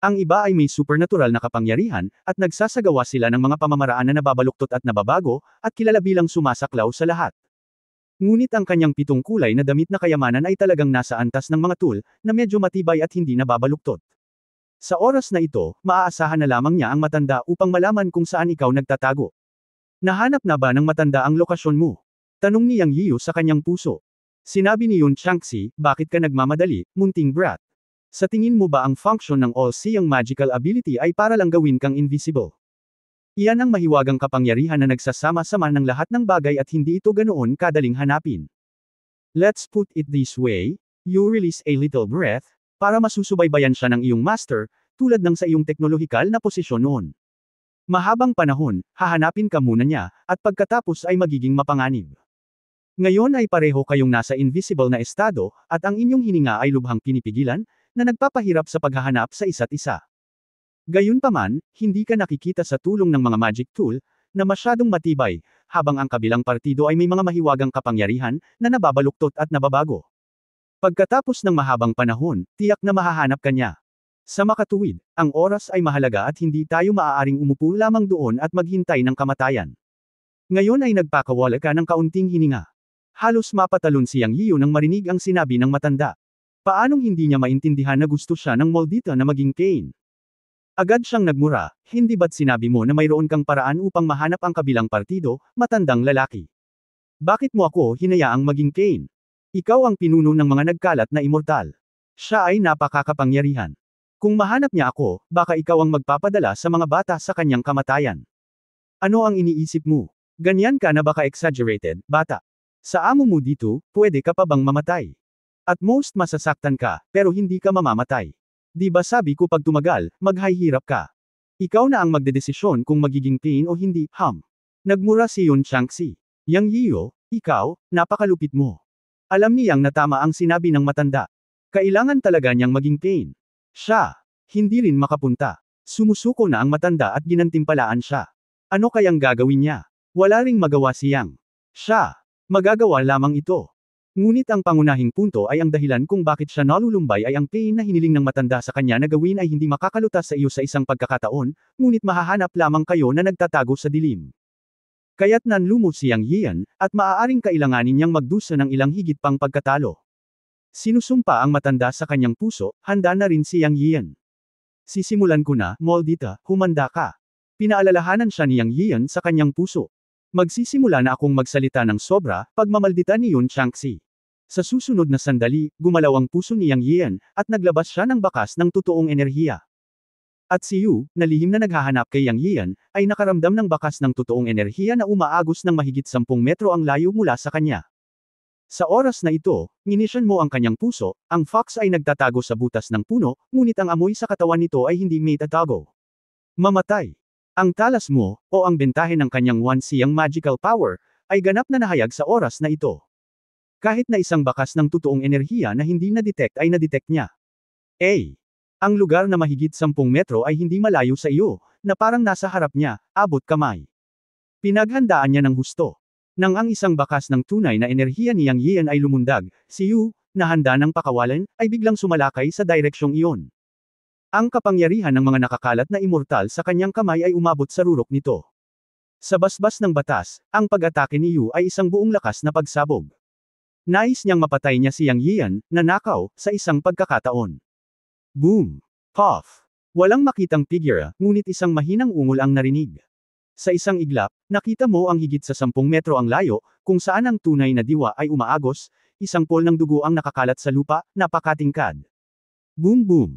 Ang iba ay may supernatural na kapangyarihan, at nagsasagawa sila ng mga pamamaraan na nababaluktot at nababago, at kilala bilang sumasaklaw sa lahat. Ngunit ang kanyang 7 kulay na damit na kayamanan ay talagang nasa antas ng mga tool, na medyo matibay at hindi nababaluktot. Sa oras na ito, maaasahan na lamang niya ang matanda upang malaman kung saan ikaw nagtatago. Nahanap na ba ng matanda ang lokasyon mo? Tanong ni Yang Yiyo sa kanyang puso. Sinabi ni Yun Changxi, bakit ka nagmamadali, munting brat? Sa tingin mo ba ang function ng all-seeing magical ability ay para lang gawin kang invisible? Iyan ang mahiwagang kapangyarihan na nagsasama-sama ng lahat ng bagay at hindi ito ganoon kadaling hanapin. Let's put it this way, you release a little breath, para masusubaybayan siya ng iyong master, tulad ng sa iyong teknolohikal na posisyon noon. Mahabang panahon, hahanapin ka muna niya, at pagkatapos ay magiging mapanganib. Ngayon ay pareho kayong nasa invisible na estado, at ang inyong hininga ay lubhang pinipigilan, na nagpapahirap sa paghahanap sa isa't isa. Gayunpaman, hindi ka nakikita sa tulong ng mga magic tool, na masyadong matibay, habang ang kabilang partido ay may mga mahiwagang kapangyarihan, na nababaluktot at nababago. Pagkatapos ng mahabang panahon, tiyak na mahahanap ka niya. Sa makatuwid, ang oras ay mahalaga at hindi tayo maaaring umupo lamang doon at maghintay ng kamatayan. Ngayon ay nagpakawala ka ng kaunting hininga. Halos mapatalon si Yang Yiyo nang marinig ang sinabi ng matanda. Paanong hindi niya maintindihan na gusto siya ng Maldita na maging Cain? Agad siyang nagmura, hindi ba't sinabi mo na mayroon kang paraan upang mahanap ang kabilang partido, matandang lalaki? Bakit mo ako hinayaang maging Cain? Ikaw ang pinuno ng mga nagkalat na immortal. Siya ay napakakapangyarihan. Kung mahanap niya ako, baka ikaw ang magpapadala sa mga bata sa kanyang kamatayan. Ano ang iniisip mo? Ganyan ka na baka exaggerated, bata? Sa amo mo dito, pwede ka pa bang mamatay? At most masasaktan ka, pero hindi ka mamamatay. Di ba sabi ko pag tumagal, maghahirap ka? Ikaw na ang magdedesisyon kung magiging pain o hindi, Nagmura si Yun Changxi. Yang Yiyo, ikaw, napakalupit mo. Alam niyang natama ang sinabi ng matanda. Kailangan talaga niyang maging pain. Siya, hindi rin makapunta. Sumusuko na ang matanda at ginantimpalaan siya. Ano kayang gagawin niya? Wala ring magawa si Yang. Siya, magagawa lamang ito. Ngunit ang pangunahing punto ay ang dahilan kung bakit siya nalulumbay ay ang pain na hiniling ng matanda sa kanya na gawin ay hindi makakalutas sa iyo sa isang pagkakataon, ngunit mahahanap lamang kayo na nagtatago sa dilim. Kaya't nanlumo si Yang Yian, at maaaring kailanganin niyang magdusa ng ilang higit pang pagkatalo. Sinusumpa ang matanda sa kanyang puso, handa na rin si Yang Yian. Sisimulan ko na, Moldita, humanda ka. Pinaalalahanan siya ni Yang Yian sa kanyang puso. Magsisimula na akong magsalita ng sobra, pagmamaldita ni Yun Changxi. Sa susunod na sandali, gumalaw ang puso ni Yang Yian, at naglabas siya ng bakas ng totoong enerhiya. At si Yu, na lihim na naghahanap kay Yang Yian, ay nakaramdam ng bakas ng totoong enerhiya na umaagos ng mahigit 10 metro ang layo mula sa kanya. Sa oras na ito, minisyon mo ang kanyang puso, ang fox ay nagtatago sa butas ng puno, ngunit ang amoy sa katawan nito ay hindi may tatago. Mamatay. Ang talas mo, o ang bentahe ng kanyang Wansiyang magical power, ay ganap na nahayag sa oras na ito. Kahit na isang bakas ng totoong enerhiya na hindi na-detect ay na-detect niya. Ang lugar na mahigit 10 metro ay hindi malayo sa iyo, na parang nasa harap niya, abot kamay. Pinaghandaan niya ng husto. Nang ang isang bakas ng tunay na enerhiya ni Yang Yian ay lumundag, si Yu, na handa ng pakawalan, ay biglang sumalakay sa direksyong iyon. Ang kapangyarihan ng mga nakakalat na immortal sa kanyang kamay ay umabot sa rurok nito. Sa basbas ng batas, ang pag-atake ni Yu ay isang buong lakas na pagsabog. Nais niyang mapatay niya si Yang Yian, na nakaw, sa isang pagkakataon. Boom! Puff! Walang makitang figure, ngunit isang mahinang ungol ang narinig. Sa isang iglap, nakita mo ang higit sa 10 metro ang layo, kung saan ang tunay na diwa ay umaagos, isang pool ng dugo ang nakakalat sa lupa, napakatingkad. Boom boom!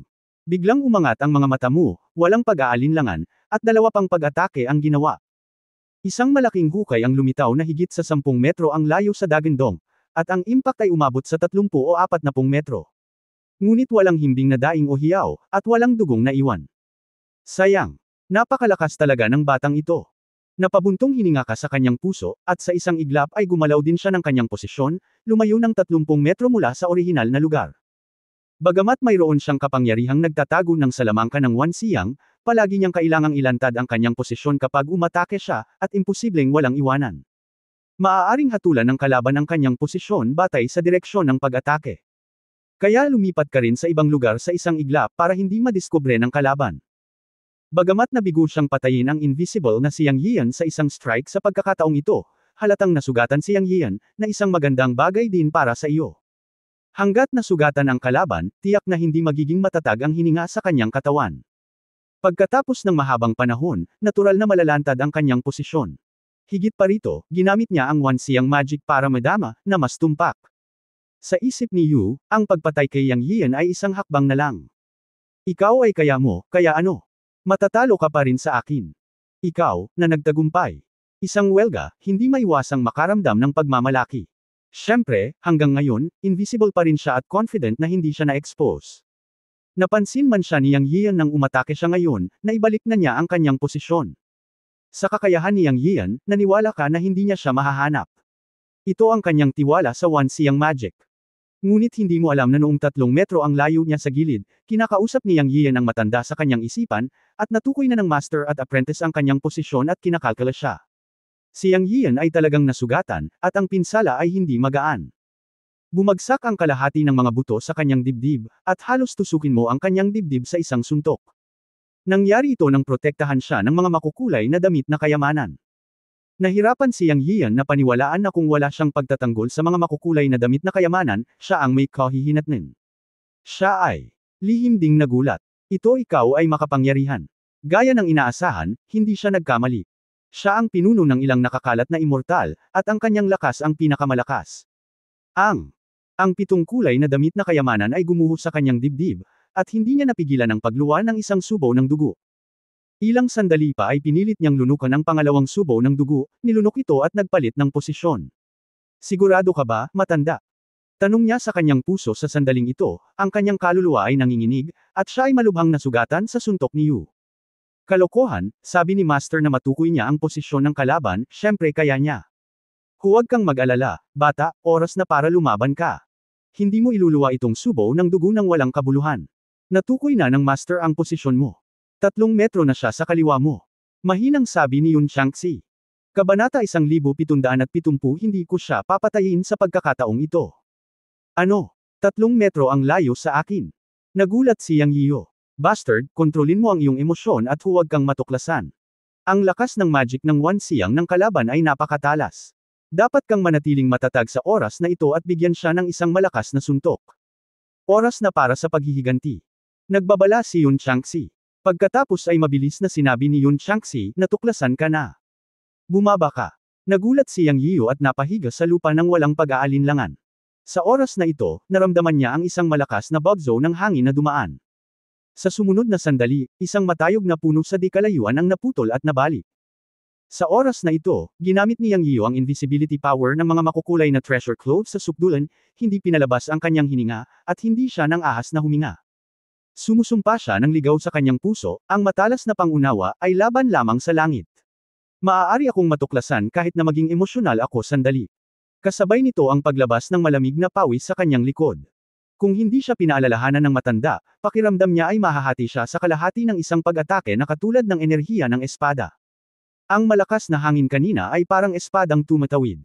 Biglang umangat ang mga mata mo, walang pag-aalinlangan, at dalawa pang pag-atake ang ginawa. Isang malaking hukay ang lumitaw na higit sa 10 metro ang layo sa dagandong, at ang impact ay umabot sa 30 o 40 metro. Ngunit walang himbing na daing o hiyaw, at walang dugong naiwan. Sayang! Napakalakas talaga ng batang ito. Napabuntong hininga ka sa kanyang puso, at sa isang iglap ay gumalaw din siya ng kanyang posisyon, lumayo ng 30 metro mula sa orihinal na lugar. Bagamat mayroon siyang kapangyarihang nagtatago ng salamangka ng Wansiyang, palagi niyang kailangang ilantad ang kanyang posisyon kapag umatake siya, at imposibleng walang iwanan. Maaaring hatulan ng kalaban ang kanyang posisyon batay sa direksyon ng pag-atake. Kaya lumipat ka rin sa ibang lugar sa isang iglap para hindi madiskubre ng kalaban. Bagamat nabigo siyang patayin ang invisible na si Yang Yian sa isang strike sa pagkakataong ito, halatang nasugatan si Yang Yian, na isang magandang bagay din para sa iyo. Hanggat nasugatan ang kalaban, tiyak na hindi magiging matatag ang hininga sa kanyang katawan. Pagkatapos ng mahabang panahon, natural na malalantad ang kanyang posisyon. Higit pa rito, ginamit niya ang Wansiyang magic para madama, na mas tumpak. Sa isip ni Yu, ang pagpatay kay Yang Yian ay isang hakbang na lang. Ikaw ay kaya mo, kaya ano? Matatalo ka pa rin sa akin. Ikaw, na nagtagumpay. Isang welga, hindi maiwasang makaramdam ng pagmamalaki. Siyempre, hanggang ngayon, invisible pa rin siya at confident na hindi siya na-expose. Napansin man siya ni Yang Yian nang umatake siya ngayon, na ibalik na niya ang kanyang posisyon. Sa kakayahan ni Yang Yian, naniwala ka na hindi niya siya mahahanap. Ito ang kanyang tiwala sa Wansiyang magic. Ngunit hindi mo alam na noong 3 metro ang layo niya sa gilid, kinakausap ni Yang Yian ang matanda sa kanyang isipan, at natukoy na ng master at apprentice ang kanyang posisyon at kinakalkula siya. Si Yang Yian ay talagang nasugatan, at ang pinsala ay hindi magaan. Bumagsak ang kalahati ng mga buto sa kanyang dibdib, at halos tusukin mo ang kanyang dibdib sa isang suntok. Nangyari ito nang protektahan siya ng mga makukulay na damit na kayamanan. Nahirapan si Yang Yian na paniwalaan na kung wala siyang pagtatanggol sa mga makukulay na damit na kayamanan, siya ang may kahihinatnin. Siya ay lihim ding nagulat. Ikaw ay makapangyarihan. Gaya ng inaasahan, hindi siya nagkamali. Siya ang pinuno ng ilang nakakalat na immortal, at ang kanyang lakas ang pinakamalakas. Ang 7 kulay na damit na kayamanan ay gumuho sa kanyang dibdib, at hindi niya napigilan ang pagluwa ng isang subo ng dugo. Ilang sandali pa ay pinilit niyang lunukan ang pangalawang subo ng dugo, nilunok ito at nagpalit ng posisyon. Sigurado ka ba, matanda? Tanong niya sa kanyang puso sa sandaling ito, ang kanyang kaluluwa ay nanginginig, at siya ay malubhang nasugatan sa suntok ni Yu. Kalokohan, sabi ni Master na matukoy niya ang posisyon ng kalaban, syempre kaya niya. Huwag kang mag-alala, bata, oras na para lumaban ka. Hindi mo iluluwa itong subo ng dugo ng walang kabuluhan. Natukoy na ng Master ang posisyon mo. 3 metro na siya sa kaliwa mo. Mahinang sabi ni Yun Changxi. Kabanata 1770 hindi ko siya papatayin sa pagkakataong ito. Ano? 3 metro ang layo sa akin. Nagulat si Yang Yiyo. Bastard, kontrolin mo ang iyong emosyon at huwag kang matuklasan. Ang lakas ng magic ng Wan Xiang ng kalaban ay napakatalas. Dapat kang manatiling matatag sa oras na ito at bigyan siya ng isang malakas na suntok. Oras na para sa paghihiganti. Nagbabala si Yun Changxi. Pagkatapos ay mabilis na sinabi ni Yun Changxi, natuklasan ka na. Bumaba ka. Nagulat si Yang Yiyo at napahiga sa lupa ng walang pag-aalinlangan. Sa oras na ito, naramdaman niya ang isang malakas na bugzo ng hangin na dumaan. Sa sumunod na sandali, isang matayog na puno sa di kalayuan ang naputol at nabalik. Sa oras na ito, ginamit ni Yang Yiyo ang invisibility power ng mga makukulay na treasure clove sa sukdulan, hindi pinalabas ang kanyang hininga, at hindi siya nang ahas na huminga. Sumusumpa siya ng ligaw sa kanyang puso, ang matalas na pangunawa ay laban lamang sa langit. Maaari akong matuklasan kahit na maging emosyonal ako sandali. Kasabay nito ang paglabas ng malamig na pawis sa kanyang likod. Kung hindi siya pinaalalahanan ng matanda, pakiramdam niya ay mahahati siya sa kalahati ng isang pag-atake na katulad ng enerhiya ng espada. Ang malakas na hangin kanina ay parang espadang tumatawid.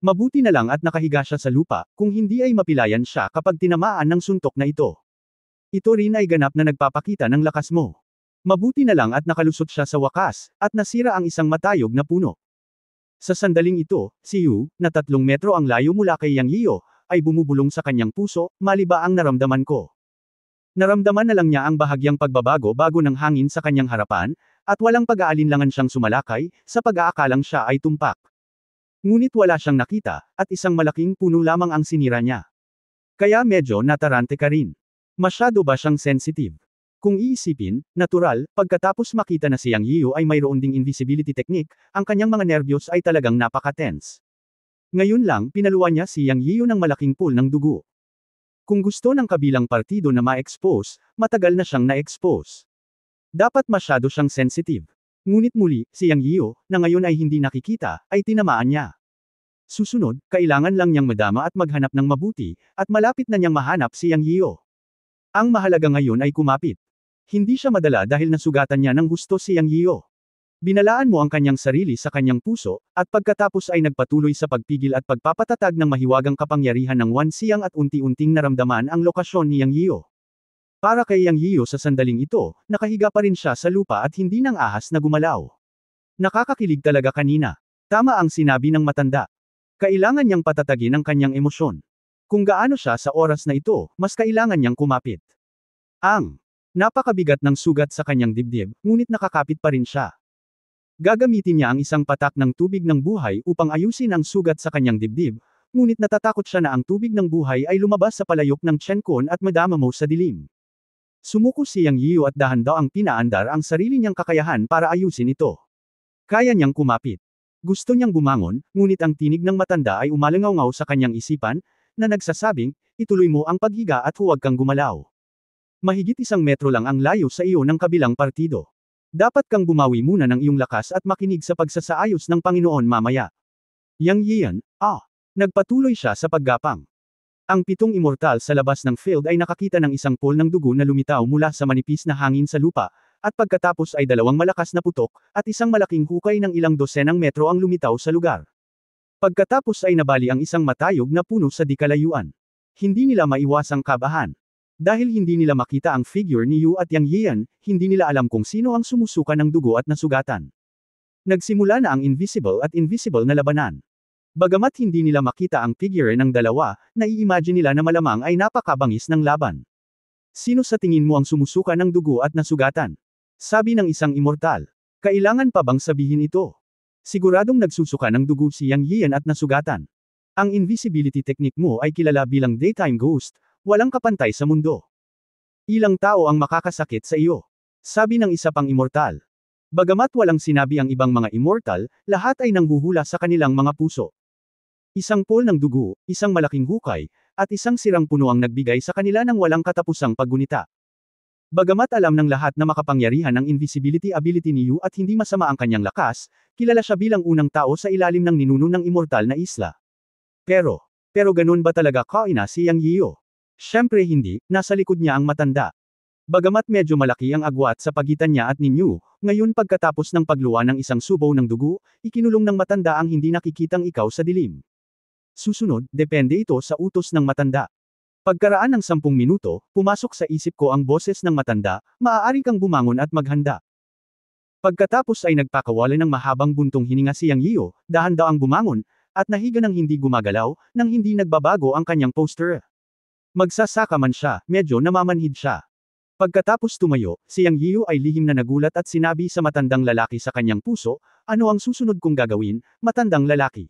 Mabuti na lang at nakahiga siya sa lupa, kung hindi ay mapilayan siya kapag tinamaan ng suntok na ito. Ito rin ay ganap na nagpapakita ng lakas mo. Mabuti na lang at nakalusot siya sa wakas, at nasira ang isang matayog na puno. Sa sandaling ito, si Yu, na 3 metro ang layo mula kay Yang Yiyo, ay bumubulong sa kanyang puso, mali ba ang naramdaman ko? Naramdaman na lang niya ang bahagyang pagbabago ng hangin sa kanyang harapan, at walang pag-aalinlangan siyang sumalakay, sa pag-aakalang siya ay tumpak. Ngunit wala siyang nakita, at isang malaking puno lamang ang sinira niya. Kaya medyo natarante ka rin. Masyado ba siyang sensitive? Kung iisipin, natural, pagkatapos makita na si Yang Yiyo ay mayroon ding invisibility technique, ang kanyang mga nerbiyos ay talagang napaka-tense. Ngayon lang, pinaluwa niya si Yang Yiyo ng malaking pool ng dugo. Kung gusto ng kabilang partido na ma-expose, matagal na siyang na-expose. Dapat masyado siyang sensitive. Ngunit muli, si Yang Yiyo, na ngayon ay hindi nakikita, ay tinamaan niya. Susunod, kailangan lang niyang madama at maghanap ng mabuti, at malapit na niyang mahanap si Yang Yiyo. Ang mahalaga ngayon ay kumapit. Hindi siya madala dahil nasugatan niya ng husto si Yang Yiyo. Binalaan mo ang kanyang sarili sa kanyang puso, at pagkatapos ay nagpatuloy sa pagpigil at pagpapatatag ng mahiwagang kapangyarihan ng Wan Xiang at unti-unting naramdaman ang lokasyon ni Yang Yiyo. Para kay Yang Yiyo sa sandaling ito, nakahiga pa rin siya sa lupa at hindi nang ahas na gumalaw. Nakakakilig talaga kanina. Tama ang sinabi ng matanda. Kailangan niyang patatagin ang kanyang emosyon. Kung gaano siya sa oras na ito, mas kailangan niyang kumapit. Napakabigat ng sugat sa kanyang dibdib, ngunit nakakapit pa rin siya. Gagamitin niya ang isang patak ng tubig ng buhay upang ayusin ang sugat sa kanyang dibdib, ngunit natatakot siya na ang tubig ng buhay ay lumabas sa palayok ng Chenkon at madama mo sa dilim. Sumuko si Yang Yiyo at dahan daw ang pinaandar ang sarili niyang kakayahan para ayusin ito. Kaya niyang kumapit. Gusto niyang bumangon, ngunit ang tinig ng matanda ay umalangaw sa kanyang isipan, na nagsasabing, ituloy mo ang paghiga at huwag kang gumalaw. Mahigit 1 metro lang ang layo sa iyo ng kabilang partido. Dapat kang bumawi muna ng iyong lakas at makinig sa pagsasaayos ng Panginoon mamaya. Yang Yiyan, nagpatuloy siya sa paggapang. Ang 7 immortal sa labas ng field ay nakakita ng isang pool ng dugo na lumitaw mula sa manipis na hangin sa lupa, at pagkatapos ay 2 malakas na putok, at isang malaking hukay ng ilang dosenang metro ang lumitaw sa lugar. Pagkatapos ay nabali ang isang matayog na puno sa di kalayuan. Hindi nila maiwasang kabahan. Dahil hindi nila makita ang figure ni Yu at Yang Yiyan, hindi nila alam kung sino ang sumusuka ng dugo at nasugatan. Nagsimula na ang invisible na labanan. Bagamat hindi nila makita ang figure ng dalawa, nai-imagine nila na malamang ay napakabangis ng laban. Sino sa tingin mo ang sumusuka ng dugo at nasugatan? Sabi ng isang immortal. Kailangan pa bang sabihin ito? Siguradong nagsusuka ng dugo si Yang Yiyan at nasugatan. Ang invisibility technique mo ay kilala bilang daytime ghost, walang kapantay sa mundo. Ilang tao ang makakasakit sa iyo. Sabi ng isa pang immortal. Bagamat walang sinabi ang ibang mga immortal, lahat ay nanghuhula sa kanilang mga puso. Isang pool ng dugo, isang malaking hukay, at isang sirang puno ang nagbigay sa kanila ng walang katapusang paggunita. Bagamat alam ng lahat na makapangyarihan ang invisibility ability ni Yu at hindi masama ang kanyang lakas, kilala siya bilang unang tao sa ilalim ng ninuno ng immortal na isla. Pero ganun ba talaga kaina si Yang Yiyo? Siyempre hindi, nasa likod niya ang matanda. Bagamat medyo malaki ang agwat sa pagitan niya at ninyo, ngayon pagkatapos ng pagluwa ng isang subaw ng dugo, ikinulong ng matanda ang hindi nakikitang ikaw sa dilim. Susunod, depende ito sa utos ng matanda. Pagkaraan ng 10 minuto, pumasok sa isip ko ang boses ng matanda, maaari kang bumangon at maghanda. Pagkatapos ay nagpakawala ng mahabang buntong hininga si Yang Yiyo, dahan-daang bumangon, at nahiga ng hindi gumagalaw, nang hindi nagbabago ang kanyang posture. Magsasaka man siya, medyo namamanhid siya. Pagkatapos tumayo, si Yang Yiyo ay lihim na nagulat at sinabi sa matandang lalaki sa kanyang puso, ano ang susunod kong gagawin, matandang lalaki?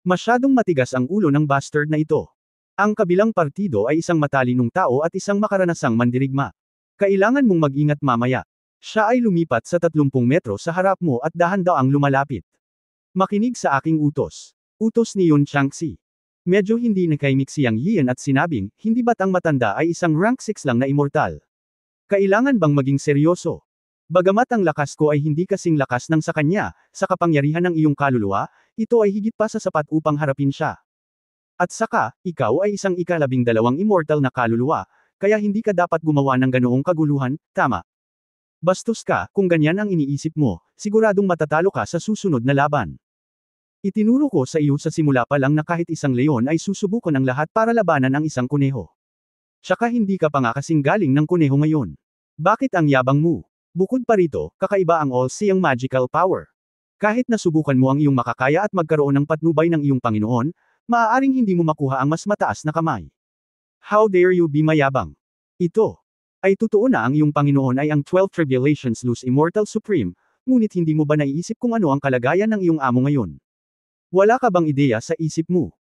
Masyadong matigas ang ulo ng bastard na ito. Ang kabilang partido ay isang matalinong tao at isang makaranasang mandirigma. Kailangan mong mag-ingat mamaya. Siya ay lumipat sa 30 metro sa harap mo at dahan-daang lumalapit. Makinig sa aking utos. Utos ni Yun Changxi. Medyo hindi nakaimik si Yang Yian at sinabing, hindi ba't ang matanda ay isang rank 6 lang na immortal? Kailangan bang maging seryoso? Bagamat ang lakas ko ay hindi kasing lakas ng sa kanya, sa kapangyarihan ng iyong kaluluwa, ito ay higit pa sa sapat upang harapin siya. At saka, ikaw ay isang ika-12 immortal na kaluluwa, kaya hindi ka dapat gumawa ng ganoong kaguluhan, tama? Bastos ka, kung ganyan ang iniisip mo, siguradong matatalo ka sa susunod na laban. Itinuro ko sa iyo sa simula pa lang na kahit isang leon ay susubukan ang lahat para labanan ang isang kuneho. Tsaka hindi ka pa nga kasing galing ng kuneho ngayon. Bakit ang yabang mo? Bukod pa rito, kakaiba ang all-seeing magical power. Kahit nasubukan mo ang iyong makakaya at magkaroon ng patnubay ng iyong Panginoon, maaaring hindi mo makuha ang mas mataas na kamay. How dare you be mayabang? Ito ay totoo na ang iyong Panginoon ay ang 12 Tribulations Luz Immortal Supreme, ngunit hindi mo ba naiisip kung ano ang kalagayan ng iyong amo ngayon? Wala ka bang ideya sa isip mo?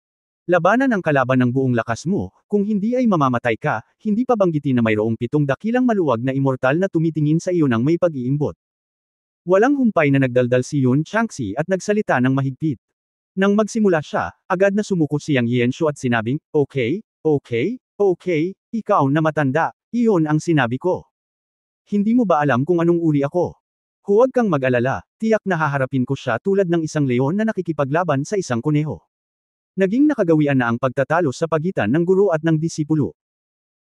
Labanan ang kalaban ng buong lakas mo, kung hindi ay mamamatay ka, hindi pa banggitin na mayroong 7 dakilang maluwag na immortal na tumitingin sa iyo ng may pag-iimbot. Walang humpay na nagdaldal si Yun Changxi at nagsalita ng mahigpit. Nang magsimula siya, agad na sumuko si Yang Yienshu at sinabing, okay, ikaw na matanda, iyon ang sinabi ko. Hindi mo ba alam kung anong uri ako? Huwag kang mag-alala, tiyak na haharapin ko siya tulad ng isang leon na nakikipaglaban sa isang kuneho. Naging nakagawian na ang pagtatalo sa pagitan ng guro at ng disipulo.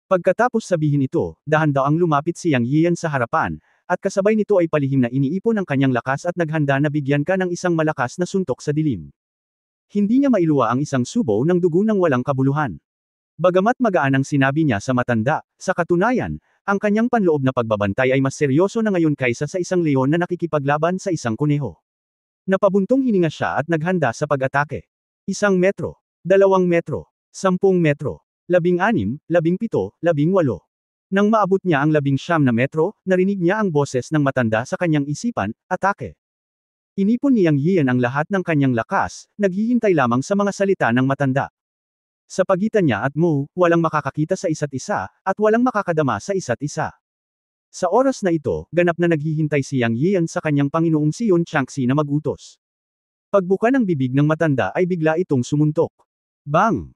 Pagkatapos sabihin ito, dahan-daang lumapit si Yang Yian sa harapan, at kasabay nito ay palihim na iniipon ang kanyang lakas at naghanda na bigyan ka ng isang malakas na suntok sa dilim. Hindi niya mailuwa ang isang subo ng dugo ng walang kabuluhan. Bagamat magaan ang sinabi niya sa matanda, sa katunayan, ang kanyang panloob na pagbabantay ay mas seryoso na ngayon kaysa sa isang leon na nakikipaglaban sa isang kuneho. Napabuntong hininga siya at naghanda sa pag-atake. 1 metro, 2 metro, 10 metro, 16, 17, 18. Nang maabot niya ang 19 na metro, narinig niya ang boses ng matanda sa kanyang isipan, atake. Inipon ni Yang Yian ang lahat ng kanyang lakas, naghihintay lamang sa mga salita ng matanda. Sa pagitan niya at mo, walang makakakita sa isa't isa, at walang makakadama sa isa't isa. Sa oras na ito, ganap na naghihintay si Yang Yian sa kanyang Panginoong si Yun Changxi na magutos. Pagbuka ng bibig ng matanda ay bigla itong sumuntok. Bang!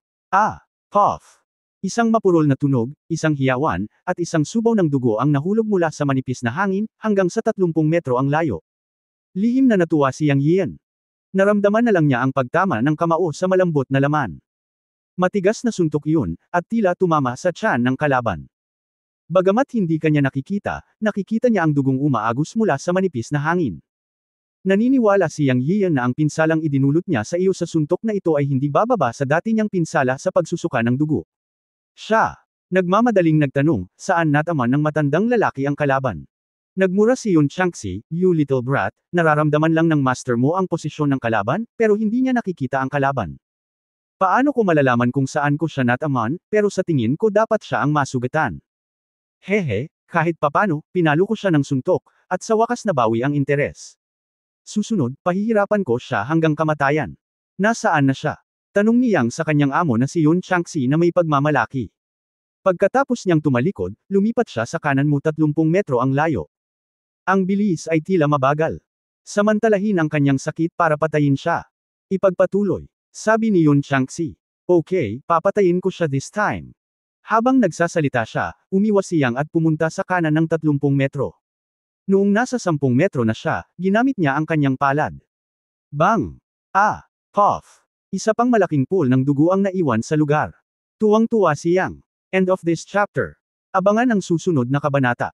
Puff! Isang mapurol na tunog, isang hiyawan, at isang subaw ng dugo ang nahulog mula sa manipis na hangin, hanggang sa 30 metro ang layo. Lihim na natuwa si Yang Yian. Naramdaman na lang niya ang pagtama ng kamao sa malambot na laman. Matigas na suntok iyon, at tila tumama sa tiyan ng kalaban. Bagamat hindi kanya nakikita niya ang dugong umaagos mula sa manipis na hangin. Naniniwala si Yang Yian na ang pinsalang idinulot niya sa iyo sa suntok na ito ay hindi bababa sa dati niyang pinsala sa pagsusuka ng dugo. Siya, nagmamadaling nagtanong, saan nataman ng matandang lalaki ang kalaban? Nagmura si Yun Changxi, you little brat, nararamdaman lang ng master mo ang posisyon ng kalaban, pero hindi niya nakikita ang kalaban. Paano ko malalaman kung saan ko siya nataman, pero sa tingin ko dapat siya ang masugatan. Hehe, kahit papano, pinalo ko siya ng suntok, at sa wakas nabawi ang interes. Susunod, pahihirapan ko siya hanggang kamatayan. Nasaan na siya? Tanong ni Yang sa kanyang amo na si Yun Changxi na may pagmamalaki. Pagkatapos niyang tumalikod, lumipat siya sa kanan mo 30 metro ang layo. Ang bilis ay tila mabagal. Samantalahin ang kanyang sakit para patayin siya. Ipagpatuloy. Sabi ni Yun Changxi. Okay, papatayin ko siya this time. Habang nagsasalita siya, umiwas si Yang at pumunta sa kanan ng 30 metro. Noong nasa 10 metro na siya, ginamit niya ang kanyang palad. Bang! Puff! Isa pang malaking pool ng dugo ang naiwan sa lugar. Tuwang-tuwa si Yang. End of this chapter. Abangan ang susunod na kabanata.